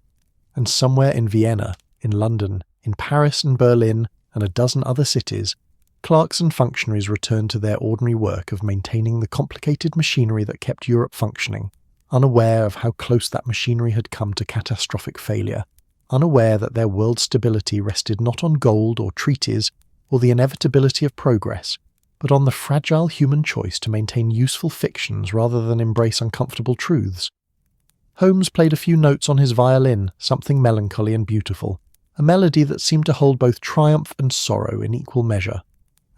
and somewhere in Vienna, in London, in Paris and Berlin, and a dozen other cities, clerks and functionaries returned to their ordinary work of maintaining the complicated machinery that kept Europe functioning, unaware of how close that machinery had come to catastrophic failure, unaware that their world's stability rested not on gold or treaties or the inevitability of progress, but on the fragile human choice to maintain useful fictions rather than embrace uncomfortable truths. Holmes played a few notes on his violin, something melancholy and beautiful, a melody that seemed to hold both triumph and sorrow in equal measure,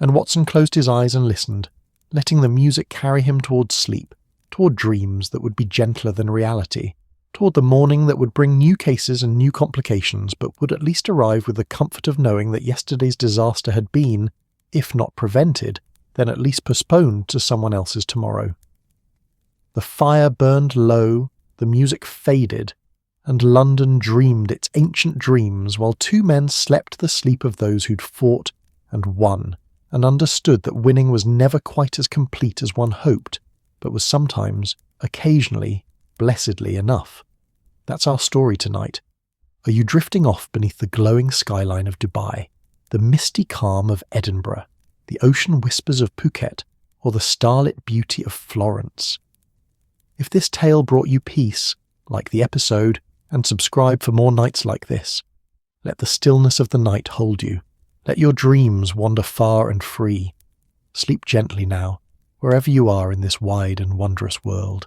and Watson closed his eyes and listened, letting the music carry him towards sleep, toward dreams that would be gentler than reality, toward the morning that would bring new cases and new complications but would at least arrive with the comfort of knowing that yesterday's disaster had been, if not prevented, then at least postponed to someone else's tomorrow. The fire burned low, the music faded, and London dreamed its ancient dreams while two men slept the sleep of those who'd fought and won, and understood that winning was never quite as complete as one hoped, but was sometimes, occasionally, blessedly enough. That's our story tonight. Are you drifting off beneath the glowing skyline of Dubai, the misty calm of Edinburgh, the ocean whispers of Phuket, or the starlit beauty of Florence? If this tale brought you peace, like the episode, and subscribe for more nights like this. Let the stillness of the night hold you. Let your dreams wander far and free. Sleep gently now, wherever you are in this wide and wondrous world.